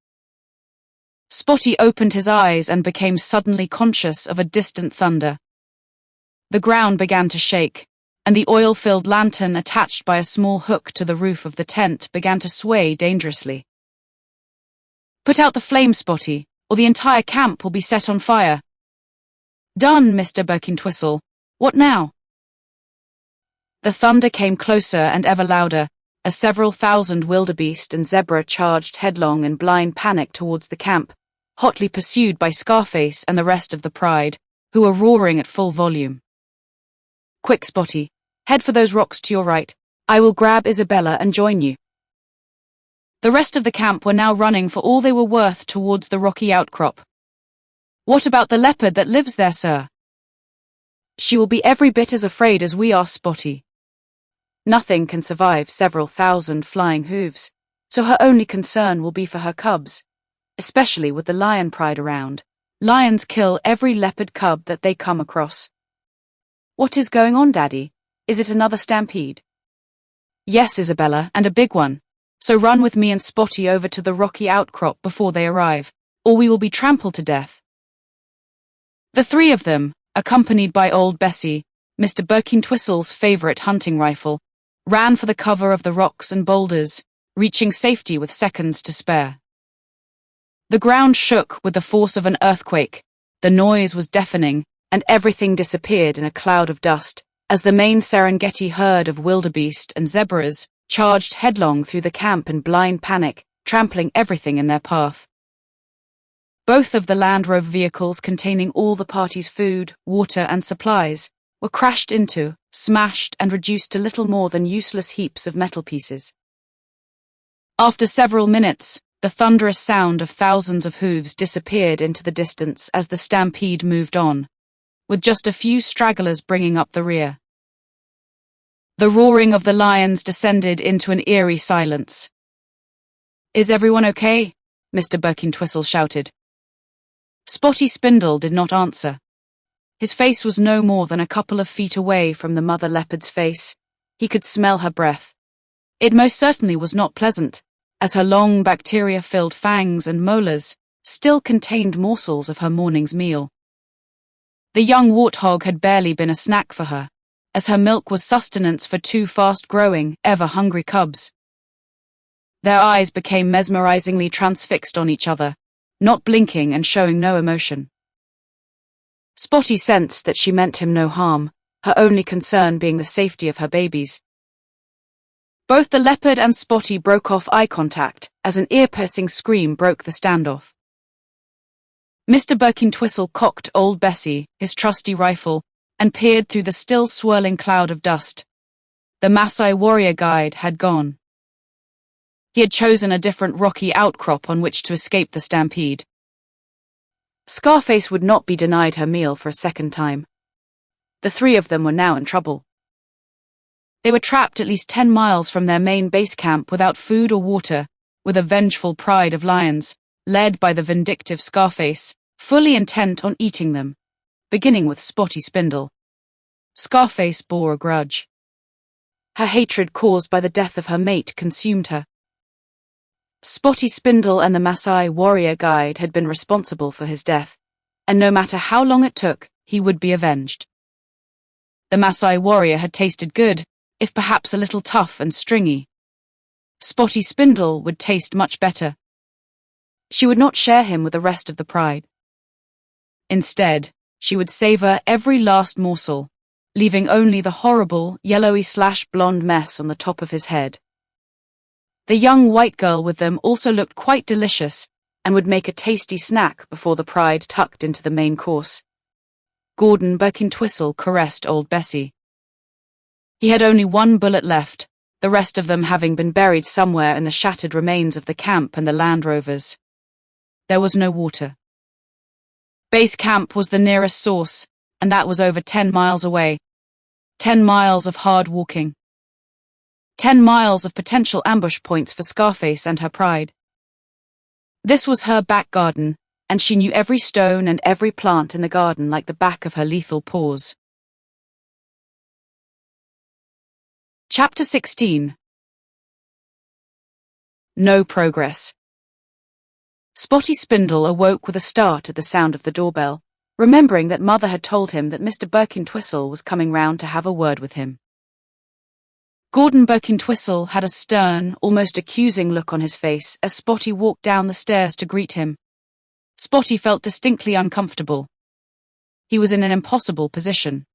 [SPEAKER 1] Spotty opened his eyes and became suddenly conscious of a distant thunder. The ground began to shake, and the oil-filled lantern attached by a small hook to the roof of the tent began to sway dangerously. Put out the flame, Spotty, or the entire camp will be set on fire. Done, Mr. Birkintwistle. What now? The thunder came closer and ever louder, as several thousand wildebeest and zebra charged headlong in blind panic towards the camp, hotly pursued by Scarface and the rest of the pride, who were roaring at full volume. Quick, Spotty, head for those rocks to your right. I will grab Isabella and join you. The rest of the camp were now running for all they were worth towards the rocky outcrop. What about the leopard that lives there, sir? She will be every bit as afraid as we are, Spotty. Nothing can survive several thousand flying hooves, so her only concern will be for her cubs, especially with the lion pride around. Lions kill every leopard cub that they come across. What is going on, Daddy? Is it another stampede? Yes, Isabella, and a big one. So run with me and Spotty over to the rocky outcrop before they arrive, or we will be trampled to death. The three of them, accompanied by old Bessie, Mr. Birkintwistle's favourite hunting rifle, ran for the cover of the rocks and boulders, reaching safety with seconds to spare. The ground shook with the force of an earthquake, the noise was deafening, and everything disappeared in a cloud of dust, as the main Serengeti herd of wildebeest and zebras charged headlong through the camp in blind panic, trampling everything in their path. Both of the Land Rover vehicles containing all the party's food, water, and supplies were crashed into, smashed, and reduced to little more than useless heaps of metal pieces. After several minutes, the thunderous sound of thousands of hooves disappeared into the distance as the stampede moved on, with just a few stragglers bringing up the rear. The roaring of the lions descended into an eerie silence. "Is everyone okay?" Mr. Birkintwistle shouted. Spotty Spindle did not answer. His face was no more than a couple of feet away from the mother leopard's face. He could smell her breath. It most certainly was not pleasant, as her long bacteria-filled fangs and molars still contained morsels of her morning's meal. The young warthog had barely been a snack for her, as her milk was sustenance for two fast-growing, ever-hungry cubs. Their eyes became mesmerizingly transfixed on each other, not blinking and showing no emotion. Spotty sensed that she meant him no harm, her only concern being the safety of her babies. Both the leopard and Spotty broke off eye contact as an ear-piercing scream broke the standoff. Mr. Birkintwistle cocked old Bessie, his trusty rifle, and peered through the still swirling cloud of dust. The Maasai warrior guide had gone. He had chosen a different rocky outcrop on which to escape the stampede. Scarface would not be denied her meal for a second time. The three of them were now in trouble. They were trapped at least 10 miles from their main base camp without food or water, with a vengeful pride of lions, led by the vindictive Scarface, fully intent on eating them, beginning with Spotty Spindle. Scarface bore a grudge. Her hatred caused by the death of her mate consumed her. Spotty Spindle and the Maasai warrior guide had been responsible for his death, and no matter how long it took, he would be avenged. The Maasai warrior had tasted good, if perhaps a little tough and stringy. Spotty Spindle would taste much better. She would not share him with the rest of the pride. Instead, she would savor every last morsel, leaving only the horrible, yellowy/blonde mess on the top of his head. The young white girl with them also looked quite delicious and would make a tasty snack before the pride tucked into the main course. Gordon Birkintwistle caressed old Bessie. He had only one bullet left, the rest of them having been buried somewhere in the shattered remains of the camp and the Land Rovers. There was no water. Base camp was the nearest source, and that was over 10 miles away. 10 miles of hard walking. 10 miles of potential ambush points for Scarface and her pride. This was her back garden, and she knew every stone and every plant in the garden like the back of her lethal paws. Chapter 16. No progress. Spotty Spindle awoke with a start at the sound of the doorbell, remembering that Mother had told him that Mr. Birkintwistle was coming round to have a word with him. Gordon Birkintwistle had a stern, almost accusing look on his face as Spotty walked down the stairs to greet him. Spotty felt distinctly uncomfortable. He was in an impossible position.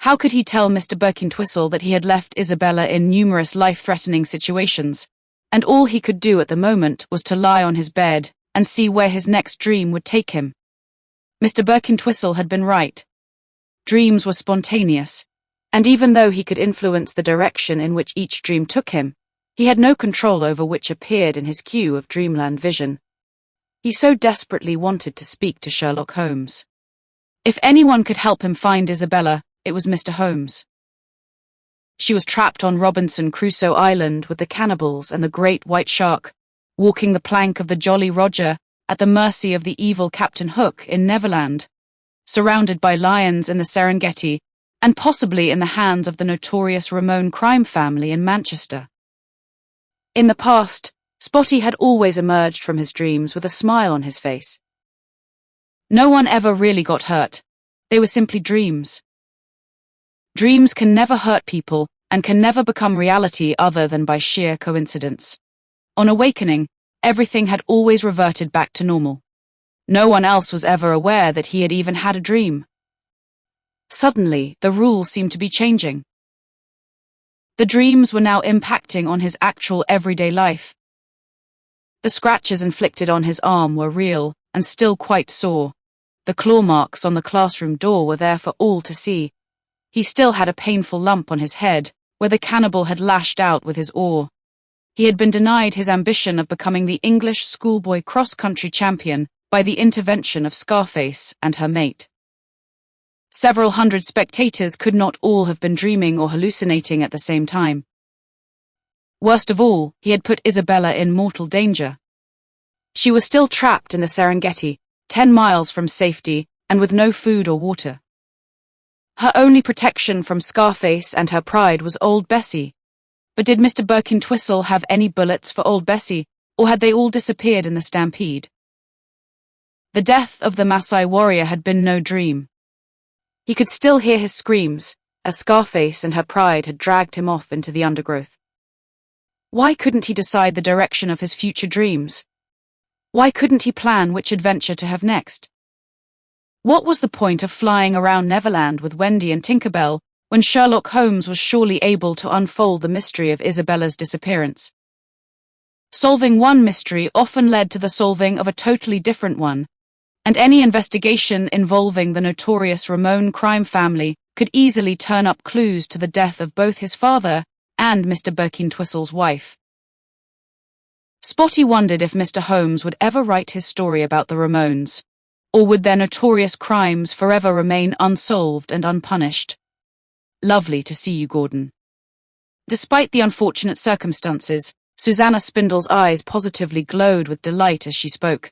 [SPEAKER 1] How could he tell Mr. Birkintwistle that he had left Isabella in numerous life-threatening situations, and all he could do at the moment was to lie on his bed and see where his next dream would take him? Mr. Birkintwistle had been right. Dreams were spontaneous, and even though he could influence the direction in which each dream took him, he had no control over which appeared in his queue of dreamland vision. He so desperately wanted to speak to Sherlock Holmes. If anyone could help him find Isabella, it was Mr. Holmes. She was trapped on Robinson Crusoe Island with the cannibals and the great white shark, walking the plank of the Jolly Roger at the mercy of the evil Captain Hook in Neverland, surrounded by lions in the Serengeti and possibly in the hands of the notorious Ramone crime family in Manchester. In the past, Spotty had always emerged from his dreams with a smile on his face. No one ever really got hurt. They were simply dreams. Dreams can never hurt people and can never become reality other than by sheer coincidence. On awakening, everything had always reverted back to normal. No one else was ever aware that he had even had a dream. Suddenly, the rules seemed to be changing. The dreams were now impacting on his actual everyday life. The scratches inflicted on his arm were real and still quite sore. The claw marks on the classroom door were there for all to see. He still had a painful lump on his head where the cannibal had lashed out with his oar. He had been denied his ambition of becoming the English schoolboy cross-country champion by the intervention of Scarface and her mate. Several hundred spectators could not all have been dreaming or hallucinating at the same time. Worst of all, he had put Isabella in mortal danger. She was still trapped in the Serengeti, 10 miles from safety, and with no food or water. Her only protection from Scarface and her pride was old Bessie. But did Mr. Birkintwistle have any bullets for old Bessie, or had they all disappeared in the stampede? The death of the Maasai warrior had been no dream. He could still hear his screams, as Scarface and her pride had dragged him off into the undergrowth. Why couldn't he decide the direction of his future dreams? Why couldn't he plan which adventure to have next? What was the point of flying around Neverland with Wendy and Tinkerbell when Sherlock Holmes was surely able to unfold the mystery of Isabella's disappearance? Solving one mystery often led to the solving of a totally different one, and any investigation involving the notorious Ramone crime family could easily turn up clues to the death of both his father and Mr. Birkintwistle's wife. Spotty wondered if Mr. Holmes would ever write his story about the Ramones, or would their notorious crimes forever remain unsolved and unpunished. Lovely to see you, Gordon. Despite the unfortunate circumstances, Susanna Spindle's eyes positively glowed with delight as she spoke.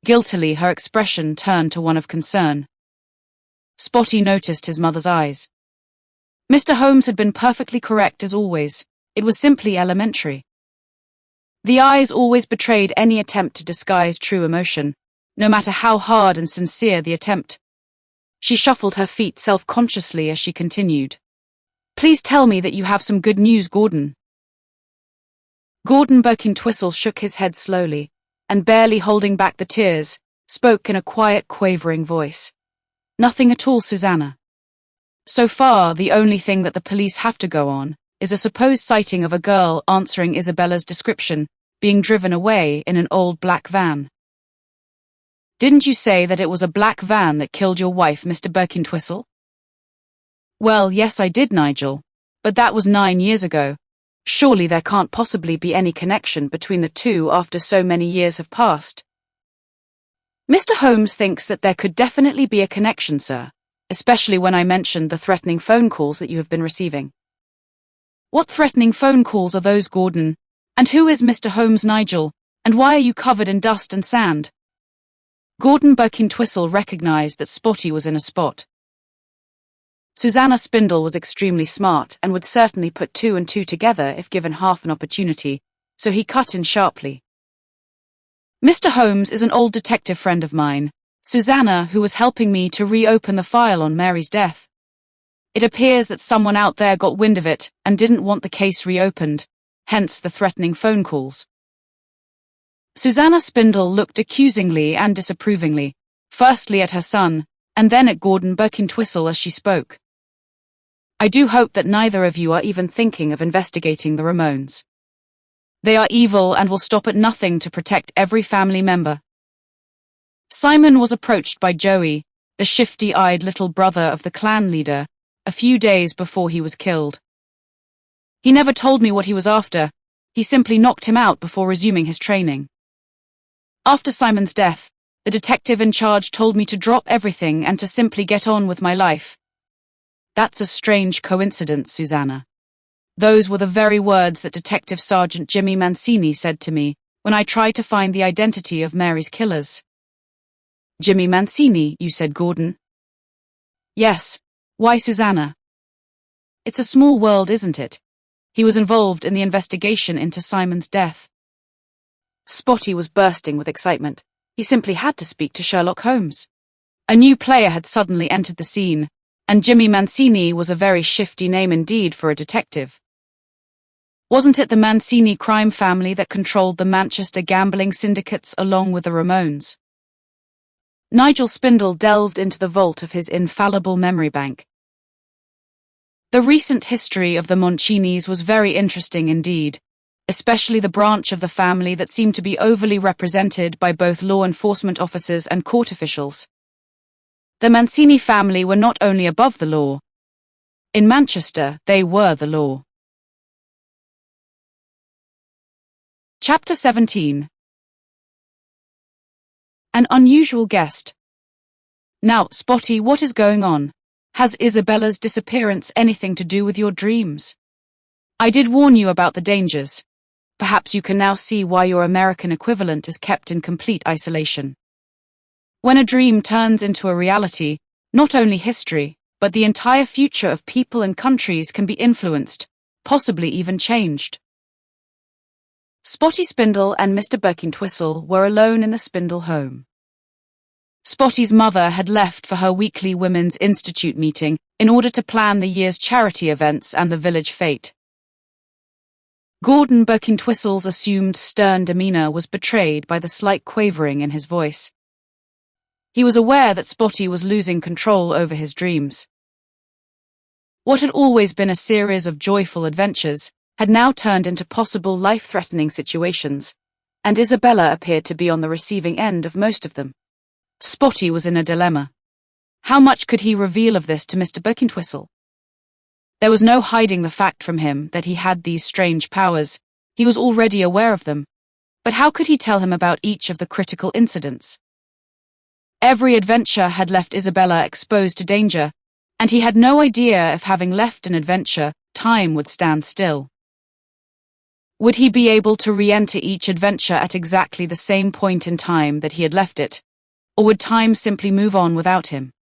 [SPEAKER 1] Guiltily, her expression turned to one of concern. Spotty noticed his mother's eyes. Mr. Holmes had been perfectly correct as always. It was simply elementary. The eyes always betrayed any attempt to disguise true emotion, no matter how hard and sincere the attempt. She shuffled her feet self-consciously as she continued. Please tell me that you have some good news, Gordon. Gordon Birkintwistle shook his head slowly, and barely holding back the tears, spoke in a quiet, quavering voice. Nothing at all, Susanna. So far, the only thing that the police have to go on is a supposed sighting of a girl answering Isabella's description, being driven away in an old black van. Didn't you say that it was a black van that killed your wife, Mr. Birkintwistle? Well, yes, I did, Nigel, but that was 9 years ago. Surely there can't possibly be any connection between the two after so many years have passed. Mr. Holmes thinks that there could definitely be a connection, sir, especially when I mentioned the threatening phone calls that you have been receiving. What threatening phone calls are those, Gordon? And who is Mr. Holmes, Nigel? And why are you covered in dust and sand? Gordon Birkintwistle recognized that Spotty was in a spot. Susanna Spindle was extremely smart and would certainly put 2 and 2 together if given half an opportunity, so he cut in sharply. Mr. Holmes is an old detective friend of mine, Susanna, who was helping me to reopen the file on Mary's death. It appears that someone out there got wind of it and didn't want the case reopened, hence the threatening phone calls. Susanna Spindle looked accusingly and disapprovingly, firstly at her son, and then at Gordon Birkintwistle as she spoke. I do hope that neither of you are even thinking of investigating the Ramones. They are evil and will stop at nothing to protect every family member. Simon was approached by Joey, the shifty-eyed little brother of the clan leader, a few days before he was killed. He never told me what he was after. He simply knocked him out before resuming his training. After Simon's death, the detective in charge told me to drop everything and to simply get on with my life. That's a strange coincidence, Susanna. Those were the very words that Detective Sergeant Jimmy Mancini said to me when I tried to find the identity of Mary's killers. Jimmy Mancini, you said, Gordon? Yes, Why Susanna? It's a small world, isn't it? He was involved in the investigation into Simon's death. Spotty was bursting with excitement. He simply had to speak to Sherlock Holmes. A new player had suddenly entered the scene, and Jimmy Mancini was a very shifty name indeed for a detective. Wasn't it the Mancini crime family that controlled the Manchester gambling syndicates along with the Ramones? Nigel Spindle delved into the vault of his infallible memory bank. The recent history of the Mancinis was very interesting indeed, especially the branch of the family that seemed to be overly represented by both law enforcement officers and court officials. The Mancini family were not only above the law. In Manchester, they were the law. Chapter 17. An unusual guest. Now, Spotty, what is going on? Has Isabella's disappearance anything to do with your dreams? I did warn you about the dangers. Perhaps you can now see why your American equivalent is kept in complete isolation. When a dream turns into a reality, not only history, but the entire future of people and countries can be influenced, possibly even changed. Spotty Spindle and Mr. Birkintwistle were alone in the Spindle home. Spotty's mother had left for her weekly Women's Institute meeting in order to plan the year's charity events and the village fete. Gordon Birkintwistle's assumed stern demeanor was betrayed by the slight quavering in his voice. He was aware that Spotty was losing control over his dreams. What had always been a series of joyful adventures had now turned into possible life-threatening situations, and Isabella appeared to be on the receiving end of most of them. Spotty was in a dilemma. How much could he reveal of this to Mr. Birkintwistle? There was no hiding the fact from him that he had these strange powers. He was already aware of them. But how could he tell him about each of the critical incidents? Every adventure had left Isabella exposed to danger, and he had no idea if, having left an adventure, time would stand still. Would he be able to re-enter each adventure at exactly the same point in time that he had left it, or would time simply move on without him?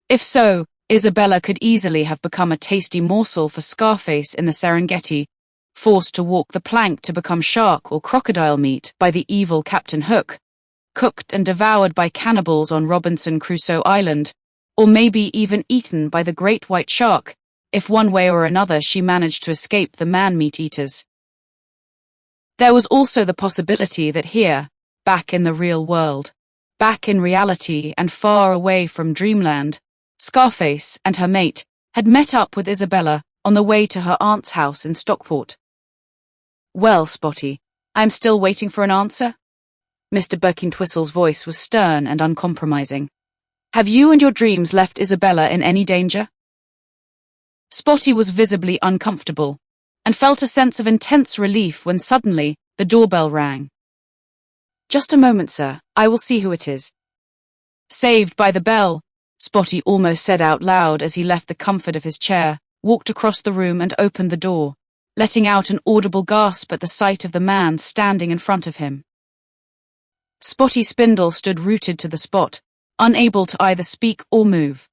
[SPEAKER 1] If so, Isabella could easily have become a tasty morsel for Scarface in the Serengeti, forced to walk the plank to become shark or crocodile meat by the evil Captain Hook, cooked and devoured by cannibals on Robinson Crusoe Island, or maybe even eaten by the great white shark, if one way or another she managed to escape the man-meat eaters. There was also the possibility that here, back in the real world, back in reality and far away from dreamland, Scarface and her mate had met up with Isabella on the way to her aunt's house in Stockport. Well, Spotty, I'm still waiting for an answer? Mr. Birkintwistle's voice was stern and uncompromising. Have you and your dreams left Isabella in any danger? Spotty was visibly uncomfortable, and felt a sense of intense relief when suddenly the doorbell rang. Just a moment, sir, I will see who it is. Saved by the bell, Spotty almost said out loud as he left the comfort of his chair, walked across the room and opened the door, letting out an audible gasp at the sight of the man standing in front of him. Spotty Spindle stood rooted to the spot, unable to either speak or move.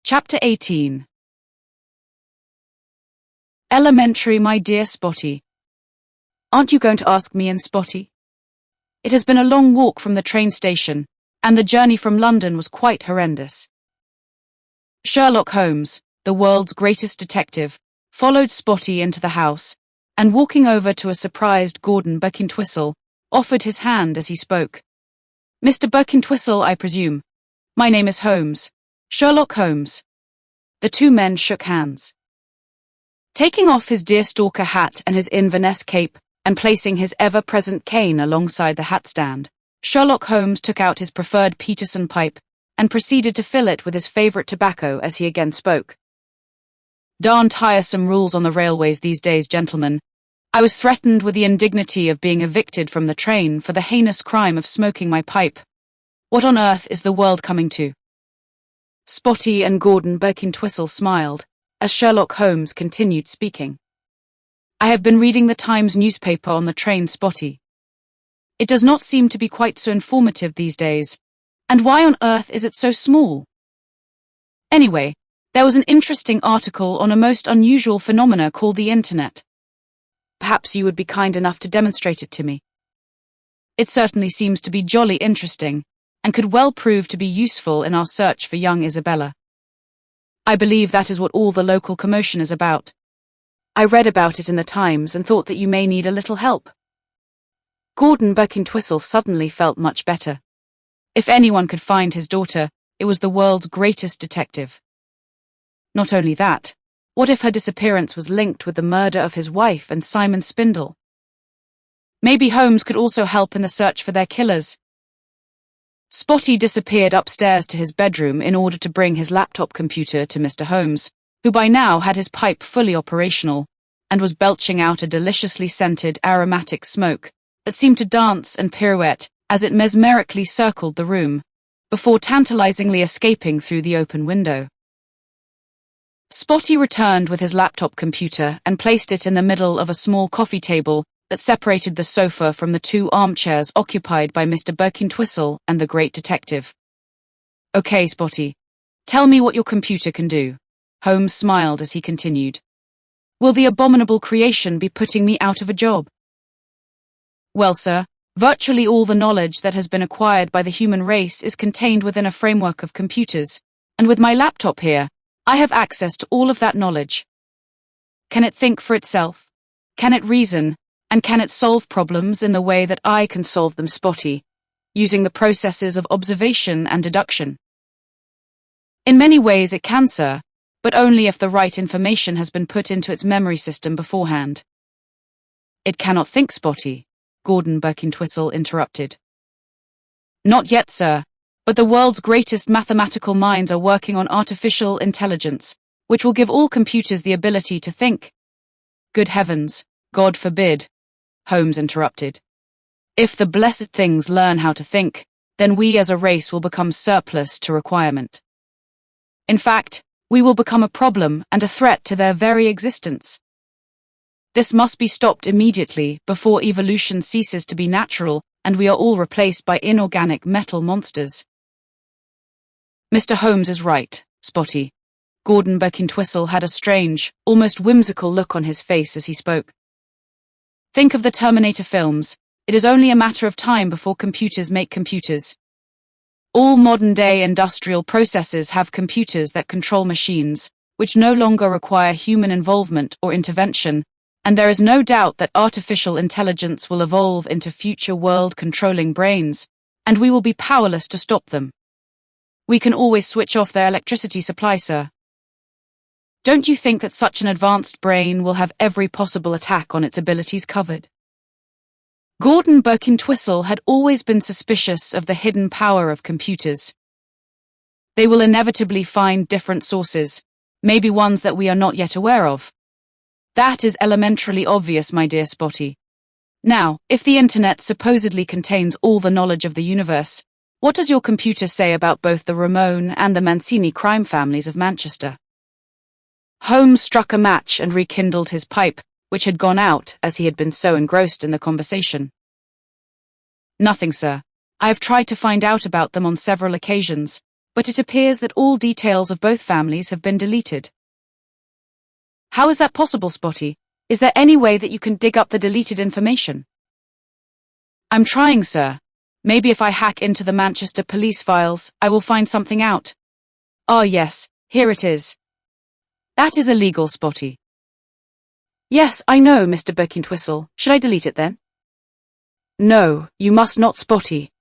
[SPEAKER 1] Chapter 18. Elementary, my dear Spotty. Aren't you going to ask me and Spotty? It has been a long walk from the train station, and the journey from London was quite horrendous. Sherlock Holmes, the world's greatest detective, followed Spotty into the house, and walking over to a surprised Gordon Birkintwistle, offered his hand as he spoke. Mr. Birkintwistle, I presume. My name is Holmes. Sherlock Holmes. The two men shook hands. Taking off his deerstalker hat and his Inverness cape, and placing his ever-present cane alongside the hat stand, Sherlock Holmes took out his preferred Peterson pipe and proceeded to fill it with his favourite tobacco as he again spoke. Darn tiresome rules on the railways these days, gentlemen. I was threatened with the indignity of being evicted from the train for the heinous crime of smoking my pipe. What on earth is the world coming to? Spotty and Gordon Birkintwistle smiled as Sherlock Holmes continued speaking. I have been reading the Times newspaper on the train, Spotty. It does not seem to be quite so informative these days, And why on earth is it so small? Anyway, there was an interesting article on a most unusual phenomena called the internet. Perhaps you would be kind enough to demonstrate it to me. It certainly seems to be jolly interesting, and could well prove to be useful in our search for young Isabella. I believe that is what all the local commotion is about. I read about it in the Times and thought that you may need a little help. Gordon Birkintwistle suddenly felt much better. If anyone could find his daughter, it was the world's greatest detective. Not only that, what if her disappearance was linked with the murder of his wife and Simon Spindle? Maybe Holmes could also help in the search for their killers. Spotty disappeared upstairs to his bedroom in order to bring his laptop computer to Mr. Holmes, who by now had his pipe fully operational and was belching out a deliciously scented aromatic smoke that seemed to dance and pirouette as it mesmerically circled the room, before tantalizingly escaping through the open window. Spotty returned with his laptop computer and placed it in the middle of a small coffee table that separated the sofa from the two armchairs occupied by Mr. Birkintwistle and the great detective. "Okay, Spotty, tell me what your computer can do." Holmes smiled as he continued. "Will the abominable creation be putting me out of a job?" "Well, sir, virtually all the knowledge that has been acquired by the human race is contained within a framework of computers, and with my laptop here, I have access to all of that knowledge. Can it think for itself? Can it reason? And can it solve problems in the way that I can solve them, Spotty, using the processes of observation and deduction?" "In many ways it can, sir, but only if the right information has been put into its memory system beforehand." "It cannot think, Spotty," Gordon Birkintwistle interrupted. "Not yet, sir, but the world's greatest mathematical minds are working on artificial intelligence, which will give all computers the ability to think." "Good heavens, God forbid," Holmes interrupted. "If the blessed things learn how to think, then we as a race will become surplus to requirement. In fact, we will become a problem and a threat to their very existence. This must be stopped immediately before evolution ceases to be natural and we are all replaced by inorganic metal monsters." "Mr. Holmes is right, Spotty." Gordon Birkintwistle had a strange, almost whimsical look on his face as he spoke. "Think of the Terminator films. It is only a matter of time before computers make computers. All modern-day industrial processes have computers that control machines, which no longer require human involvement or intervention, and there is no doubt that artificial intelligence will evolve into future world-controlling brains, and we will be powerless to stop them. We can always switch off their electricity supply, sir. Don't you think that such an advanced brain will have every possible attack on its abilities covered?" Gordon Birkintwistle had always been suspicious of the hidden power of computers. They will inevitably find different sources, maybe ones that we are not yet aware of. That is elementarily obvious, my dear Spotty. Now, if the internet supposedly contains all the knowledge of the universe, what does your computer say about both the Ramone and the Mancini crime families of Manchester? Holmes struck a match and rekindled his pipe, which had gone out as he had been so engrossed in the conversation. "Nothing, sir. I have tried to find out about them on several occasions, but it appears that all details of both families have been deleted." "How is that possible, Spotty? Is there any way that you can dig up the deleted information?" "I'm trying, sir. Maybe if I hack into the Manchester police files, I will find something out." "Ah, yes, here it is." "That is illegal, Spotty." "Yes, I know, Mr. Birkintwistle. Should I delete it then?" "No, you must not, Spotty."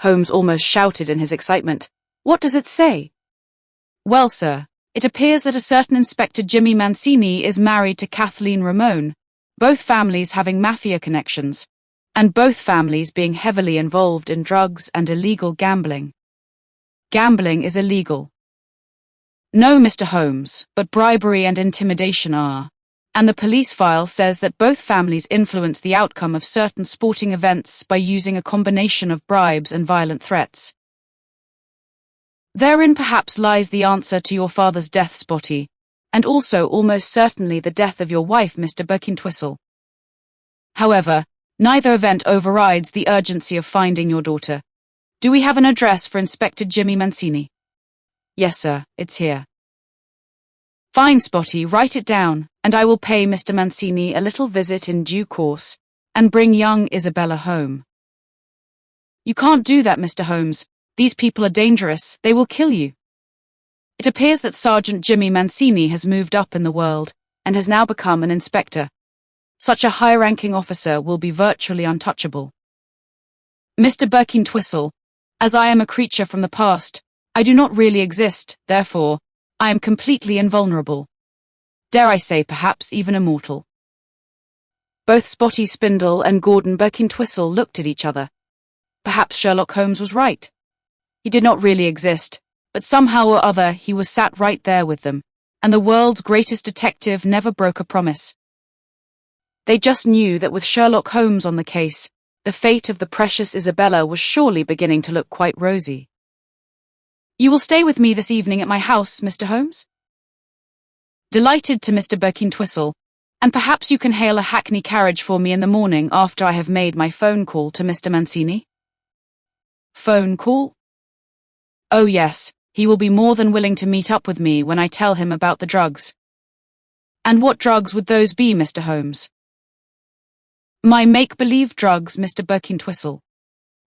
[SPEAKER 1] Holmes almost shouted in his excitement. "What does it say?" "Well, sir, it appears that a certain Inspector Jimmy Mancini is married to Kathleen Ramone, both families having mafia connections, and both families being heavily involved in drugs and illegal gambling. Gambling is illegal." "No, Mr. Holmes, but bribery and intimidation are. And the police file says that both families influence the outcome of certain sporting events by using a combination of bribes and violent threats. Therein perhaps lies the answer to your father's death, Spotty, and also almost certainly the death of your wife, Mr. Birkintwistle. However, neither event overrides the urgency of finding your daughter. Do we have an address for Inspector Jimmy Mancini? Yes, sir, it's here. Fine, Spotty, write it down, and I will pay Mr. Mancini a little visit in due course, and bring young Isabella home. You can't do that, Mr. Holmes. These people are dangerous. They will kill you. It appears that Sergeant Jimmy Mancini has moved up in the world, and has now become an inspector. Such a high-ranking officer will be virtually untouchable. Mr. Birkin-Twistle, as I am a creature from the past, I do not really exist, therefore, I am completely invulnerable. Dare I say, perhaps even immortal. Both Spotty Spindle and Gordon Birkin-Twistle looked at each other. Perhaps Sherlock Holmes was right. He did not really exist, but somehow or other he was sat right there with them, and the world's greatest detective never broke a promise. They just knew that with Sherlock Holmes on the case, the fate of the precious Isabella was surely beginning to look quite rosy. You will stay with me this evening at my house, Mr. Holmes? Delighted to Mr. Birkin-Twistle, and perhaps you can hail a hackney carriage for me in the morning after I have made my phone call to Mr. Mancini? Phone call? Oh yes, he will be more than willing to meet up with me when I tell him about the drugs. And what drugs would those be, Mr. Holmes? My make-believe drugs, Mr. Birkin-Twistle.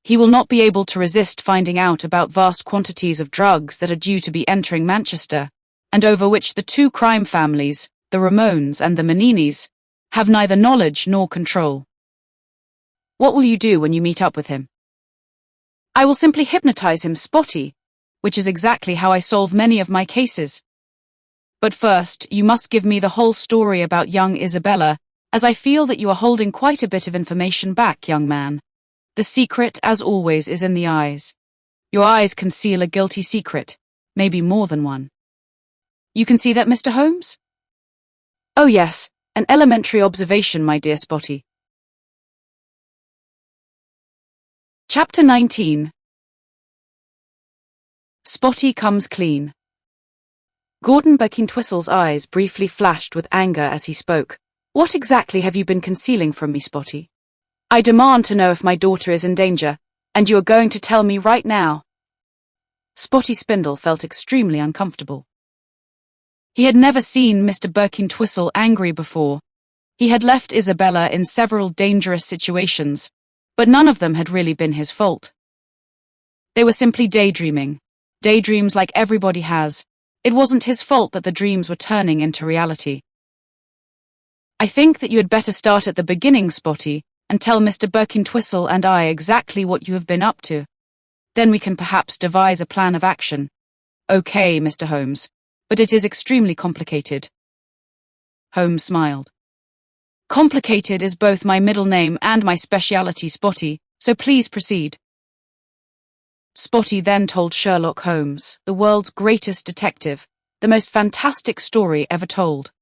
[SPEAKER 1] He will not be able to resist finding out about vast quantities of drugs that are due to be entering Manchester, and over which the two crime families, the Ramones and the Maninis, have neither knowledge nor control. What will you do when you meet up with him? I will simply hypnotize him, Spotty, which is exactly how I solve many of my cases. But first, you must give me the whole story about young Isabella, as I feel that you are holding quite a bit of information back, young man. The secret, as always, is in the eyes. Your eyes conceal a guilty secret, maybe more than one. You can see that, Mr. Holmes? Oh yes, an elementary observation, my dear Spotty. Chapter 19. Spotty comes clean. Gordon Birkin-Twistle's eyes briefly flashed with anger as he spoke. What exactly have you been concealing from me, Spotty? I demand to know if my daughter is in danger, and you are going to tell me right now. Spotty Spindle felt extremely uncomfortable. He had never seen Mr. Birkin-Twistle angry before. He had left Isabella in several dangerous situations, but none of them had really been his fault. They were simply daydreaming. Daydreams like everybody has. It wasn't his fault that the dreams were turning into reality. I think that you had better start at the beginning, Spotty, and tell Mr. Birkin-Twistle and I exactly what you have been up to. Then we can perhaps devise a plan of action. Okay, Mr. Holmes, but it is extremely complicated. Holmes smiled. Complicated is both my middle name and my speciality, Spotty, so please proceed. Spotty then told Sherlock Holmes, the world's greatest detective, the most fantastic story ever told.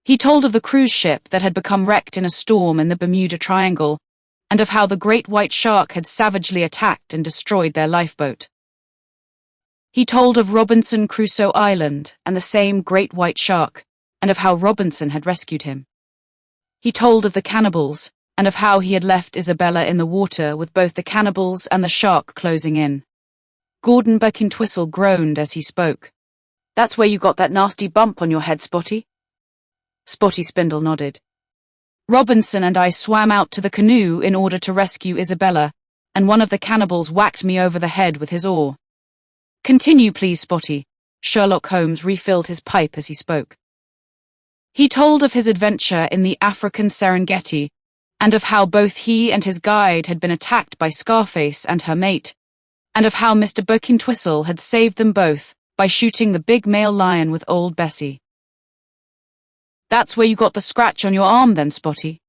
[SPEAKER 1] He told of the cruise ship that had become wrecked in a storm in the Bermuda Triangle, and of how the great white shark had savagely attacked and destroyed their lifeboat. He told of Robinson Crusoe Island and the same great white shark, and of how Robinson had rescued him. He told of the cannibals, and of how he had left Isabella in the water with both the cannibals and the shark closing in. Gordon Birkin-Twistle groaned as he spoke. That's where you got that nasty bump on your head, Spotty? Spotty Spindle nodded. Robinson and I swam out to the canoe in order to rescue Isabella, and one of the cannibals whacked me over the head with his oar. Continue, please, Spotty. Sherlock Holmes refilled his pipe as he spoke. He told of his adventure in the African Serengeti, and of how both he and his guide had been attacked by Scarface and her mate, and of how Mr. Birkin-Twistle had saved them both by shooting the big male lion with old Bessie. That's where you got the scratch on your arm then, Spotty?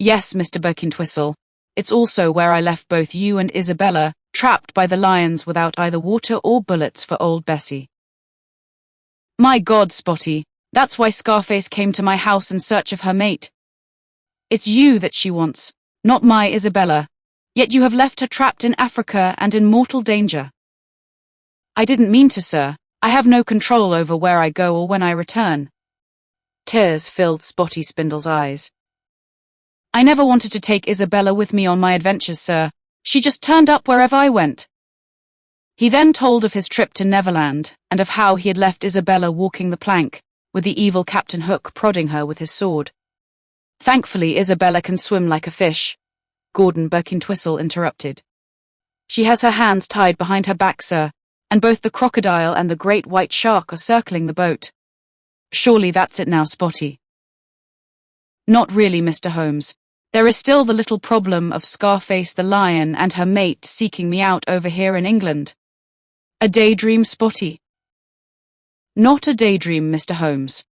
[SPEAKER 1] Yes, Mr. Birkin-Twistle. It's also where I left both you and Isabella trapped by the lions without either water or bullets for old Bessie. My God, Spotty, that's why Scarface came to my house in search of her mate. It's you that she wants, not my Isabella, yet you have left her trapped in Africa and in mortal danger. I didn't mean to, sir. I have no control over where I go or when I return. Tears filled Spotty Spindle's eyes. I never wanted to take Isabella with me on my adventures, sir. She just turned up wherever I went." He then told of his trip to Neverland and of how he had left Isabella walking the plank, with the evil Captain Hook prodding her with his sword. "Thankfully, Isabella can swim like a fish," Gordon Birkintwistle interrupted. "She has her hands tied behind her back, sir, and both the crocodile and the great white shark are circling the boat." "Surely that's it now, Spotty." "Not really, Mr. Holmes. There is still the little problem of Scarface the lion and her mate seeking me out over here in England." "A daydream, Spotty?" "Not a daydream, Mr. Holmes."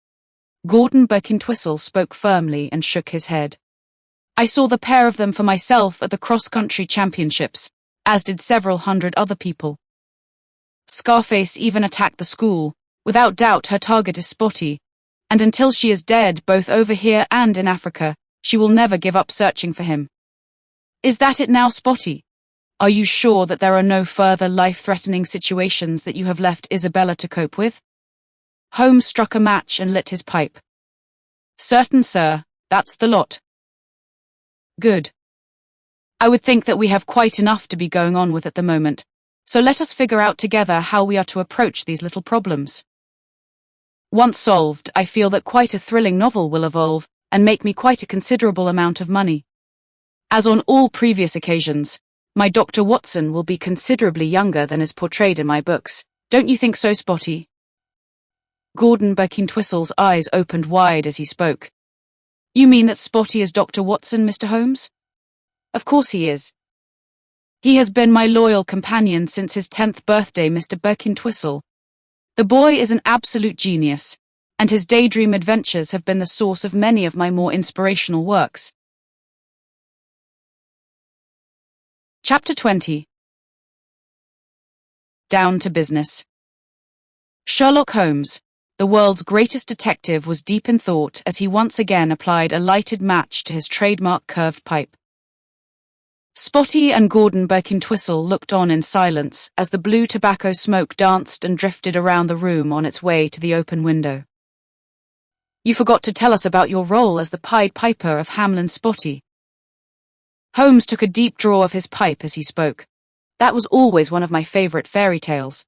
[SPEAKER 1] Gordon Birkintwistle spoke firmly and shook his head. "I saw the pair of them for myself at the cross-country championships, as did several hundred other people. Scarface even attacked the school. Without doubt her target is Spotty, and until she is dead, both over here and in Africa, she will never give up searching for him." "Is that it now, Spotty? Are you sure that there are no further life-threatening situations that you have left Isabella to cope with?" Holmes struck a match and lit his pipe. "Certain, sir, that's the lot." "Good. I would think that we have quite enough to be going on with at the moment, so let us figure out together how we are to approach these little problems. Once solved, I feel that quite a thrilling novel will evolve and make me quite a considerable amount of money. As on all previous occasions, my Dr. Watson will be considerably younger than is portrayed in my books. Don't you think so, Spotty?" Gordon Birkintwistle's eyes opened wide as he spoke. "You mean that Spotty is Dr. Watson, Mr. Holmes?" "Of course he is. He has been my loyal companion since his 10th birthday, Mr. Birkintwistle. The boy is an absolute genius, and his daydream adventures have been the source of many of my more inspirational works." Chapter 20. Down to business. Sherlock Holmes, the world's greatest detective, was deep in thought as he once again applied a lighted match to his trademark curved pipe. Spotty and Gordon Birkintwistle looked on in silence as the blue tobacco smoke danced and drifted around the room on its way to the open window. "You forgot to tell us about your role as the Pied Piper of Hamelin, Spotty." Holmes took a deep draw of his pipe as he spoke. "That was always one of my favorite fairy tales."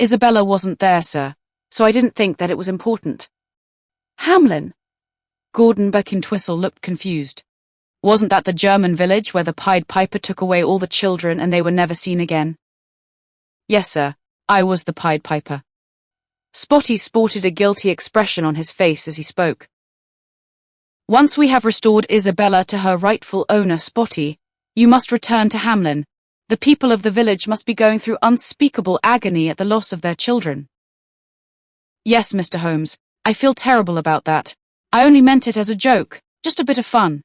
[SPEAKER 1] "Isabella wasn't there, sir, so I didn't think that it was important." "Hamelin?" Gordon Birkintwistle looked confused. "Wasn't that the German village where the Pied Piper took away all the children and they were never seen again?" "Yes, sir, I was the Pied Piper." Spotty sported a guilty expression on his face as he spoke. "Once we have restored Isabella to her rightful owner, Spotty, you must return to Hamelin. The people of the village must be going through unspeakable agony at the loss of their children." "Yes, Mr. Holmes, I feel terrible about that. I only meant it as a joke, just a bit of fun.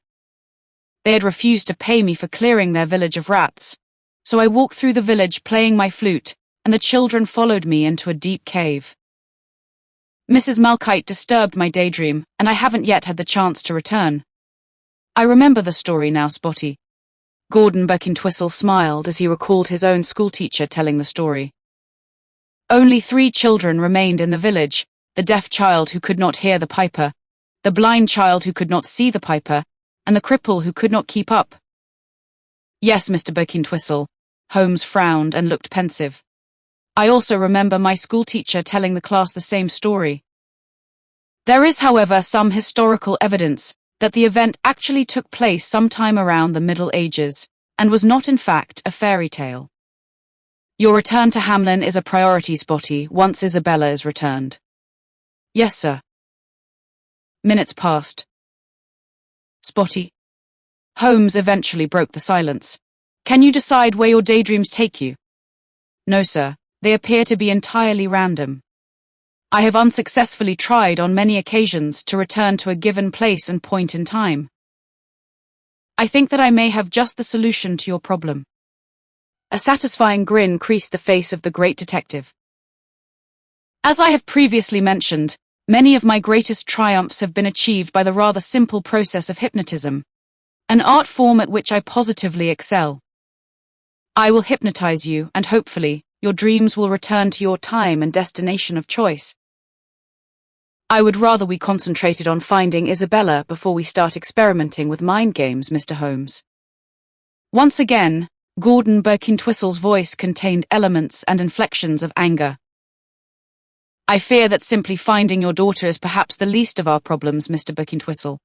[SPEAKER 1] They had refused to pay me for clearing their village of rats, so I walked through the village playing my flute, and the children followed me into a deep cave. Mrs Malchite disturbed my daydream, and I haven't yet had the chance to return." "I remember the story now, Spotty." Gordon Birkintwistle smiled as he recalled his own schoolteacher telling the story. "Only 3 children remained in the village: the deaf child who could not hear the piper, the blind child who could not see the piper, and the cripple who could not keep up." "Yes, Mr. Birkintwistle." Holmes frowned and looked pensive. "I also remember my schoolteacher telling the class the same story. There is, however, some historical evidence that the event actually took place sometime around the Middle Ages, and was not in fact a fairy tale. Your return to Hamelin is a priority, Spotty, once Isabella is returned." "Yes, sir." Minutes passed. "Spotty?" Holmes eventually broke the silence. "Can you decide where your daydreams take you?" "No, sir. They appear to be entirely random. I have unsuccessfully tried on many occasions to return to a given place and point in time. I think that I may have just the solution to your problem." A satisfying grin creased the face of the great detective. "As I have previously mentioned, many of my greatest triumphs have been achieved by the rather simple process of hypnotism, an art form at which I positively excel. I will hypnotize you, and hopefully, your dreams will return to your time and destination of choice. I would rather we concentrated on finding Isabella before we start experimenting with mind games, Mr. Holmes." Once again, Gordon Birkintwistle's voice contained elements and inflections of anger. I fear that simply finding your daughter is perhaps the least of our problems, Mr. Birkintwistle.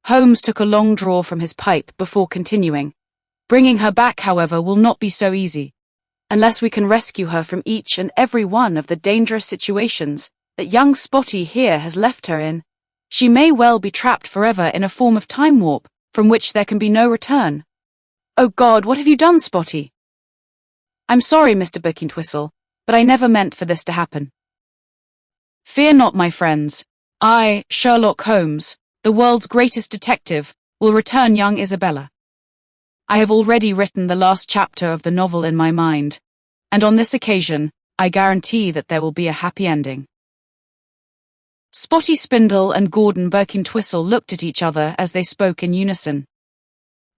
[SPEAKER 1] Holmes took a long draw from his pipe before continuing. Bringing her back, however, will not be so easy, unless we can rescue her from each and every one of the dangerous situations that young Spotty here has left her in. She may well be trapped forever in a form of time warp from which there can be no return. Oh God, what have you done, Spotty? I'm sorry, Mr. Birkintwistle, but I never meant for this to happen. Fear not, my friends. I, Sherlock Holmes, the world's greatest detective, will return young Isabella. I have already written the last chapter of the novel in my mind, and on this occasion, I guarantee that there will be a happy ending. Spotty Spindle and Gordon Birkintwistle looked at each other as they spoke in unison.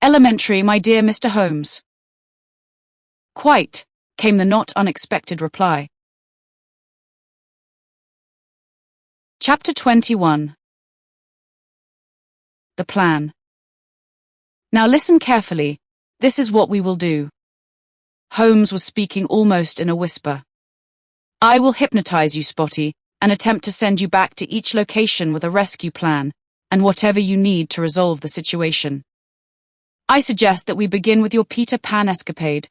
[SPEAKER 1] Elementary, my dear Mr. Holmes. Quite, came the not unexpected reply. Chapter 21. The plan. Now listen carefully. This is what we will do. Holmes was speaking almost in a whisper. I will hypnotize you, Spotty, and attempt to send you back to each location with a rescue plan, and whatever you need to resolve the situation. I suggest that we begin with your Peter Pan escapade.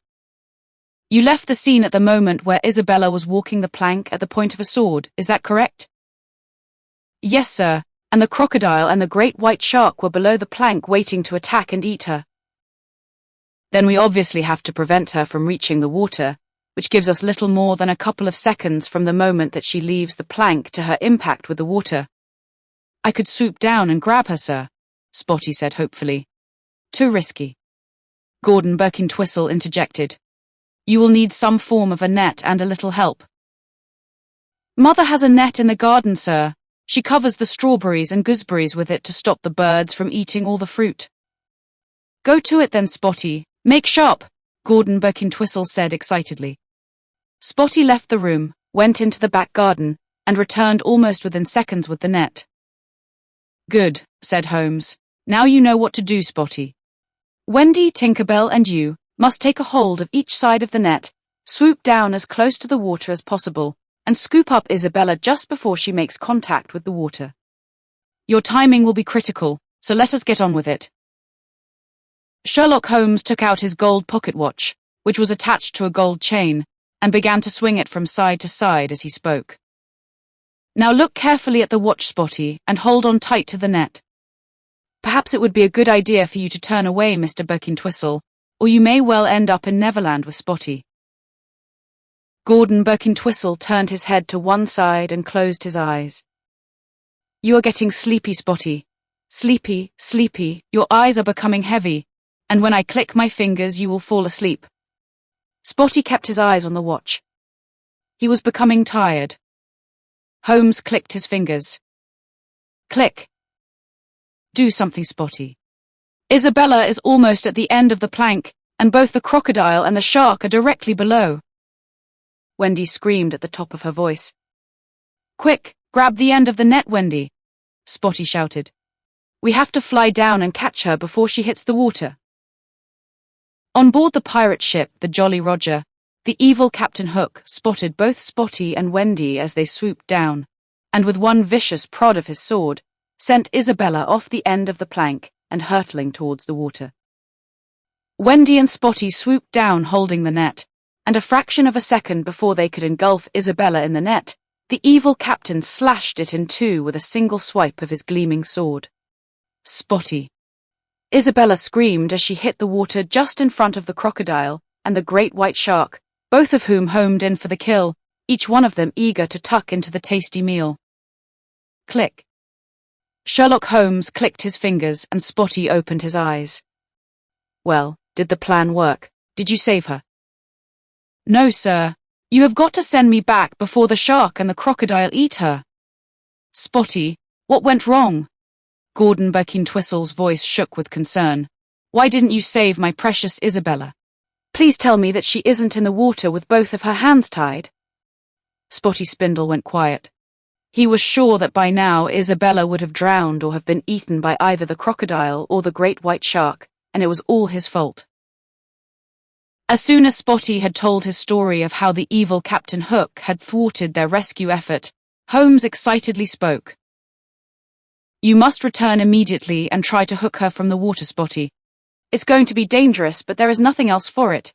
[SPEAKER 1] You left the scene at the moment where Isabella was walking the plank at the point of a sword, is that correct? Yes, sir, and the crocodile and the great white shark were below the plank waiting to attack and eat her. Then we obviously have to prevent her from reaching the water, which gives us little more than a couple of seconds from the moment that she leaves the plank to her impact with the water. I could swoop down and grab her, sir, Spotty said hopefully. Too risky. Gordon Birkintwistle interjected. You will need some form of a net and a little help. Mother has a net in the garden, sir. She covers the strawberries and gooseberries with it to stop the birds from eating all the fruit. Go to it then, Spotty. Make sharp, Gordon Birkintwistle said excitedly. Spotty left the room, went into the back garden, and returned almost within seconds with the net. Good, said Holmes. Now you know what to do, Spotty. Wendy, Tinkerbell, and you must take a hold of each side of the net, swoop down as close to the water as possible, and scoop up Isabella just before she makes contact with the water. Your timing will be critical, so let us get on with it. Sherlock Holmes took out his gold pocket watch, which was attached to a gold chain, and began to swing it from side to side as he spoke. Now look carefully at the watch, Spotty, and hold on tight to the net. Perhaps it would be a good idea for you to turn away, Mr. Birkintwistle, or you may well end up in Neverland with Spotty. Gordon Birkintwistle turned his head to one side and closed his eyes. You are getting sleepy, Spotty. Sleepy, sleepy, your eyes are becoming heavy, and when I click my fingers you will fall asleep. Spotty kept his eyes on the watch. He was becoming tired. Holmes clicked his fingers. Click. Do something, Spotty. Isabella is almost at the end of the plank, and both the crocodile and the shark are directly below. Wendy screamed at the top of her voice. Quick, grab the end of the net, Wendy, Spotty shouted. We have to fly down and catch her before she hits the water. On board the pirate ship, the Jolly Roger, the evil Captain Hook spotted both Spotty and Wendy as they swooped down, and with one vicious prod of his sword, sent Isabella off the end of the plank and hurtling towards the water. Wendy and Spotty swooped down holding the net, and a fraction of a second before they could engulf Isabella in the net, the evil captain slashed it in two with a single swipe of his gleaming sword. Spotty. Isabella screamed as she hit the water just in front of the crocodile and the great white shark, both of whom homed in for the kill, each one of them eager to tuck into the tasty meal. Click. Sherlock Holmes clicked his fingers and Spotty opened his eyes. Well, did the plan work? Did you save her? No, sir. You have got to send me back before the shark and the crocodile eat her. Spotty, what went wrong? Gordon Birkintwistle's voice shook with concern. Why didn't you save my precious Isabella? Please tell me that she isn't in the water with both of her hands tied. Spotty Spindle went quiet. He was sure that by now Isabella would have drowned or have been eaten by either the crocodile or the great white shark, and it was all his fault. As soon as Spotty had told his story of how the evil Captain Hook had thwarted their rescue effort, Holmes excitedly spoke. "You must return immediately and try to hook her from the water, Spotty. It's going to be dangerous, but there is nothing else for it.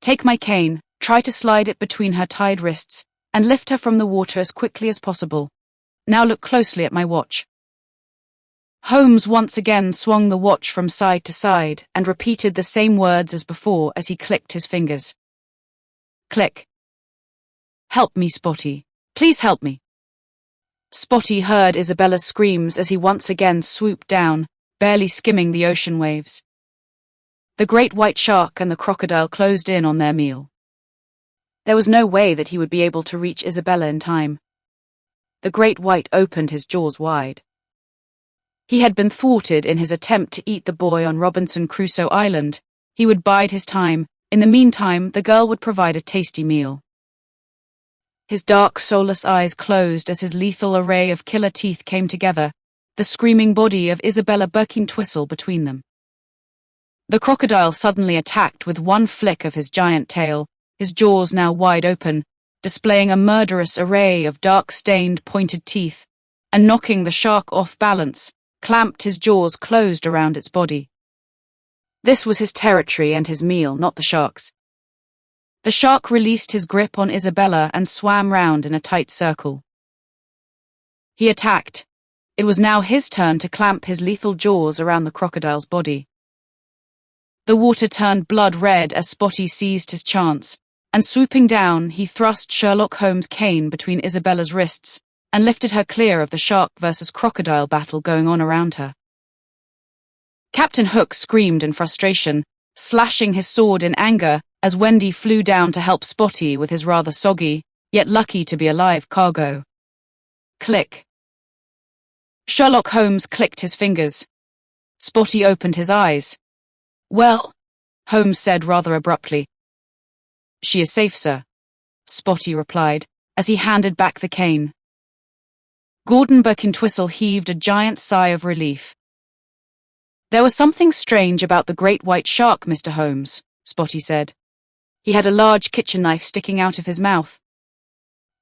[SPEAKER 1] Take my cane, try to slide it between her tied wrists, and lift her from the water as quickly as possible. Now look closely at my watch." Holmes once again swung the watch from side to side and repeated the same words as before as he clicked his fingers. Click. "Help me, Spotty. Please help me." Spotty heard Isabella's screams as he once again swooped down, barely skimming the ocean waves. The great white shark and the crocodile closed in on their meal. There was no way that he would be able to reach Isabella in time. The great white opened his jaws wide. He had been thwarted in his attempt to eat the boy on Robinson Crusoe Island. He would bide his time. In the meantime, the girl would provide a tasty meal. His dark, soulless eyes closed as his lethal array of killer teeth came together, the screaming body of Isabella Birkin-Twistle between them. The crocodile suddenly attacked with one flick of his giant tail, his jaws now wide open, displaying a murderous array of dark-stained pointed teeth, and knocking the shark off balance, clamped his jaws closed around its body. This was his territory and his meal, not the shark's. The shark released his grip on Isabella and swam round in a tight circle. He attacked. It was now his turn to clamp his lethal jaws around the crocodile's body. The water turned blood red as Spotty seized his chance, and swooping down, he thrust Sherlock Holmes' cane between Isabella's wrists and lifted her clear of the shark versus crocodile battle going on around her. Captain Hook screamed in frustration, slashing his sword in anger as Wendy flew down to help Spotty with his rather soggy, yet lucky to be alive cargo. Click. Sherlock Holmes clicked his fingers. Spotty opened his eyes. "Well," Holmes said rather abruptly. "She is safe, sir," Spotty replied, as he handed back the cane. Gordon Birkin-Twistle heaved a giant sigh of relief. "There was something strange about the great white shark, Mr. Holmes," Spotty said. "He had a large kitchen knife sticking out of his mouth.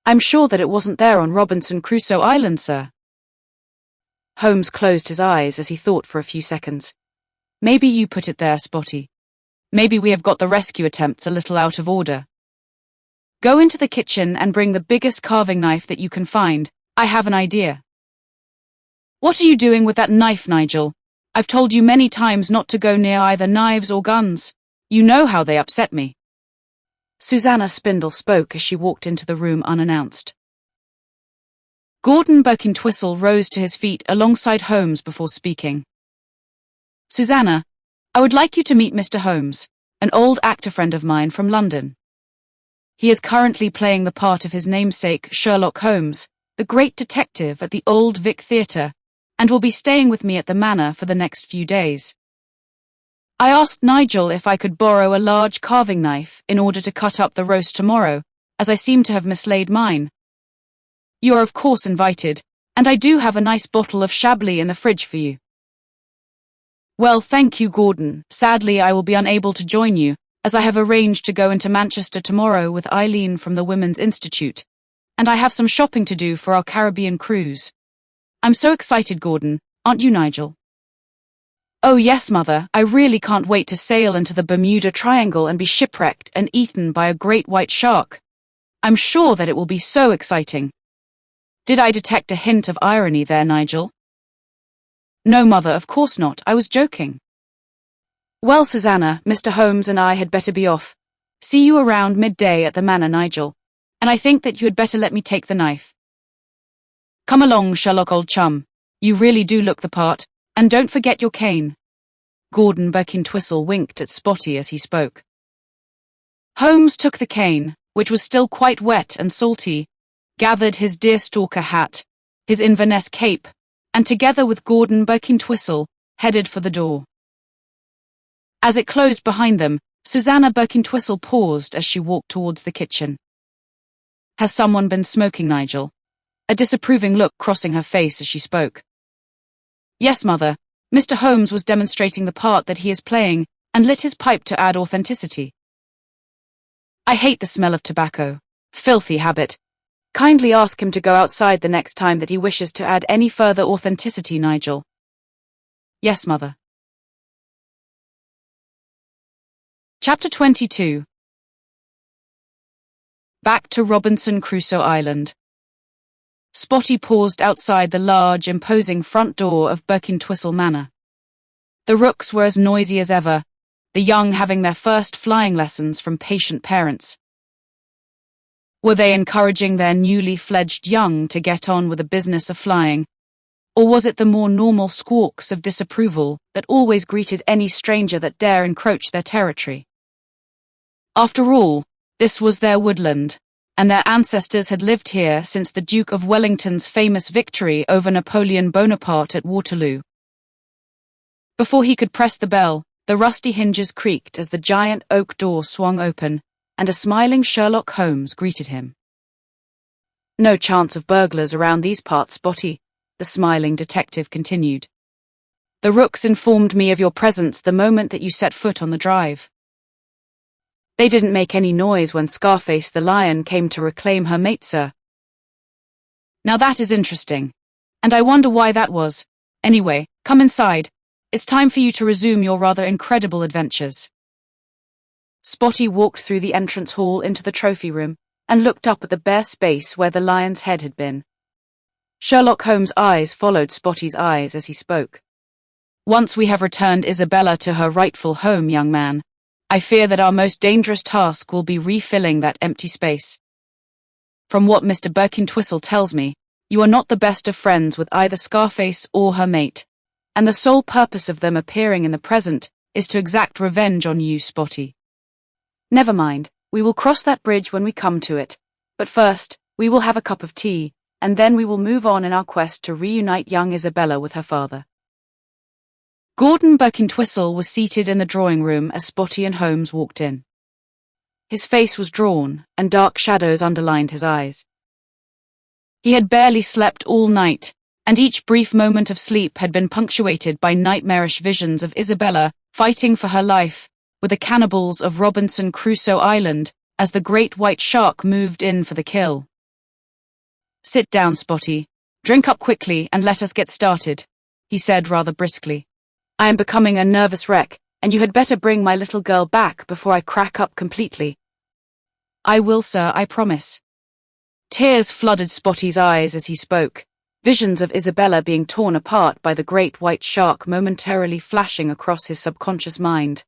[SPEAKER 1] I'm sure that it wasn't there on Robinson Crusoe Island, sir." Holmes closed his eyes as he thought for a few seconds. "Maybe you put it there, Spotty. Maybe we have got the rescue attempts a little out of order. Go into the kitchen and bring the biggest carving knife that you can find. I have an idea." "What are you doing with that knife, Nigel? I've told you many times not to go near either knives or guns. You know how they upset me." Susanna Spindle spoke as she walked into the room unannounced. Gordon Birkin-Twistle rose to his feet alongside Holmes before speaking. "Susanna, I would like you to meet Mr. Holmes, an old actor friend of mine from London. He is currently playing the part of his namesake Sherlock Holmes, the great detective at the Old Vic Theatre, and will be staying with me at the Manor for the next few days. I asked Nigel if I could borrow a large carving knife in order to cut up the roast tomorrow, as I seem to have mislaid mine. You are of course invited, and I do have a nice bottle of Chablis in the fridge for you." "Well, thank you, Gordon. Sadly, I will be unable to join you, as I have arranged to go into Manchester tomorrow with Eileen from the Women's Institute, and I have some shopping to do for our Caribbean cruise. I'm so excited, Gordon, aren't you, Nigel?" "Oh yes, Mother, I really can't wait to sail into the Bermuda Triangle and be shipwrecked and eaten by a great white shark. I'm sure that it will be so exciting." Did I detect a hint of irony there, Nigel? "No, Mother, of course not. I was joking." "Well, Susanna, Mr. Holmes and I had better be off. See you around midday at the Manor, Nigel, and I think that you had better let me take the knife." "Come along, Sherlock, old chum. You really do look the part, and don't forget your cane." Gordon Birkin-Twistle winked at Spotty as he spoke. Holmes took the cane, which was still quite wet and salty, gathered his deerstalker hat, his Inverness cape, and together with Gordon Birkin-Twistle, headed for the door. As it closed behind them, Susanna Birkin-Twistle paused as she walked towards the kitchen. "Has someone been smoking, Nigel?" A disapproving look crossing her face as she spoke. "Yes, Mother. Mr. Holmes was demonstrating the part that he is playing and lit his pipe to add authenticity. I hate the smell of tobacco. Filthy habit. Kindly ask him to go outside the next time that he wishes to add any further authenticity, Nigel. Yes, Mother. Chapter 22. Back to Robinson Crusoe Island. Spotty paused outside the large, imposing front door of Birkintwistle Manor. The rooks were as noisy as ever, the young having their first flying lessons from patient parents. Were they encouraging their newly fledged young to get on with the business of flying, or was it the more normal squawks of disapproval that always greeted any stranger that dare encroach their territory? After all, this was their woodland, and their ancestors had lived here since the Duke of Wellington's famous victory over Napoleon Bonaparte at Waterloo. Before he could press the bell, the rusty hinges creaked as the giant oak door swung open, and a smiling Sherlock Holmes greeted him. No chance of burglars around these parts, Spotty, the smiling detective continued. The rooks informed me of your presence the moment that you set foot on the drive. They didn't make any noise when Scarface the lion came to reclaim her mate, sir. Now that is interesting, and I wonder why that was. Anyway, come inside. It's time for you to resume your rather incredible adventures. Spotty walked through the entrance hall into the trophy room and looked up at the bare space where the lion's head had been. Sherlock Holmes' eyes followed Spotty's eyes as he spoke. Once we have returned Isabella to her rightful home, young man, I fear that our most dangerous task will be refilling that empty space. From what Mr. Birkintwistle tells me, you are not the best of friends with either Scarface or her mate, and the sole purpose of them appearing in the present is to exact revenge on you, Spotty. Never mind, we will cross that bridge when we come to it, but first, we will have a cup of tea, and then we will move on in our quest to reunite young Isabella with her father. Gordon Birkintwistle was seated in the drawing room as Spotty and Holmes walked in. His face was drawn, and dark shadows underlined his eyes. He had barely slept all night, and each brief moment of sleep had been punctuated by nightmarish visions of Isabella fighting for her life with the cannibals of Robinson Crusoe Island as the great white shark moved in for the kill. Sit down, Spotty. Drink up quickly and let us get started, he said rather briskly. I am becoming a nervous wreck, and you had better bring my little girl back before I crack up completely. I will, sir, I promise. Tears flooded Spotty's eyes as he spoke, visions of Isabella being torn apart by the great white shark momentarily flashing across his subconscious mind.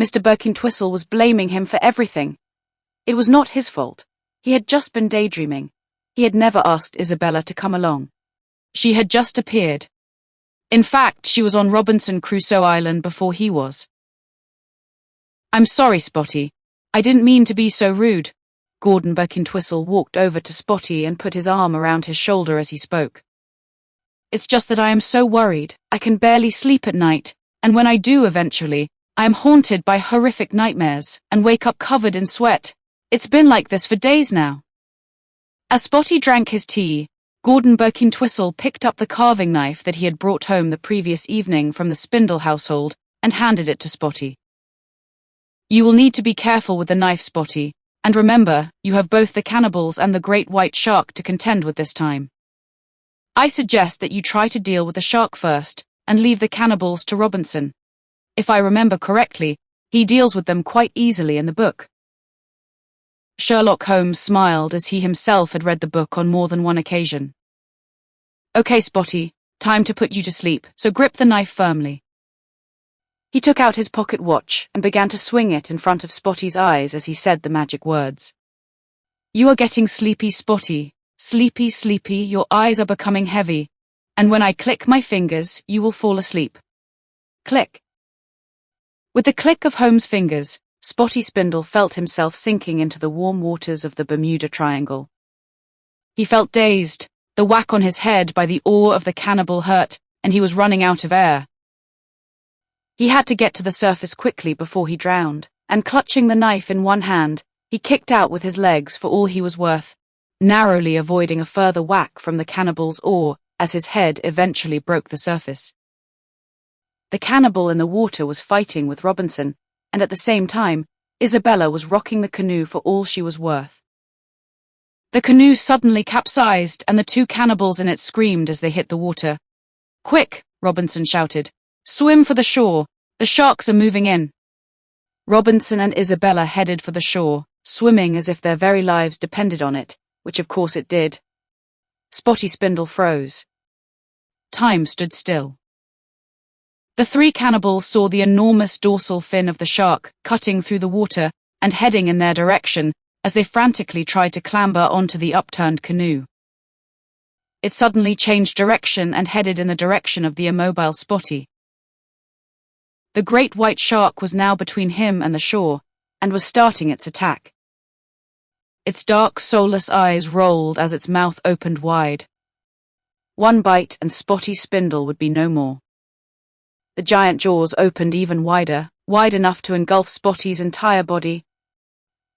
[SPEAKER 1] Mr. Birkintwistle was blaming him for everything. It was not his fault. He had just been daydreaming. He had never asked Isabella to come along. She had just appeared. In fact, she was on Robinson Crusoe Island before he was. I'm sorry, Spotty. I didn't mean to be so rude. Gordon Birkintwistle walked over to Spotty and put his arm around his shoulder as he spoke. It's just that I am so worried. I can barely sleep at night, and when I do eventually, I am haunted by horrific nightmares and wake up covered in sweat. It's been like this for days now. As Spotty drank his tea, Gordon Birkintwistle picked up the carving knife that he had brought home the previous evening from the Spindle household and handed it to Spotty. You will need to be careful with the knife, Spotty, and remember, you have both the cannibals and the great white shark to contend with this time. I suggest that you try to deal with the shark first and leave the cannibals to Robinson. If I remember correctly, he deals with them quite easily in the book. Sherlock Holmes smiled as he himself had read the book on more than one occasion. Okay, Spotty, time to put you to sleep, so grip the knife firmly. He took out his pocket watch and began to swing it in front of Spotty's eyes as he said the magic words. You are getting sleepy, Spotty. Sleepy, sleepy, your eyes are becoming heavy, and when I click my fingers, you will fall asleep. Click. With the click of Holmes' fingers, Spotty Spindle felt himself sinking into the warm waters of the Bermuda Triangle. He felt dazed, the whack on his head by the oar of the cannibal hurt, and he was running out of air. He had to get to the surface quickly before he drowned, and clutching the knife in one hand, he kicked out with his legs for all he was worth, narrowly avoiding a further whack from the cannibal's oar as his head eventually broke the surface. The cannibal in the water was fighting with Robinson, and at the same time, Isabella was rocking the canoe for all she was worth. The canoe suddenly capsized, and the two cannibals in it screamed as they hit the water. "Quick!" Robinson shouted. "Swim for the shore! The sharks are moving in!" Robinson and Isabella headed for the shore, swimming as if their very lives depended on it, which of course it did. Spotty Spindle froze. Time stood still. The three cannibals saw the enormous dorsal fin of the shark cutting through the water and heading in their direction as they frantically tried to clamber onto the upturned canoe. It suddenly changed direction and headed in the direction of the immobile Spotty. The great white shark was now between him and the shore, and was starting its attack. Its dark, soulless eyes rolled as its mouth opened wide. One bite and Spotty Spindle would be no more. The giant jaws opened even wider, wide enough to engulf Spotty's entire body.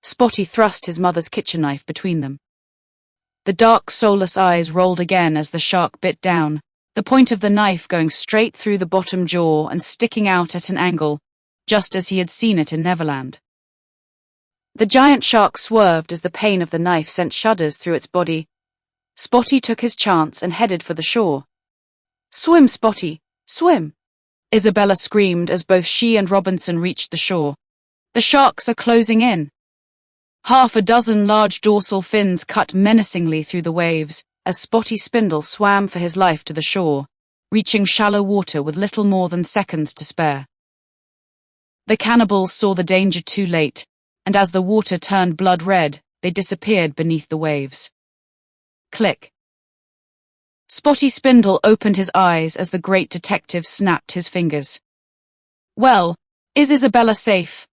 [SPEAKER 1] Spotty thrust his mother's kitchen knife between them. The dark, soulless eyes rolled again as the shark bit down, the point of the knife going straight through the bottom jaw and sticking out at an angle, just as he had seen it in Neverland. The giant shark swerved as the pain of the knife sent shudders through its body. Spotty took his chance and headed for the shore. "Swim, Spotty, swim!" Isabella screamed as both she and Robinson reached the shore. "The sharks are closing in." Half a dozen large dorsal fins cut menacingly through the waves as Spotty Spindle swam for his life to the shore, reaching shallow water with little more than seconds to spare. The cannibals saw the danger too late, and as the water turned blood red, they disappeared beneath the waves. Click. Spotty Spindle opened his eyes as the great detective snapped his fingers. "Well, is Isabella safe?"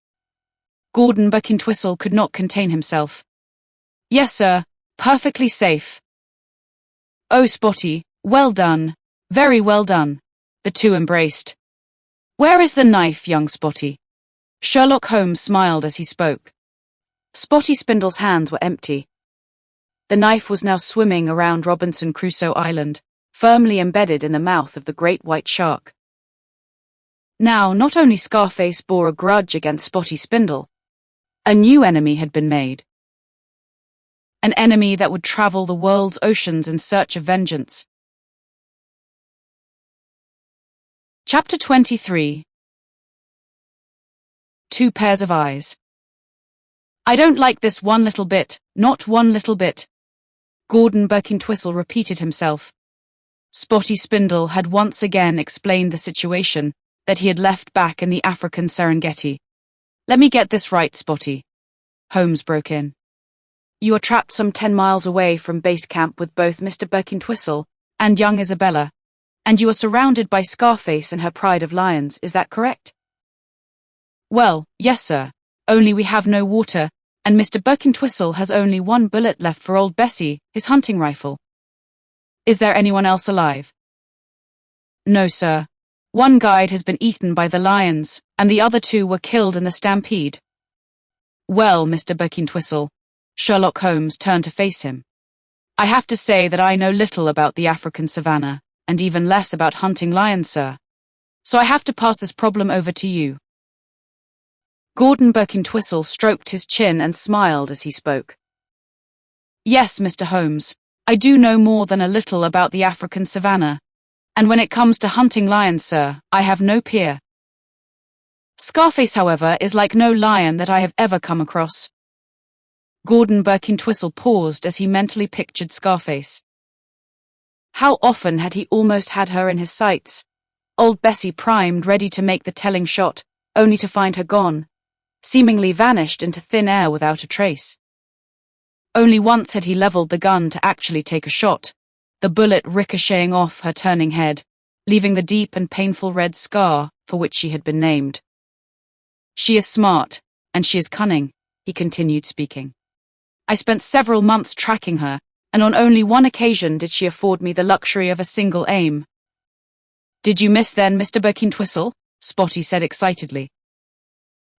[SPEAKER 1] Gordon Buckintwhistle could not contain himself. "Yes, sir, perfectly safe." "Oh, Spotty, well done, very well done." The two embraced. "Where is the knife, young Spotty?" Sherlock Holmes smiled as he spoke. Spotty Spindle's hands were empty. The knife was now swimming around Robinson Crusoe Island, firmly embedded in the mouth of the great white shark. Now, not only Scarface bore a grudge against Spotty Spindle, a new enemy had been made. An enemy that would travel the world's oceans in search of vengeance. Chapter 23. Two Pairs of Eyes. "I don't like this one little bit, not one little bit," Gordon Buckintwhistle repeated himself. Spotty Spindle had once again explained the situation that he had left back in the African Serengeti. "Let me get this right, Spotty," Holmes broke in. "You are trapped some 10 miles away from base camp with both Mr. Buckintwhistle and young Isabella, and you are surrounded by Scarface and her pride of lions, is that correct?" "Well, yes, sir, only we have no water, and Mr. Buckintwhistle has only one bullet left for old Bessie, his hunting rifle." "Is there anyone else alive?" "No, sir. One guide has been eaten by the lions, and the other two were killed in the stampede." "Well, Mr. Buckintwhistle," Sherlock Holmes turned to face him, "I have to say that I know little about the African savannah, and even less about hunting lions, sir. So I have to pass this problem over to you." Gordon Buckintwhistle stroked his chin and smiled as he spoke. "Yes, Mr. Holmes, I do know more than a little about the African savannah, and when it comes to hunting lions, sir, I have no peer. Scarface, however, is like no lion that I have ever come across." Gordon Buckintwhistle paused as he mentally pictured Scarface. How often had he almost had her in his sights, old Bessie primed, ready to make the telling shot, only to find her gone, seemingly vanished into thin air without a trace. Only once had he leveled the gun to actually take a shot, the bullet ricocheting off her turning head, leaving the deep and painful red scar for which she had been named. "She is smart, and she is cunning," he continued speaking. "I spent several months tracking her, and on only one occasion did she afford me the luxury of a single aim." "Did you miss then, Mr. Buckintwhistle?" Spotty said excitedly.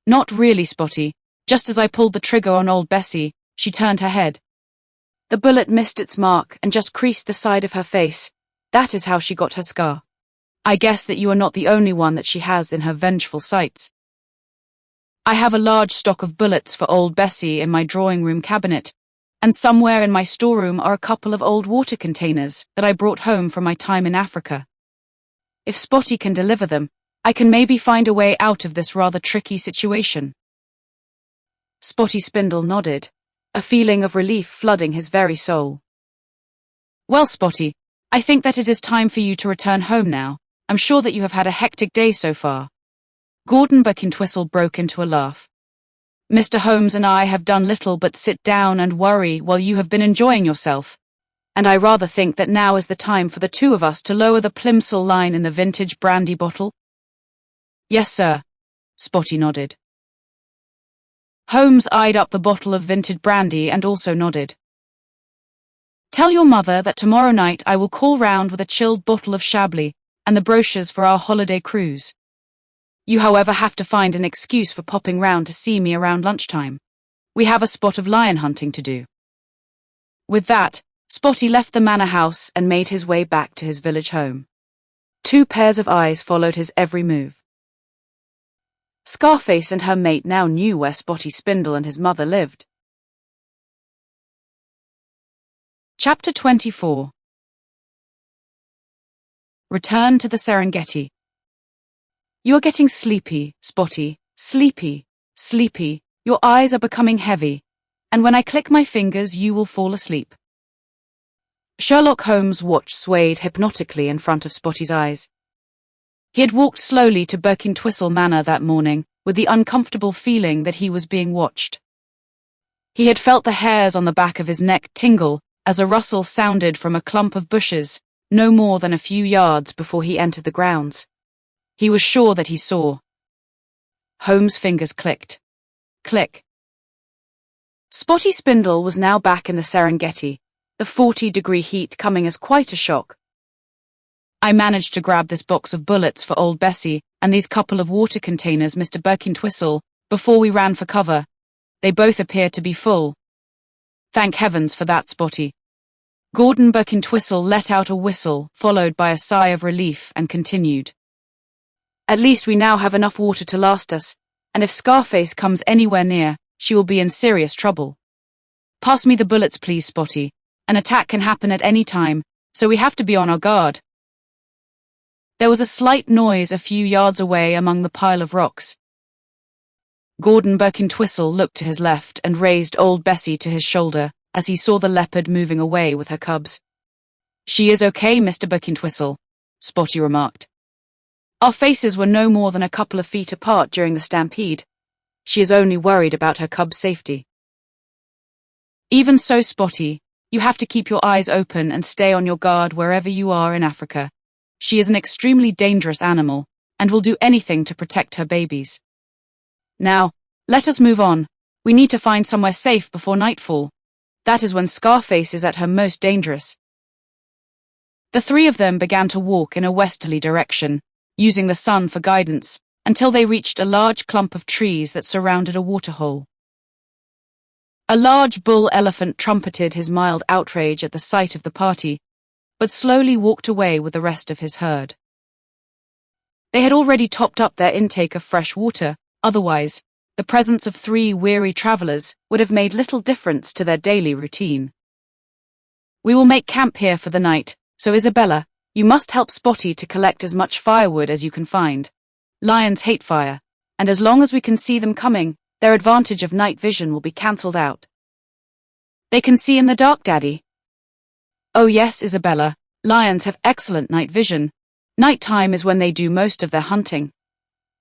[SPEAKER 1] "Not really, Spotty. Just as I pulled the trigger on old Bessie, she turned her head. The bullet missed its mark and just creased the side of her face. That is how she got her scar." I guess that you are not the only one that she has in her vengeful sights. I have a large stock of bullets for old Bessie in my drawing room cabinet, and somewhere in my storeroom are a couple of old water containers that I brought home from my time in Africa. If Spotty can deliver them, I can maybe find a way out of this rather tricky situation. Spotty Spindle nodded, a feeling of relief flooding his very soul. Well, Spotty, I think that it is time for you to return home now. I'm sure that you have had a hectic day so far. Gordon Buckentwistle broke into a laugh. Mr. Holmes and I have done little but sit down and worry while you have been enjoying yourself, and I rather think that now is the time for the two of us to lower the Plimsoll line in the vintage brandy bottle. Yes, sir, Spotty nodded. Holmes eyed up the bottle of vintage brandy and also nodded. Tell your mother that tomorrow night I will call round with a chilled bottle of Chablis and the brochures for our holiday cruise. You, however, have to find an excuse for popping round to see me around lunchtime. We have a spot of lion hunting to do. With that, Spotty left the manor house and made his way back to his village home. 2 pairs of eyes followed his every move. Scarface and her mate now knew where Spotty Spindle and his mother lived. Chapter 24. Return to the Serengeti. You are getting sleepy, Spotty, sleepy, sleepy. Your eyes are becoming heavy, and when I click my fingers you will fall asleep. Sherlock Holmes' watch swayed hypnotically in front of Spotty's eyes. He had walked slowly to Buckentwistle Manor that morning, with the uncomfortable feeling that he was being watched. He had felt the hairs on the back of his neck tingle as a rustle sounded from a clump of bushes, no more than a few yards before he entered the grounds. He was sure that he saw. Holmes' fingers clicked. Click. Spotty Spindle was now back in the Serengeti, the 40-degree heat coming as quite a shock. I managed to grab this box of bullets for old Bessie and these couple of water containers, Mr. Buckentwistle, before we ran for cover. They both appeared to be full. Thank heavens for that, Spotty. Gordon Buckentwistle let out a whistle, followed by a sigh of relief, and continued. At least we now have enough water to last us, and if Scarface comes anywhere near, she will be in serious trouble. Pass me the bullets, please, Spotty. An attack can happen at any time, so we have to be on our guard. There was a slight noise a few yards away among the pile of rocks. Gordon Buckentwistle looked to his left and raised old Bessie to his shoulder as he saw the leopard moving away with her cubs. She is okay, Mr. Buckentwistle, Spotty remarked. Our faces were no more than a couple of feet apart during the stampede. She is only worried about her cub's safety. Even so, Spotty, you have to keep your eyes open and stay on your guard wherever you are in Africa. She is an extremely dangerous animal and will do anything to protect her babies. Now, let us move on. We need to find somewhere safe before nightfall. That is when Scarface is at her most dangerous. The 3 of them began to walk in a westerly direction, using the sun for guidance, until they reached a large clump of trees that surrounded a waterhole. A large bull elephant trumpeted his mild outrage at the sight of the party, but slowly walked away with the rest of his herd. They had already topped up their intake of fresh water, otherwise, the presence of 3 weary travelers would have made little difference to their daily routine. We will make camp here for the night, so Isabella, you must help Spotty to collect as much firewood as you can find. Lions hate fire, and as long as we can see them coming, their advantage of night vision will be cancelled out. They can see in the dark, Daddy. Oh yes, Isabella, lions have excellent night vision. Nighttime is when they do most of their hunting.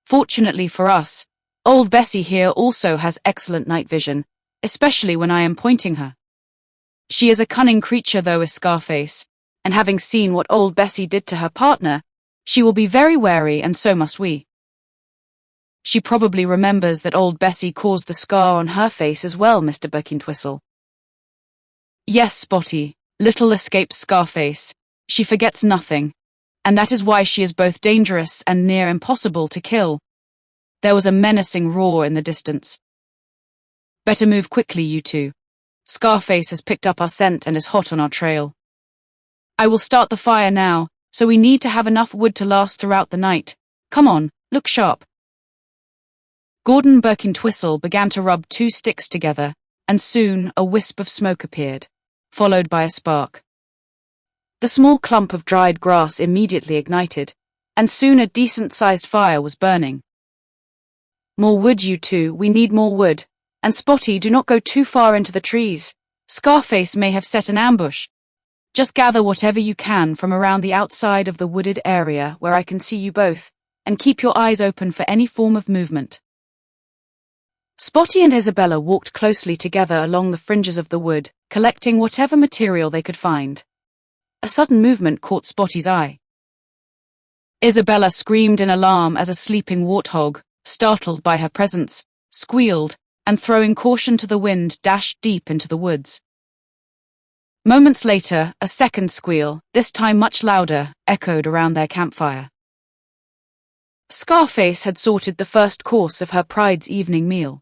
[SPEAKER 1] Fortunately for us, old Bessie here also has excellent night vision, especially when I am pointing her. She is a cunning creature though, is Scarface, and having seen what old Bessie did to her partner, she will be very wary, and so must we. She probably remembers that old Bessie caused the scar on her face as well, Mr. Buckentwistle. Yes, Spotty, little escaped Scarface. She forgets nothing, and that is why she is both dangerous and near impossible to kill. There was a menacing roar in the distance. Better move quickly, you two. Scarface has picked up our scent and is hot on our trail. I will start the fire now, so we need to have enough wood to last throughout the night. Come on, look sharp. Gordon Birkintwistle began to rub 2 sticks together, and soon a wisp of smoke appeared, followed by a spark. The small clump of dried grass immediately ignited, and soon a decent-sized fire was burning. More wood, you two, we need more wood. And Spotty, do not go too far into the trees. Scarface may have set an ambush. Just gather whatever you can from around the outside of the wooded area where I can see you both, and keep your eyes open for any form of movement. Spotty and Isabella walked closely together along the fringes of the wood, collecting whatever material they could find. A sudden movement caught Spotty's eye. Isabella screamed in alarm as a sleeping warthog, startled by her presence, squealed, and throwing caution to the wind, dashed deep into the woods. Moments later, a second squeal, this time much louder, echoed around their campfire. Scarface had sorted the first course of her pride's evening meal.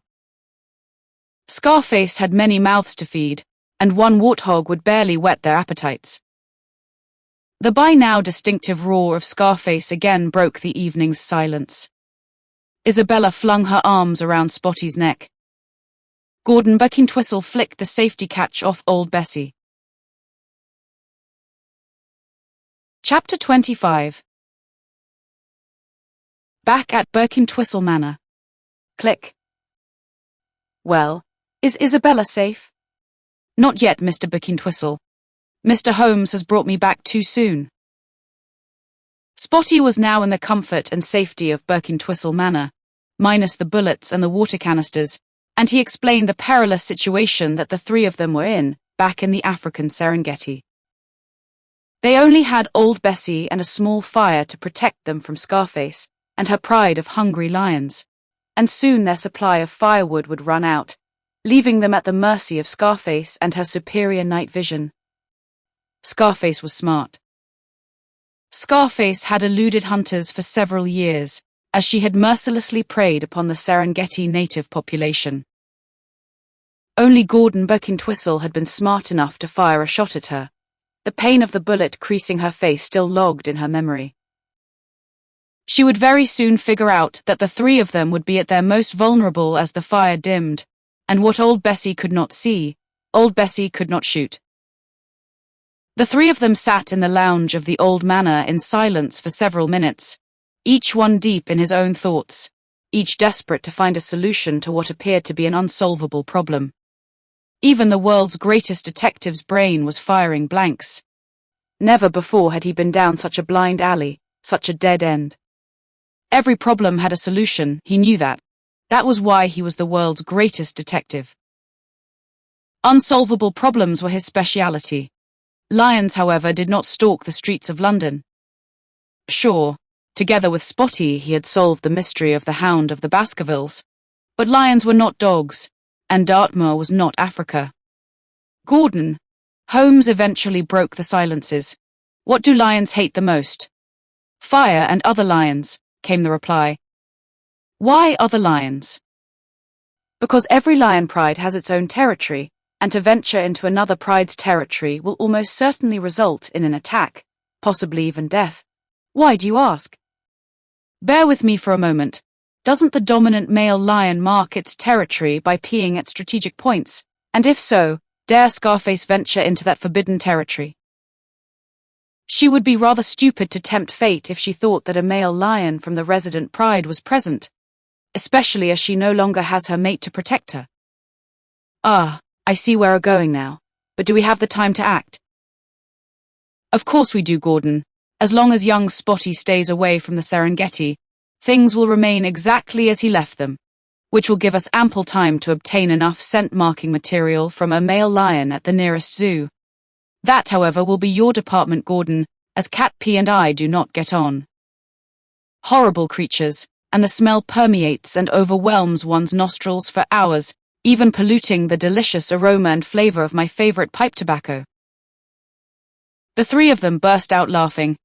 [SPEAKER 1] Scarface had many mouths to feed, and one warthog would barely whet their appetites. The by now distinctive roar of Scarface again broke the evening's silence. Isabella flung her arms around Spotty's neck. Gordon Birkintwistle flicked the safety catch off old Bessie. Chapter 25. Back at Birkintwistle Manor. Click. Well, is Isabella safe? Not yet, Mr. Birkintwistle. Mr. Holmes has brought me back too soon. Spotty was now in the comfort and safety of Birkintwistle Manor, minus the bullets and the water canisters, and he explained the perilous situation that the 3 of them were in, back in the African Serengeti. They only had old Bessie and a small fire to protect them from Scarface and her pride of hungry lions, and soon their supply of firewood would run out, leaving them at the mercy of Scarface and her superior night vision. Scarface was smart. Scarface had eluded hunters for several years, as she had mercilessly preyed upon the Serengeti native population. Only Gordon Birkintwistle had been smart enough to fire a shot at her, the pain of the bullet creasing her face still logged in her memory. She would very soon figure out that the 3 of them would be at their most vulnerable as the fire dimmed, and what old Bessie could not see, old Bessie could not shoot. The 3 of them sat in the lounge of the old manor in silence for several minutes, each one deep in his own thoughts, each desperate to find a solution to what appeared to be an unsolvable problem. Even the world's greatest detective's brain was firing blanks. Never before had he been down such a blind alley, such a dead end. Every problem had a solution, he knew that. That was why he was the world's greatest detective. Unsolvable problems were his speciality. Lions, however, did not stalk the streets of London. Sure, together with Spotty he had solved the mystery of the Hound of the Baskervilles, but lions were not dogs, and Dartmoor was not Africa. Gordon. Holmes eventually broke the silences. What do lions hate the most? Fire and other lions, came the reply. Why other lions? Because every lion pride has its own territory, and to venture into another pride's territory will almost certainly result in an attack, possibly even death. Why do you ask? Bear with me for a moment. Doesn't the dominant male lion mark its territory by peeing at strategic points? And if so, dare Scarface venture into that forbidden territory? She would be rather stupid to tempt fate if she thought that a male lion from the resident pride was present, especially as she no longer has her mate to protect her. Ah, I see where we're going now, but do we have the time to act? Of course we do, Gordon. As long as young Spotty stays away from the Serengeti, things will remain exactly as he left them, which will give us ample time to obtain enough scent-marking material from a male lion at the nearest zoo. That, however, will be your department, Gordon, as Cat P and I do not get on. Horrible creatures, and the smell permeates and overwhelms one's nostrils for hours, even polluting the delicious aroma and flavor of my favorite pipe tobacco. The 3 of them burst out laughing.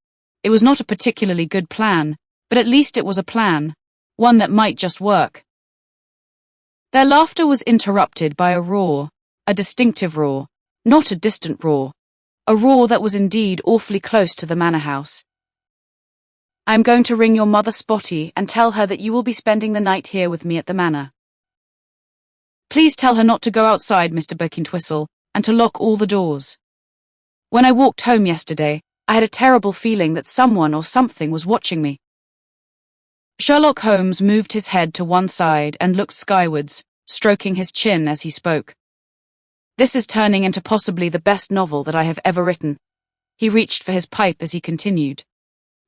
[SPEAKER 1] It was not a particularly good plan, but at least it was a plan, one that might just work. Their laughter was interrupted by a roar, a distinctive roar, not a distant roar, a roar that was indeed awfully close to the manor house, I am going to ring your mother Spotty and tell her that you will be spending the night here with me at the manor. Please tell her not to go outside, Mr. Birkintwistle, and to lock all the doors. When I walked home yesterday, I had a terrible feeling that someone or something was watching me. Sherlock Holmes moved his head to one side and looked skywards, stroking his chin as he spoke. This is turning into possibly the best novel that I have ever written. He reached for his pipe as he continued.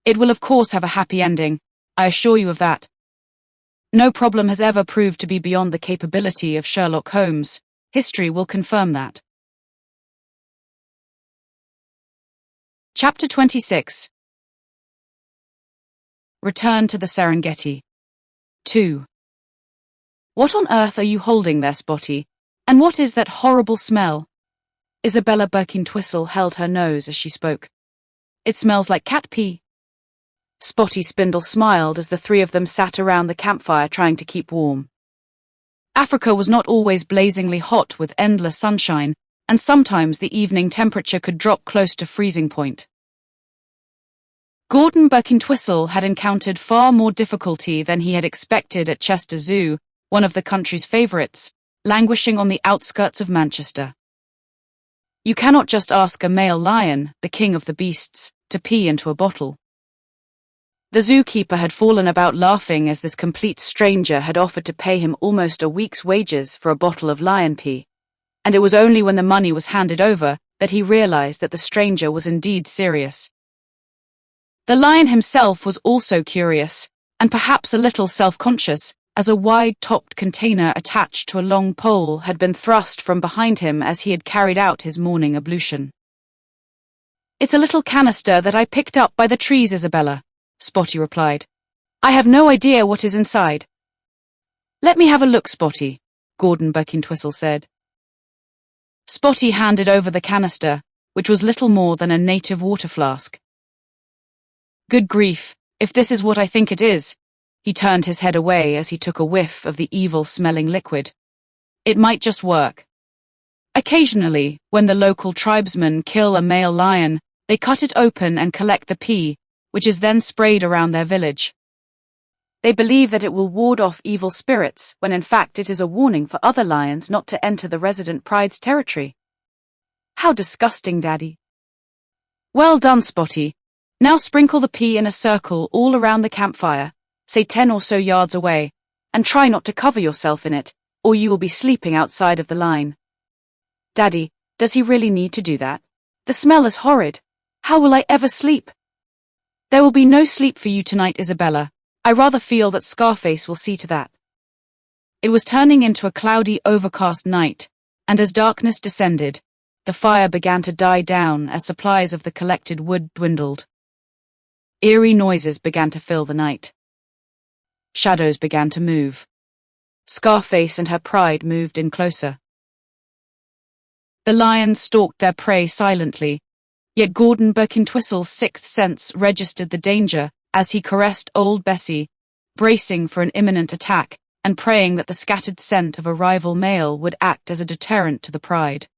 [SPEAKER 1] It will of course have a happy ending, I assure you of that. No problem has ever proved to be beyond the capability of Sherlock Holmes. History will confirm that. Chapter 26. Return to the Serengeti. 2. What on earth are you holding there, Spotty? And what is that horrible smell? Isabella Birkintwistle held her nose as she spoke. It smells like cat pee. Spotty Spindle smiled as the three of them sat around the campfire trying to keep warm. Africa was not always blazingly hot with endless sunshine, and sometimes the evening temperature could drop close to freezing point. Gordon Birkintwistle had encountered far more difficulty than he had expected at Chester Zoo, one of the country's favourites, languishing on the outskirts of Manchester. You cannot just ask a male lion, the king of the beasts, to pee into a bottle. The zookeeper had fallen about laughing as this complete stranger had offered to pay him almost a week's wages for a bottle of lion pee, and it was only when the money was handed over that he realised that the stranger was indeed serious. The lion himself was also curious, and perhaps a little self-conscious, as a wide-topped container attached to a long pole had been thrust from behind him as he had carried out his morning ablution. It's a little canister that I picked up by the trees, Isabella, Spotty replied. I have no idea what is inside. Let me have a look, Spotty, Gordon Birkintwistle said. Spotty handed over the canister, which was little more than a native water flask. Good grief, if this is what I think it is. He turned his head away as he took a whiff of the evil-smelling liquid. It might just work. Occasionally, when the local tribesmen kill a male lion, they cut it open and collect the pee, which is then sprayed around their village. They believe that it will ward off evil spirits, when in fact it is a warning for other lions not to enter the resident pride's territory. How disgusting, Daddy. Well done, Spotty. Now sprinkle the pee in a circle all around the campfire, say 10 or so yards away, and try not to cover yourself in it, or you will be sleeping outside of the line. Daddy, does he really need to do that? The smell is horrid. How will I ever sleep? There will be no sleep for you tonight, Isabella. I rather feel that Scarface will see to that. It was turning into a cloudy, overcast night, and as darkness descended, the fire began to die down as supplies of the collected wood dwindled. Eerie noises began to fill the night. Shadows began to move. Scarface and her pride moved in closer. The lions stalked their prey silently, yet Gordon Birkintwistle's sixth sense registered the danger as he caressed old Bessie, bracing for an imminent attack and praying that the scattered scent of a rival male would act as a deterrent to the pride.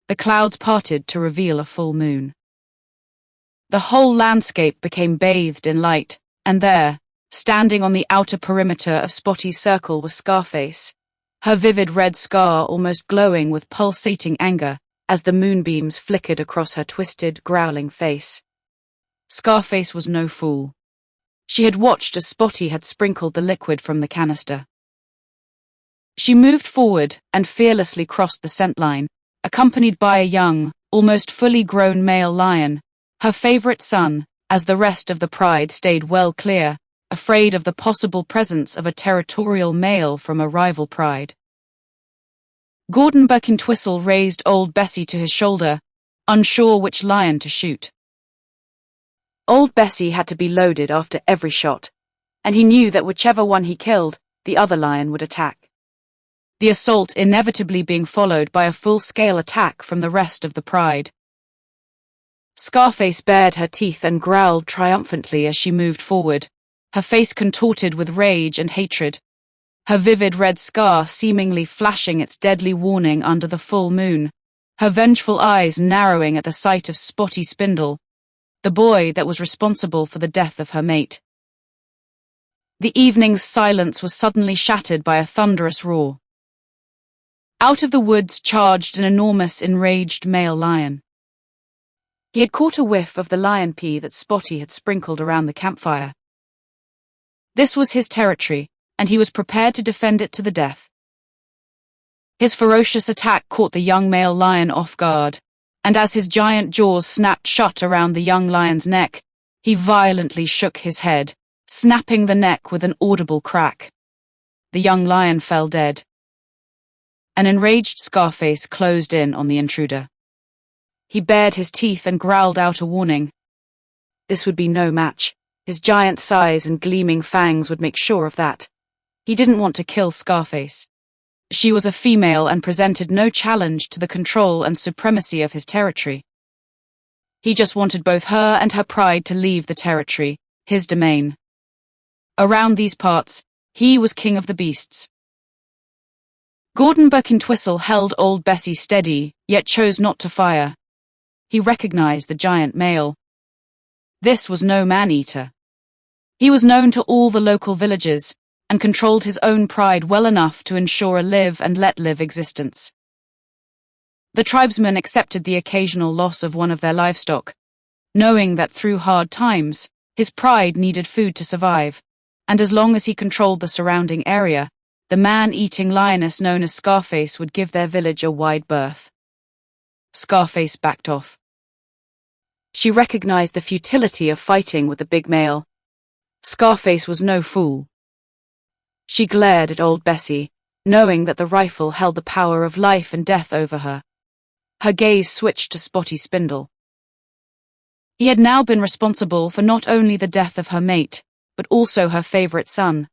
[SPEAKER 1] The clouds parted to reveal a full moon. The whole landscape became bathed in light, and there, standing on the outer perimeter of Spotty's circle, was Scarface, her vivid red scar almost glowing with pulsating anger as the moonbeams flickered across her twisted, growling face. Scarface was no fool. She had watched as Spotty had sprinkled the liquid from the canister. She moved forward and fearlessly crossed the scent line, accompanied by a young, almost fully grown male lion, her favorite son, as the rest of the pride stayed well clear, afraid of the possible presence of a territorial male from a rival pride. Gordon Birkintwistle raised old Bessie to his shoulder, unsure which lion to shoot. Old Bessie had to be loaded after every shot, and he knew that whichever one he killed, the other lion would attack. The assault inevitably being followed by a full-scale attack from the rest of the pride. Scarface bared her teeth and growled triumphantly as she moved forward, her face contorted with rage and hatred, her vivid red scar seemingly flashing its deadly warning under the full moon, her vengeful eyes narrowing at the sight of Spotty Spindle, the boy that was responsible for the death of her mate. The evening's silence was suddenly shattered by a thunderous roar. Out of the woods charged an enormous, enraged male lion. He had caught a whiff of the lion pea that Spotty had sprinkled around the campfire. This was his territory, and he was prepared to defend it to the death. His ferocious attack caught the young male lion off guard, and as his giant jaws snapped shut around the young lion's neck, he violently shook his head, snapping the neck with an audible crack. The young lion fell dead. An enraged Scarface closed in on the intruder. He bared his teeth and growled out a warning. This would be no match. His giant size and gleaming fangs would make sure of that. He didn't want to kill Scarface. She was a female and presented no challenge to the control and supremacy of his territory. He just wanted both her and her pride to leave the territory, his domain. Around these parts, he was king of the beasts. Gordon Birkintwistle held old Bessie steady, yet chose not to fire. He recognized the giant male. This was no man-eater. He was known to all the local villagers, and controlled his own pride well enough to ensure a live-and-let-live existence. The tribesmen accepted the occasional loss of one of their livestock, knowing that through hard times, his pride needed food to survive, and as long as he controlled the surrounding area, the man-eating lioness known as Scarface would give their village a wide berth. Scarface backed off. She recognized the futility of fighting with the big male. Scarface was no fool. She glared at old Bessie, knowing that the rifle held the power of life and death over her. Her gaze switched to Spotty Spindle. He had now been responsible for not only the death of her mate, but also her favorite son.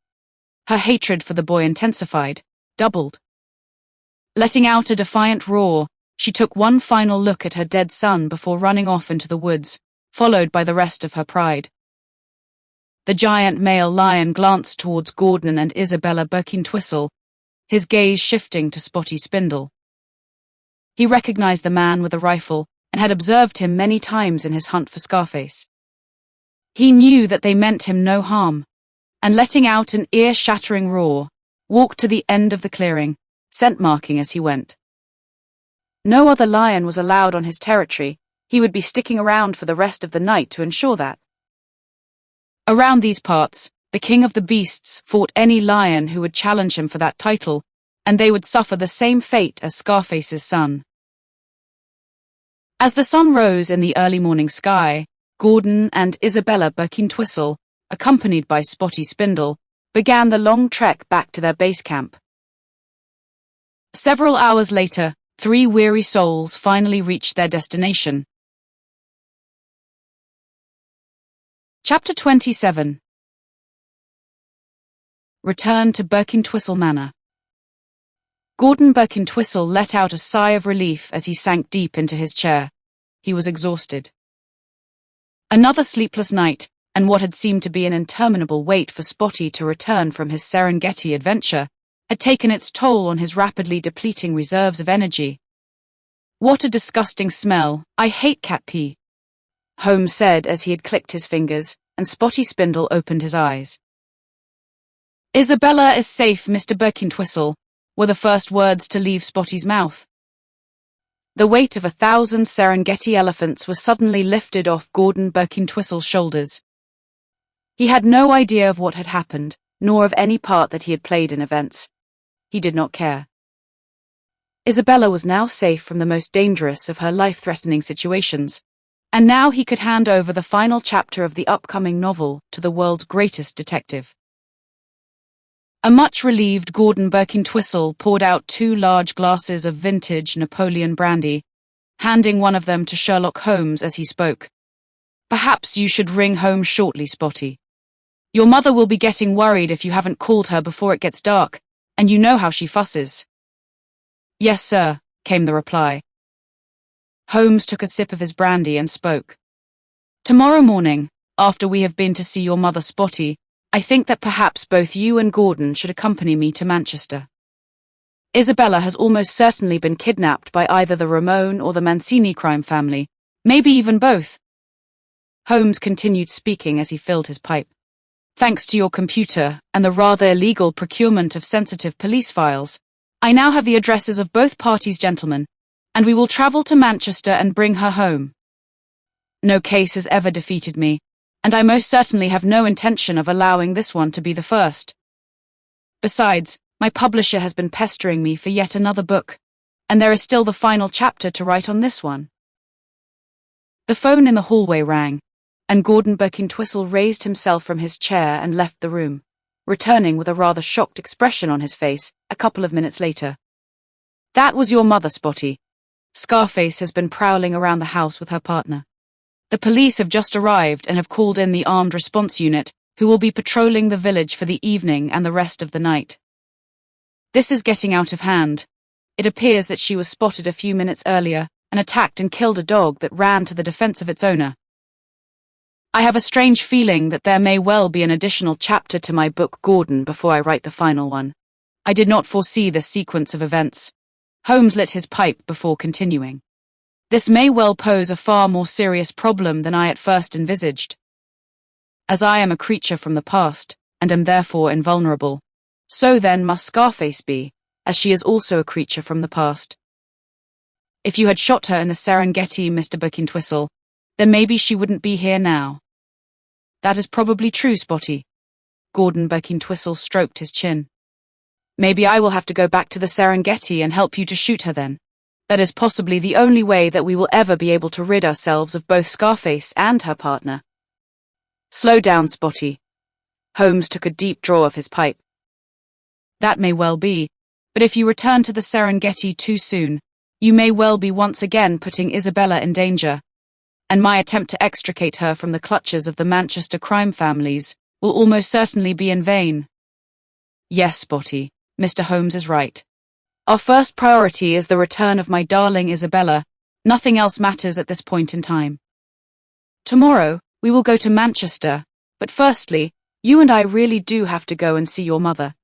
[SPEAKER 1] Her hatred for the boy intensified, doubled. Letting out a defiant roar, she took one final look at her dead son before running off into the woods, followed by the rest of her pride. The giant male lion glanced towards Gordon and Isabella Birkintwistle, his gaze shifting to Spotty Spindle. He recognized the man with the rifle and had observed him many times in his hunt for Scarface. He knew that they meant him no harm, and letting out an ear-shattering roar, walked to the end of the clearing, scent-marking as he went. No other lion was allowed on his territory. He would be sticking around for the rest of the night to ensure that. Around these parts, the king of the beasts fought any lion who would challenge him for that title, and they would suffer the same fate as Scarface's son. As the sun rose in the early morning sky, Gordon and Isabella Birkintwistle, accompanied by Spotty Spindle, began the long trek back to their base camp. Several hours later, 3 weary souls finally reached their destination. Chapter 27. Return to Birkintwistle Manor. Gordon Birkintwistle let out a sigh of relief as he sank deep into his chair. He was exhausted. Another sleepless night, and what had seemed to be an interminable wait for Spotty to return from his Serengeti adventure, had taken its toll on his rapidly depleting reserves of energy. "What a disgusting smell. I hate cat pee," Holmes said as he had clicked his fingers, and Spotty Spindle opened his eyes. "Isabella is safe, Mr. Birkintwistle," were the first words to leave Spotty's mouth. The weight of 1,000 Serengeti elephants was suddenly lifted off Gordon Birkintwistle's shoulders. He had no idea of what had happened, nor of any part that he had played in events. He did not care. Isabella was now safe from the most dangerous of her life-threatening situations, and now he could hand over the final chapter of the upcoming novel to the world's greatest detective. A much-relieved Gordon Birkintwistle poured out 2 large glasses of vintage Napoleon brandy, handing one of them to Sherlock Holmes as he spoke. "Perhaps you should ring home shortly, Spotty. Your mother will be getting worried if you haven't called her before it gets dark, and you know how she fusses." "Yes, sir," came the reply. Holmes took a sip of his brandy and spoke. "Tomorrow morning, after we have been to see your mother, Spotty, I think that perhaps both you and Gordon should accompany me to Manchester. Isabella has almost certainly been kidnapped by either the Ramone or the Mancini crime family, maybe even both." Holmes continued speaking as he filled his pipe. Thanks to your computer and the rather illegal procurement of sensitive police files, I now have the addresses of both parties, gentlemen, and we will travel to Manchester and bring her home. No case has ever defeated me, and I most certainly have no intention of allowing this one to be the first. Besides, my publisher has been pestering me for yet another book, and there is still the final chapter to write on this one. The phone in the hallway rang, and Gordon Birkintwistle raised himself from his chair and left the room, returning with a rather shocked expression on his face a couple of minutes later. That was your mother, Spotty. Scarface has been prowling around the house with her partner. The police have just arrived and have called in the armed response unit, who will be patrolling the village for the evening and the rest of the night. This is getting out of hand. It appears that she was spotted a few minutes earlier and attacked and killed a dog that ran to the defense of its owner. I have a strange feeling that there may well be an additional chapter to my book, Gordon, before I write the final one. I did not foresee this sequence of events. Holmes lit his pipe before continuing. This may well pose a far more serious problem than I at first envisaged. As I am a creature from the past, and am therefore invulnerable, so then must Scarface be, as she is also a creature from the past. If you had shot her in the Serengeti, Mr. Birkintwistle, then maybe she wouldn't be here now. That is probably true, Spotty. Gordon Birkintwistle stroked his chin. Maybe I will have to go back to the Serengeti and help you to shoot her then. That is possibly the only way that we will ever be able to rid ourselves of both Scarface and her partner. Slow down, Spotty. Holmes took a deep draw of his pipe. That may well be, but if you return to the Serengeti too soon, you may well be once again putting Isabella in danger, and my attempt to extricate her from the clutches of the Manchester crime families will almost certainly be in vain. Yes, Spotty, Mr. Holmes is right. Our first priority is the return of my darling Isabella. Nothing else matters at this point in time. Tomorrow, we will go to Manchester, but firstly, you and I really do have to go and see your mother.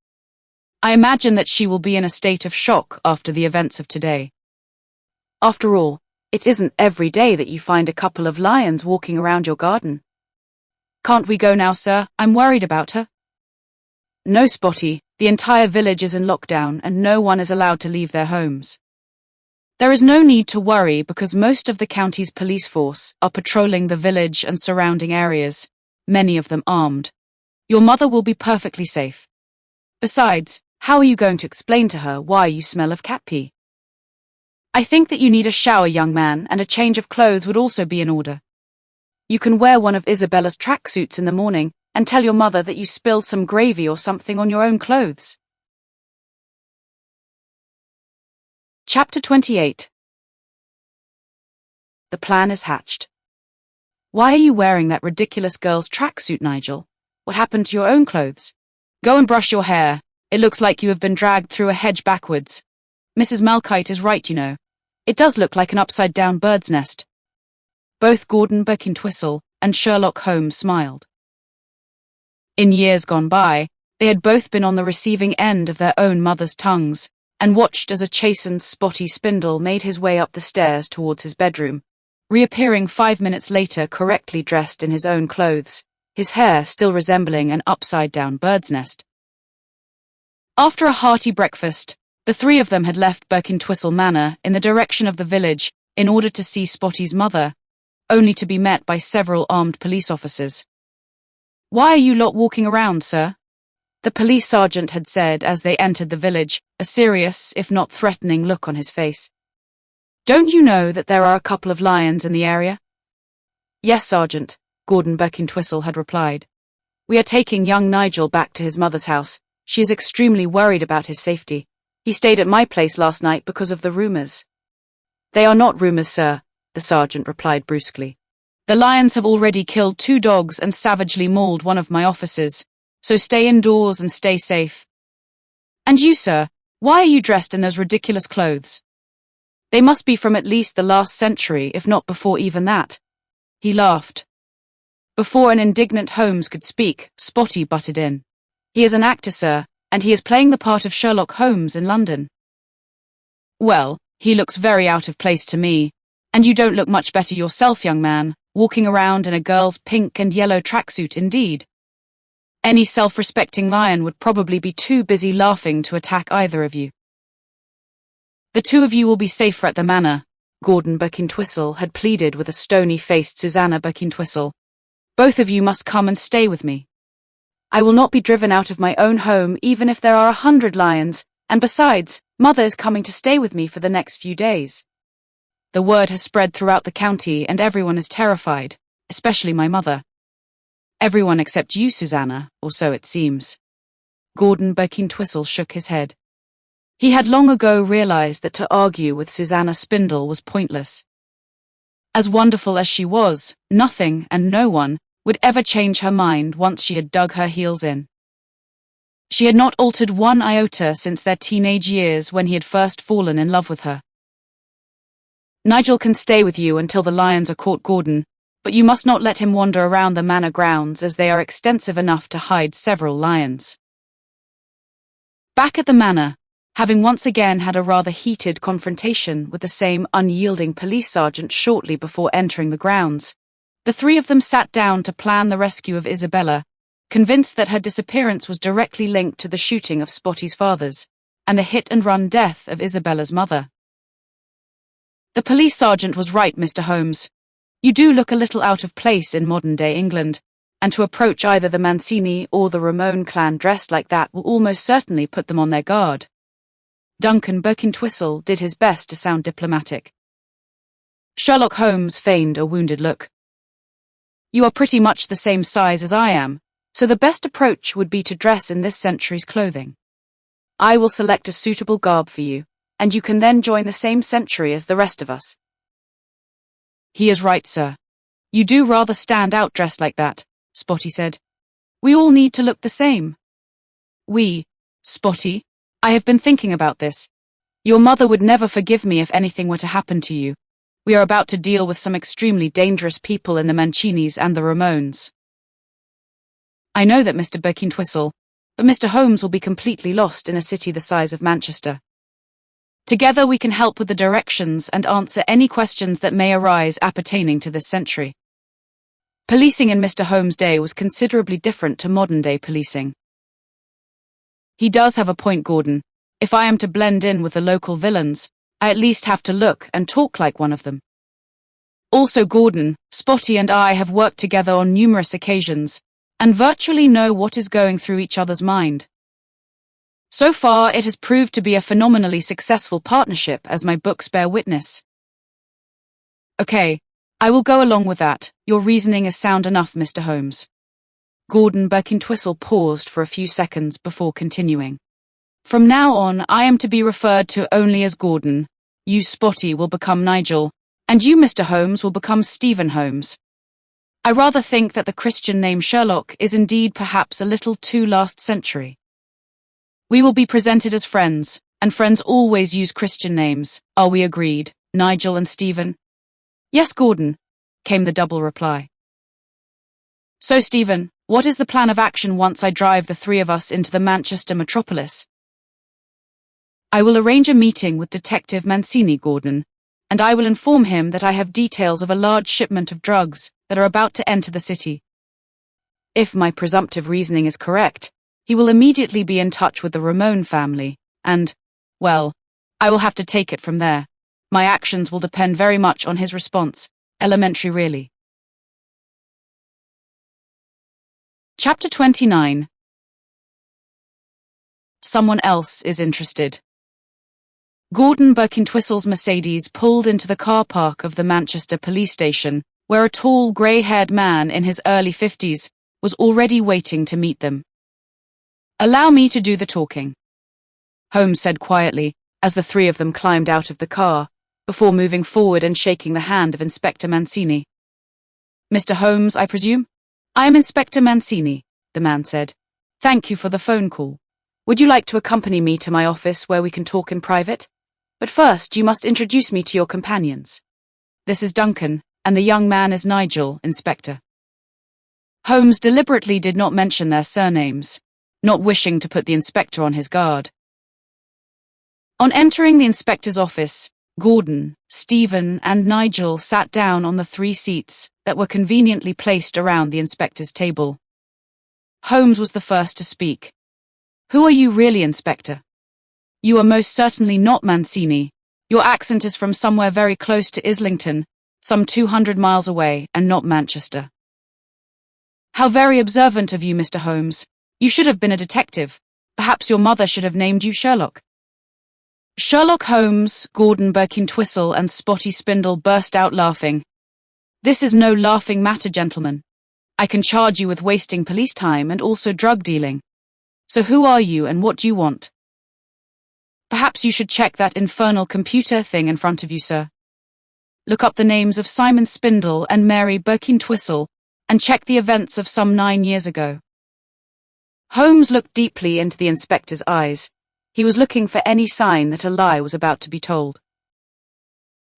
[SPEAKER 1] I imagine that she will be in a state of shock after the events of today. After all, it isn't every day that you find a couple of lions walking around your garden. Can't we go now, sir? I'm worried about her. No, Spotty, the entire village is in lockdown and no one is allowed to leave their homes. There is no need to worry because most of the county's police force are patrolling the village and surrounding areas, many of them armed. Your mother will be perfectly safe. Besides, how are you going to explain to her why you smell of cat pee? I think that you need a shower, young man, and a change of clothes would also be in order. You can wear one of Isabella's tracksuits in the morning and tell your mother that you spilled some gravy or something on your own clothes. Chapter 28. The plan is hatched. Why are you wearing that ridiculous girl's tracksuit, Nigel? What happened to your own clothes? Go and brush your hair. It looks like you have been dragged through a hedge backwards. Mrs. Malchite is right, you know. It does look like an upside-down bird's nest. Both Gordon Birkintwistle and Sherlock Holmes smiled. In years gone by, they had both been on the receiving end of their own mothers' tongues, and watched as a chastened Spotty Spindle made his way up the stairs towards his bedroom, reappearing 5 minutes later correctly dressed in his own clothes, his hair still resembling an upside-down bird's nest. After a hearty breakfast, the three of them had left Birkintwistle Manor in the direction of the village in order to see Spotty's mother, only to be met by several armed police officers. "Why are you lot walking around, sir?" the police sergeant had said as they entered the village, a serious, if not threatening look on his face. "Don't you know that there are a couple of lions in the area?" "Yes, Sergeant," Gordon Birkintwistle had replied. "We are taking young Nigel back to his mother's house. She is extremely worried about his safety. He stayed at my place last night because of the rumours." "They are not rumours, sir," the sergeant replied brusquely. "The lions have already killed 2 dogs and savagely mauled one of my officers, so stay indoors and stay safe. And you, sir, why are you dressed in those ridiculous clothes? They must be from at least the last century, if not before even that." He laughed. Before an indignant Holmes could speak, Spotty butted in. "He is an actor, sir, and he is playing the part of Sherlock Holmes in London." "Well, he looks very out of place to me, and you don't look much better yourself, young man. walking around in a girl's pink and yellow tracksuit indeed. Any self-respecting lion would probably be too busy laughing to attack either of you. The two of you will be safer at the manor, Gordon Birkintwistle had pleaded with a stony-faced Susanna Birkintwistle. Both of you must come and stay with me. I will not be driven out of my own home even if there are 100 lions, and besides, Mother is coming to stay with me for the next few days. The word has spread throughout the county and everyone is terrified, especially my mother. Everyone except you, Susanna, or so it seems. Gordon Birkintwistle shook his head. He had long ago realized that to argue with Susanna Spindle was pointless. As wonderful as she was, nothing and no one would ever change her mind once she had dug her heels in. She had not altered one iota since their teenage years when he had first fallen in love with her. Nigel can stay with you until the lions are caught, Gordon, but you must not let him wander around the manor grounds as they are extensive enough to hide several lions. Back at the manor, having once again had a rather heated confrontation with the same unyielding police sergeant shortly before entering the grounds, the three of them sat down to plan the rescue of Isabella, convinced that her disappearance was directly linked to the shooting of Spotty's fathers and the hit-and-run death of Isabella's mother. The police sergeant was right, Mr. Holmes. You do look a little out of place in modern-day England, and to approach either the Mancini or the Ramone clan dressed like that will almost certainly put them on their guard. Duncan Birkintwistle did his best to sound diplomatic. Sherlock Holmes feigned a wounded look. You are pretty much the same size as I am, so the best approach would be to dress in this century's clothing. I will select a suitable garb for you, and you can then join the same century as the rest of us. He is right, sir. You do rather stand out dressed like that, Spotty said. We all need to look the same. Spotty, I have been thinking about this. Your mother would never forgive me if anything were to happen to you. We are about to deal with some extremely dangerous people in the Mancinis and the Ramones. I know that, Mr. Birkintwistle, but Mr. Holmes will be completely lost in a city the size of Manchester. Together we can help with the directions and answer any questions that may arise appertaining to this century. Policing in Mr. Holmes' day was considerably different to modern-day policing. He does have a point, Gordon. If I am to blend in with the local villains, I at least have to look and talk like one of them. Also, Gordon, Spotty and I have worked together on numerous occasions and virtually know what is going through each other's mind. So far, it has proved to be a phenomenally successful partnership, as my books bear witness. Okay, I will go along with that. Your reasoning is sound enough, Mr. Holmes. Gordon Birkintwistle paused for a few seconds before continuing. From now on, I am to be referred to only as Gordon. You, Spotty, will become Nigel, and you, Mr. Holmes, will become Stephen Holmes. I rather think that the Christian name Sherlock is indeed perhaps a little too last century. We will be presented as friends, and friends always use Christian names. Are we agreed, Nigel and Stephen? Yes, Gordon, came the double reply. So, Stephen, what is the plan of action once I drive the three of us into the Manchester metropolis? I will arrange a meeting with Detective Mancini, Gordon, and I will inform him that I have details of a large shipment of drugs that are about to enter the city. If my presumptive reasoning is correct, he will immediately be in touch with the Ramone family, and, well, I will have to take it from there. My actions will depend very much on his response. Elementary, really. Chapter 29. Someone else is interested. Gordon Birkintwistle's Mercedes pulled into the car park of the Manchester police station, where a tall, grey-haired man in his early 50s was already waiting to meet them. Allow me to do the talking, Holmes said quietly as the three of them climbed out of the car, before moving forward and shaking the hand of Inspector Mancini. Mr. Holmes, I presume? I am Inspector Mancini, the man said. Thank you for the phone call. Would you like to accompany me to my office where we can talk in private? But first, you must introduce me to your companions. This is Duncan, and the young man is Nigel, Inspector. Holmes deliberately did not mention their surnames, not wishing to put the inspector on his guard. On entering the inspector's office, Gordon, Stephen, and Nigel sat down on the 3 seats that were conveniently placed around the inspector's table. Holmes was the first to speak. "Who are you really, Inspector? You are most certainly not Mancini. Your accent is from somewhere very close to Islington, some 200 miles away, and not Manchester." "How very observant of you, Mr. Holmes. You should have been a detective. Perhaps your mother should have named you Sherlock." Sherlock Holmes, Gordon Birkin-Twistle, and Spotty Spindle burst out laughing. "This is no laughing matter, gentlemen. I can charge you with wasting police time and also drug dealing. So who are you and what do you want?" "Perhaps you should check that infernal computer thing in front of you, sir. Look up the names of Simon Spindle and Mary Birkin-Twistle and check the events of some 9 years ago." Holmes looked deeply into the inspector's eyes. He was looking for any sign that a lie was about to be told.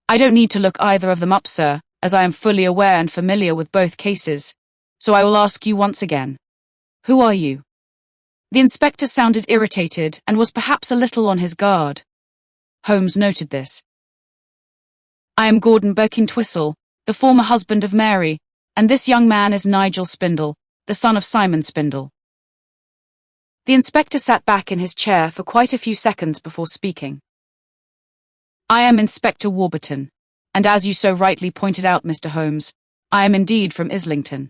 [SPEAKER 1] "I don't need to look either of them up, sir, as I am fully aware and familiar with both cases, so I will ask you once again. Who are you?" The inspector sounded irritated and was perhaps a little on his guard. Holmes noted this. "I am Gordon Birkin-Twistle, the former husband of Mary, and this young man is Nigel Spindle, the son of Simon Spindle." The inspector sat back in his chair for quite a few seconds before speaking. "I am Inspector Warburton, and as you so rightly pointed out, Mr. Holmes, I am indeed from Islington.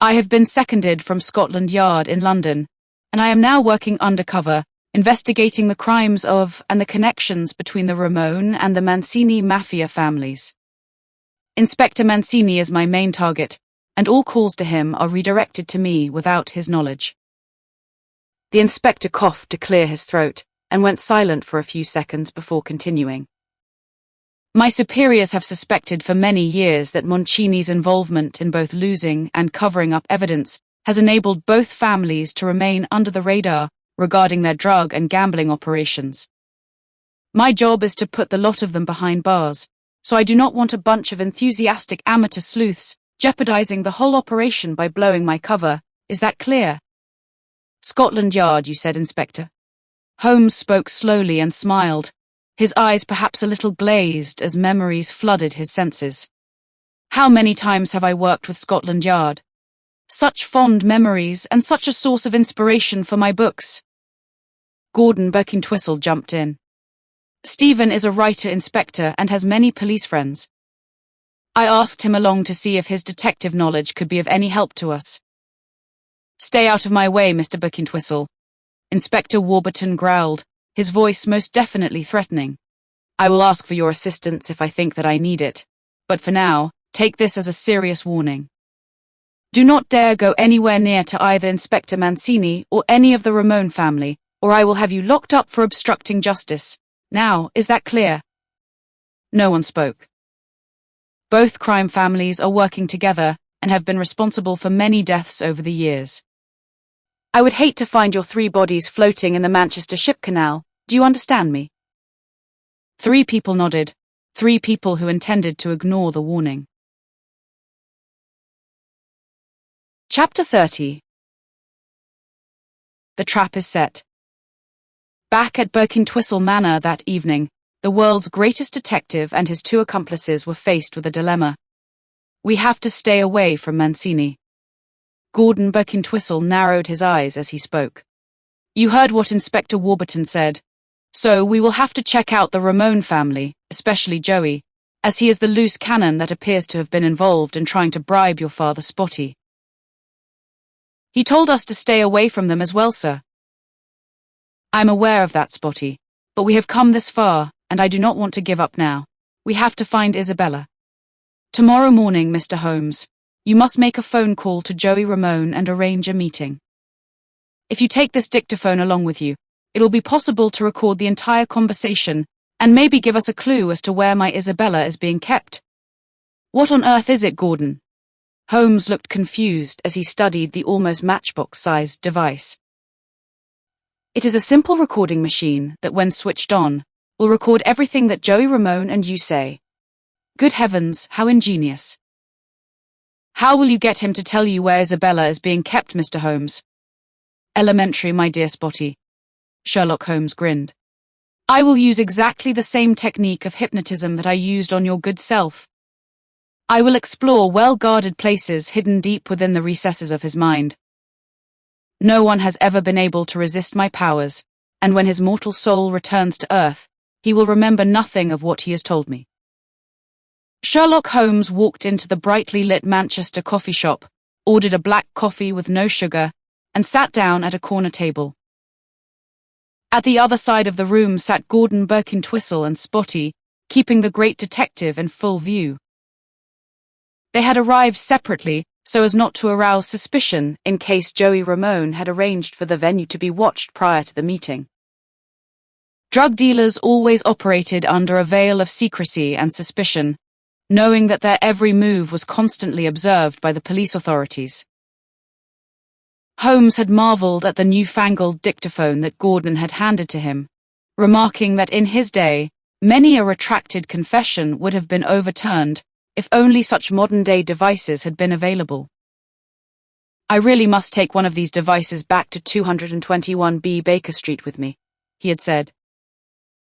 [SPEAKER 1] I have been seconded from Scotland Yard in London, and I am now working undercover, investigating the crimes of and the connections between the Ramone and the Mancini mafia families. Inspector Mancini is my main target, and all calls to him are redirected to me without his knowledge." The inspector coughed to clear his throat and went silent for a few seconds before continuing. "My superiors have suspected for many years that Mancini's involvement in both losing and covering up evidence has enabled both families to remain under the radar regarding their drug and gambling operations. My job is to put the lot of them behind bars, so I do not want a bunch of enthusiastic amateur sleuths jeopardizing the whole operation by blowing my cover. Is that clear?" "Scotland Yard, you said, Inspector." Holmes spoke slowly and smiled, his eyes perhaps a little glazed as memories flooded his senses. "How many times have I worked with Scotland Yard? Such fond memories and such a source of inspiration for my books." Gordon Birkin-Twistle jumped in. "Stephen is a writer, Inspector, and has many police friends. I asked him along to see if his detective knowledge could be of any help to us." "Stay out of my way, Mr. Birkin-Twistle," Inspector Warburton growled, his voice most definitely threatening. "I will ask for your assistance if I think that I need it, but for now, take this as a serious warning. Do not dare go anywhere near to either Inspector Mancini or any of the Ramone family, or I will have you locked up for obstructing justice. Now, is that clear?" No one spoke. Both crime families are working together and have been responsible for many deaths over the years. I would hate to find your 3 bodies floating in the Manchester Ship Canal. Do you understand me? 3 people nodded, 3 people who intended to ignore the warning. Chapter 30. The trap is set. Back at Birkin-Twistle Manor that evening, the world's greatest detective and his 2 accomplices were faced with a dilemma. We have to stay away from Mancini. Gordon Birkin-Twistle narrowed his eyes as he spoke. You heard what Inspector Warburton said. So we will have to check out the Ramone family, especially Joey, as he is the loose cannon that appears to have been involved in trying to bribe your father Spotty. He told us to stay away from them as well, sir. I'm aware of that, Spotty, but we have come this far, and I do not want to give up now. We have to find Isabella. Tomorrow morning, Mr. Holmes, you must make a phone call to Joey Ramone and arrange a meeting. If you take this dictaphone along with you, it will be possible to record the entire conversation and maybe give us a clue as to where my Isabella is being kept. What on earth is it, Gordon? Holmes looked confused as he studied the almost matchbox-sized device. It is a simple recording machine that, when switched on, will record everything that Joey Ramone and you say. Good heavens, how ingenious. How will you get him to tell you where Isabella is being kept, Mr. Holmes? Elementary, my dear Spotty. Sherlock Holmes grinned. I will use exactly the same technique of hypnotism that I used on your good self. I will explore well-guarded places hidden deep within the recesses of his mind. No one has ever been able to resist my powers, and when his mortal soul returns to Earth, he will remember nothing of what he has told me. Sherlock Holmes walked into the brightly lit Manchester coffee shop, ordered a black coffee with no sugar, and sat down at a corner table. At the other side of the room sat Gordon Birkintwistle and Spotty, keeping the great detective in full view. They had arrived separately so as not to arouse suspicion in case Joey Ramone had arranged for the venue to be watched prior to the meeting. Drug dealers always operated under a veil of secrecy and suspicion, knowing that their every move was constantly observed by the police authorities. Holmes had marveled at the newfangled dictaphone that Gordon had handed to him, remarking that in his day, many a retracted confession would have been overturned if only such modern-day devices had been available. I really must take one of these devices back to 221B Baker Street with me, he had said.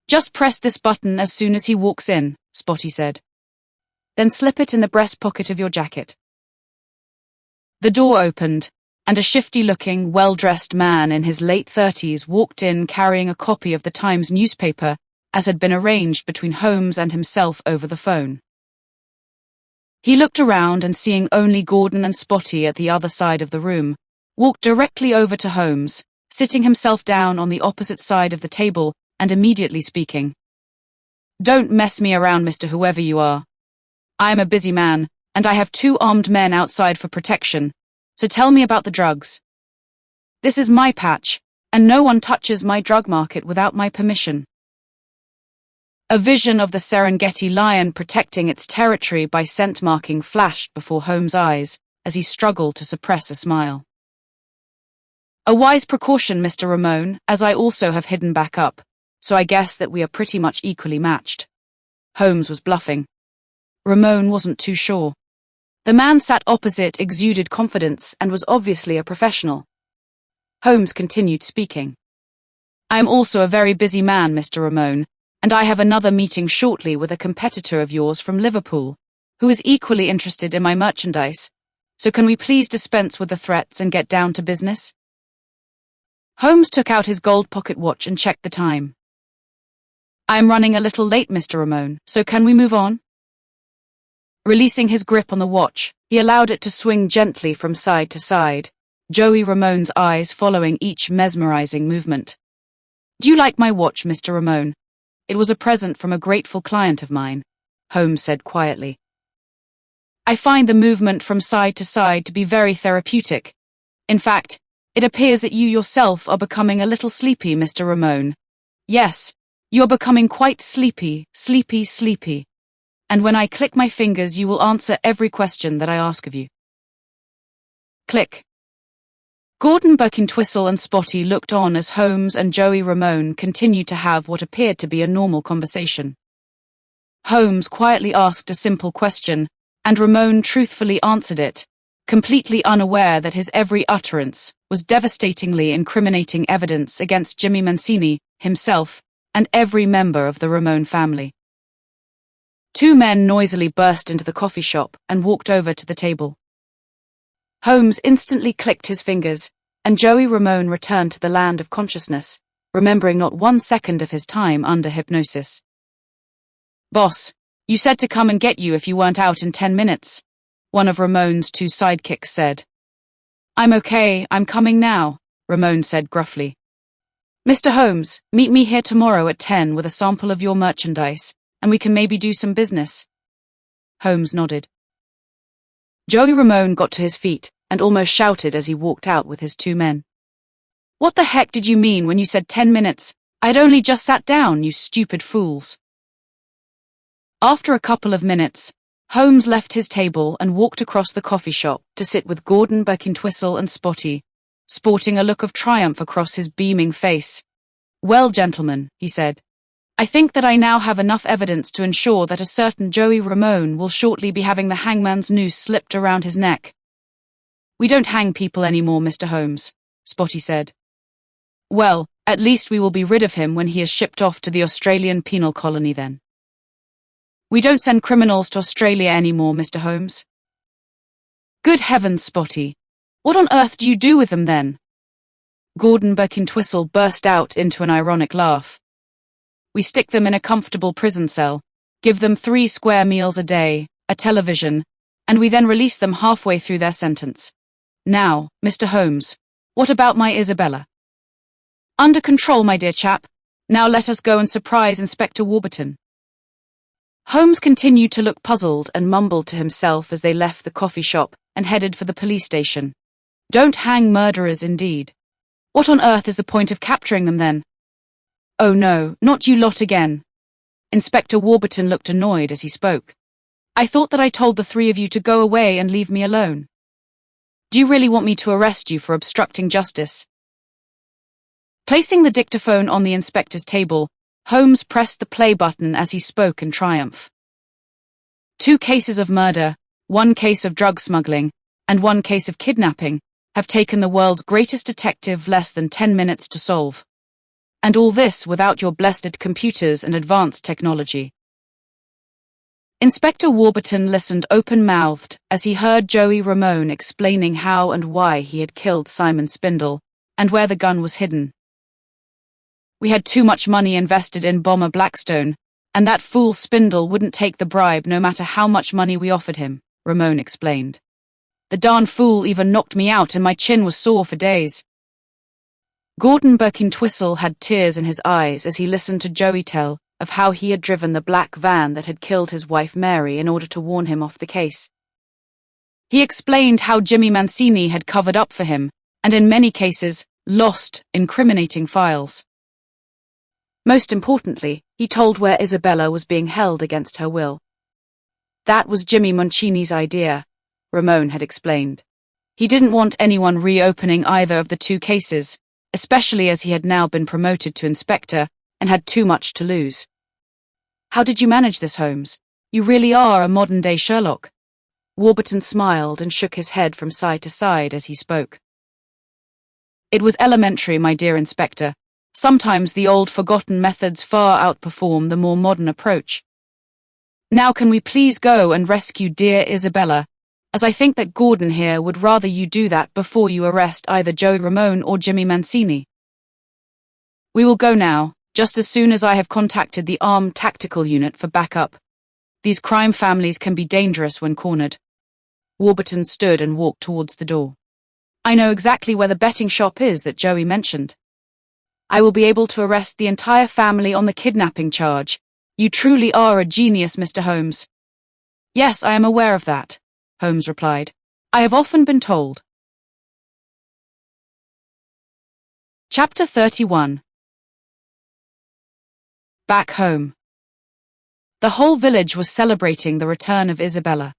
[SPEAKER 1] Just press this button as soon as he walks in, Spotty said. Then slip it in the breast pocket of your jacket. The door opened, and a shifty-looking, well-dressed man in his late 30s walked in carrying a copy of the Times newspaper, as had been arranged between Holmes and himself over the phone. He looked around and seeing only Gordon and Spotty at the other side of the room, walked directly over to Holmes, sitting himself down on the opposite side of the table and immediately speaking. Don't mess me around, Mr. Whoever you are. I am a busy man, and I have 2 armed men outside for protection, so tell me about the drugs. This is my patch, and no one touches my drug market without my permission. A vision of the Serengeti lion protecting its territory by scent marking flashed before Holmes' eyes as he struggled to suppress a smile. A wise precaution, Mr. Ramone, as I also have hidden back up, so I guess that we are pretty much equally matched. Holmes was bluffing. Ramone wasn't too sure. The man sat opposite exuded confidence and was obviously a professional. Holmes continued speaking. I am also a very busy man, Mr. Ramone, and I have another meeting shortly with a competitor of yours from Liverpool, who is equally interested in my merchandise, so can we please dispense with the threats and get down to business? Holmes took out his gold pocket watch and checked the time. I am running a little late, Mr. Ramone, so can we move on? Releasing his grip on the watch, he allowed it to swing gently from side to side, Joey Ramone's eyes following each mesmerizing movement. Do you like my watch, Mr. Ramone? It was a present from a grateful client of mine, Holmes said quietly. I find the movement from side to side to be very therapeutic. In fact, it appears that you yourself are becoming a little sleepy, Mr. Ramone. Yes, you're becoming quite sleepy. And when I click my fingers, you will answer every question that I ask of you. Click. Gordon Birkintwistle and Spotty looked on as Holmes and Joey Ramone continued to have what appeared to be a normal conversation. Holmes quietly asked a simple question, and Ramone truthfully answered it, completely unaware that his every utterance was devastatingly incriminating evidence against Jimmy Mancini, himself, and every member of the Ramone family. 2 men noisily burst into the coffee shop and walked over to the table. Holmes instantly clicked his fingers, and Joey Ramone returned to the land of consciousness, remembering not 1 second of his time under hypnosis. Boss, you said to come and get you if you weren't out in 10 minutes, one of Ramone's 2 sidekicks said. I'm okay, I'm coming now, Ramone said gruffly. Mr. Holmes, meet me here tomorrow at 10 with a sample of your merchandise, and we can maybe do some business. Holmes nodded. Joey Ramone got to his feet and almost shouted as he walked out with his 2 men. What the heck did you mean when you said 10 minutes? I had only just sat down, you stupid fools. After a couple of minutes, Holmes left his table and walked across the coffee shop to sit with Gordon Birkintwistle and Spotty, sporting a look of triumph across his beaming face. Well, gentlemen, he said, I think that I now have enough evidence to ensure that a certain Joey Ramone will shortly be having the hangman's noose slipped around his neck. We don't hang people anymore, Mr. Holmes, Spotty said. Well, At least we will be rid of him when he is shipped off to the Australian penal colony then. We don't send criminals to Australia anymore, Mr. Holmes. Good heavens, Spotty. What on earth do you do with them then? Gordon Birkintwistle burst out into an ironic laugh. We stick them in a comfortable prison cell, give them 3 square meals a day, a television, and we then release them halfway through their sentence. Now, Mr. Holmes, what about my Isabella? Under control, my dear chap. Now let us go and surprise Inspector Warburton. Holmes continued to look puzzled and mumbled to himself as they left the coffee shop and headed for the police station. Don't hang murderers, indeed. What on earth is the point of capturing them then? Oh no, not you lot again. Inspector Warburton looked annoyed as he spoke. I thought that I told the 3 of you to go away and leave me alone. Do you really want me to arrest you for obstructing justice? Placing the dictaphone on the inspector's table, Holmes pressed the play button as he spoke in triumph. 2 cases of murder, 1 case of drug smuggling, and 1 case of kidnapping have taken the world's greatest detective less than 10 minutes to solve. And all this without your blessed computers and advanced technology. Inspector Warburton listened open-mouthed as he heard Joey Ramone explaining how and why he had killed Simon Spindle and where the gun was hidden. We had too much money invested in Bomber Blackstone, and that fool Spindle wouldn't take the bribe no matter how much money we offered him, Ramone explained. The darn fool even knocked me out and my chin was sore for days. Gordon Birkintwistle had tears in his eyes as he listened to Joey tell of how he had driven the black van that had killed his wife Mary in order to warn him off the case. He explained how Jimmy Mancini had covered up for him, and in many cases, lost incriminating files. Most importantly, he told where Isabella was being held against her will. That was Jimmy Mancini's idea, Ramone had explained. He didn't want anyone reopening either of the 2 cases, especially as he had now been promoted to inspector and had too much to lose. How did you manage this, Holmes? You really are a modern-day Sherlock. Warburton smiled and shook his head from side to side as he spoke. It was elementary, my dear Inspector. Sometimes the old forgotten methods far outperform the more modern approach. Now can we please go and rescue dear Isabella, as I think that Gordon here would rather you do that before you arrest either Joey Ramone or Jimmy Mancini. We will go now, just as soon as I have contacted the Armed Tactical Unit for backup. These crime families can be dangerous when cornered. Warburton stood and walked towards the door. I know exactly where the betting shop is that Joey mentioned. I will be able to arrest the entire family on the kidnapping charge. You truly are a genius, Mr. Holmes. Yes, I am aware of that, Holmes replied. I have often been told. Chapter 31. Back home. The whole village was celebrating the return of Isabella.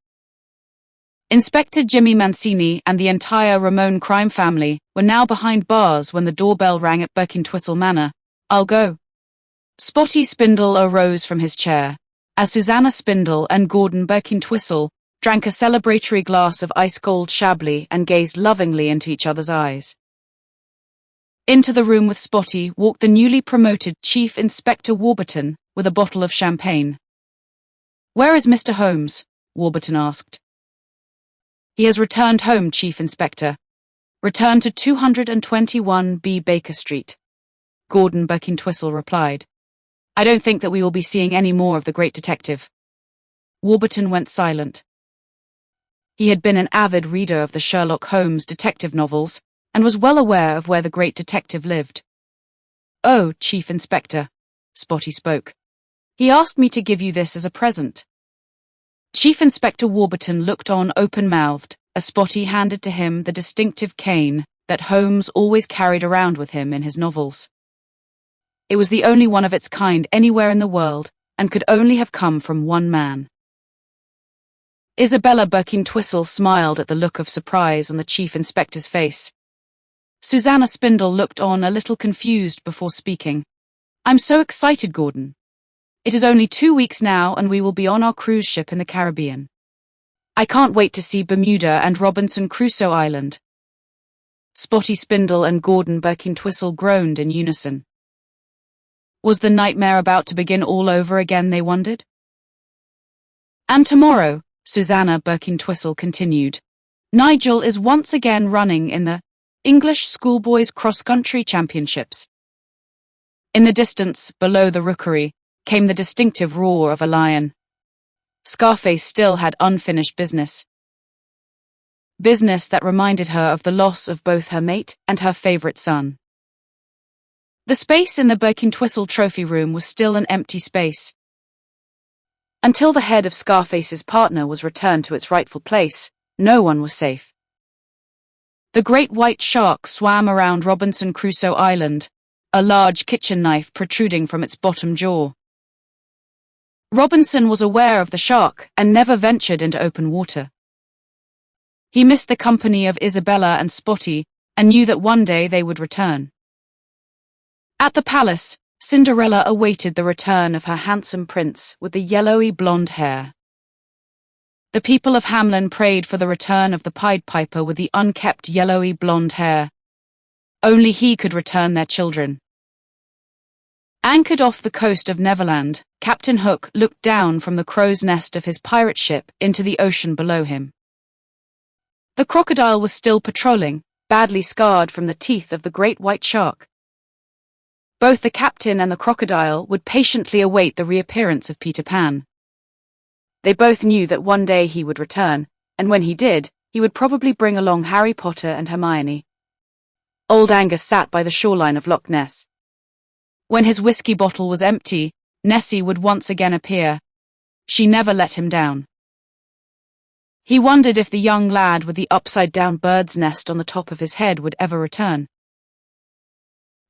[SPEAKER 1] Inspector Jimmy Mancini and the entire Ramone crime family were now behind bars when the doorbell rang at Birkintwistle Manor. I'll go. Spotty Spindle arose from his chair, as Susanna Spindle and Gordon Birkintwistle drank a celebratory glass of ice-cold Chablis and gazed lovingly into each other's eyes. Into the room with Spotty walked the newly promoted Chief Inspector Warburton with a bottle of champagne. Where is Mr. Holmes? Warburton asked. He has returned home, Chief Inspector. Returned to 221B Baker Street. Gordon Birkintwistle replied. I don't think that we will be seeing any more of the great detective. Warburton went silent. He had been an avid reader of the Sherlock Holmes detective novels and was well aware of where the great detective lived. Oh, Chief Inspector, Spotty spoke. He asked me to give you this as a present. Chief Inspector Warburton looked on open-mouthed as Spotty handed to him the distinctive cane that Holmes always carried around with him in his novels. It was the only one of its kind anywhere in the world and could only have come from one man. Isabella Birkintwistle smiled at the look of surprise on the Chief Inspector's face. Susanna Spindle looked on a little confused before speaking. I'm so excited, Gordon. It is only 2 weeks now and we will be on our cruise ship in the Caribbean. I can't wait to see Bermuda and Robinson Crusoe Island. Spotty Spindle and Gordon Birkin-Twistle groaned in unison. Was the nightmare about to begin all over again, they wondered? And tomorrow, Susanna Birkin-Twistle continued, Nigel is once again running in the English Schoolboys Cross-Country Championships. In the distance, below the rookery, came the distinctive roar of a lion. Scarface still had unfinished business. Business that reminded her of the loss of both her mate and her favorite son. The space in the Birkin-Twistle trophy room was still an empty space. Until the head of Scarface's partner was returned to its rightful place, no one was safe. The great white shark swam around Robinson Crusoe Island, a large kitchen knife protruding from its bottom jaw. Robinson was aware of the shark and never ventured into open water. He missed the company of Isabella and Spotty and knew that one day they would return. At the palace, Cinderella awaited the return of her handsome prince with the yellowy blonde hair. The people of Hamelin prayed for the return of the Pied Piper with the unkempt yellowy blonde hair. Only he could return their children. Anchored off the coast of Neverland, Captain Hook looked down from the crow's nest of his pirate ship into the ocean below him. The crocodile was still patrolling, badly scarred from the teeth of the great white shark. Both the captain and the crocodile would patiently await the reappearance of Peter Pan. They both knew that one day he would return, and when he did, he would probably bring along Harry Potter and Hermione. Old Angus sat by the shoreline of Loch Ness. When his whiskey bottle was empty, Nessie would once again appear. She never let him down. He wondered if the young lad with the upside-down bird's nest on the top of his head would ever return.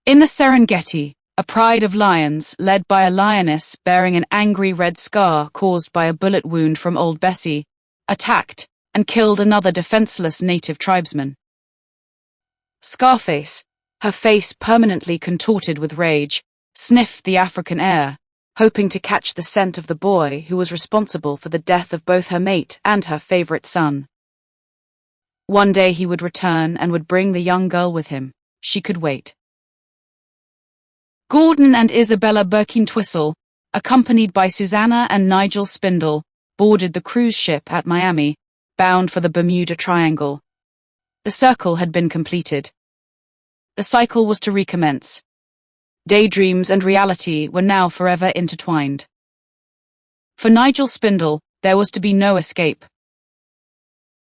[SPEAKER 1] In the Serengeti, a pride of lions, led by a lioness bearing an angry red scar caused by a bullet wound from Old Bessie, attacked and killed another defenseless native tribesman. Scarface, her face permanently contorted with rage, sniffed the African air, hoping to catch the scent of the boy who was responsible for the death of both her mate and her favorite son. One day he would return and would bring the young girl with him. She could wait. Gordon and Isabella Birkin-Twistle, accompanied by Susanna and Nigel Spindle, boarded the cruise ship at Miami, bound for the Bermuda Triangle. The circle had been completed. The cycle was to recommence. Daydreams and reality were now forever intertwined. For Nigel Spindle, there was to be no escape.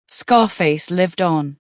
[SPEAKER 1] Scarface lived on.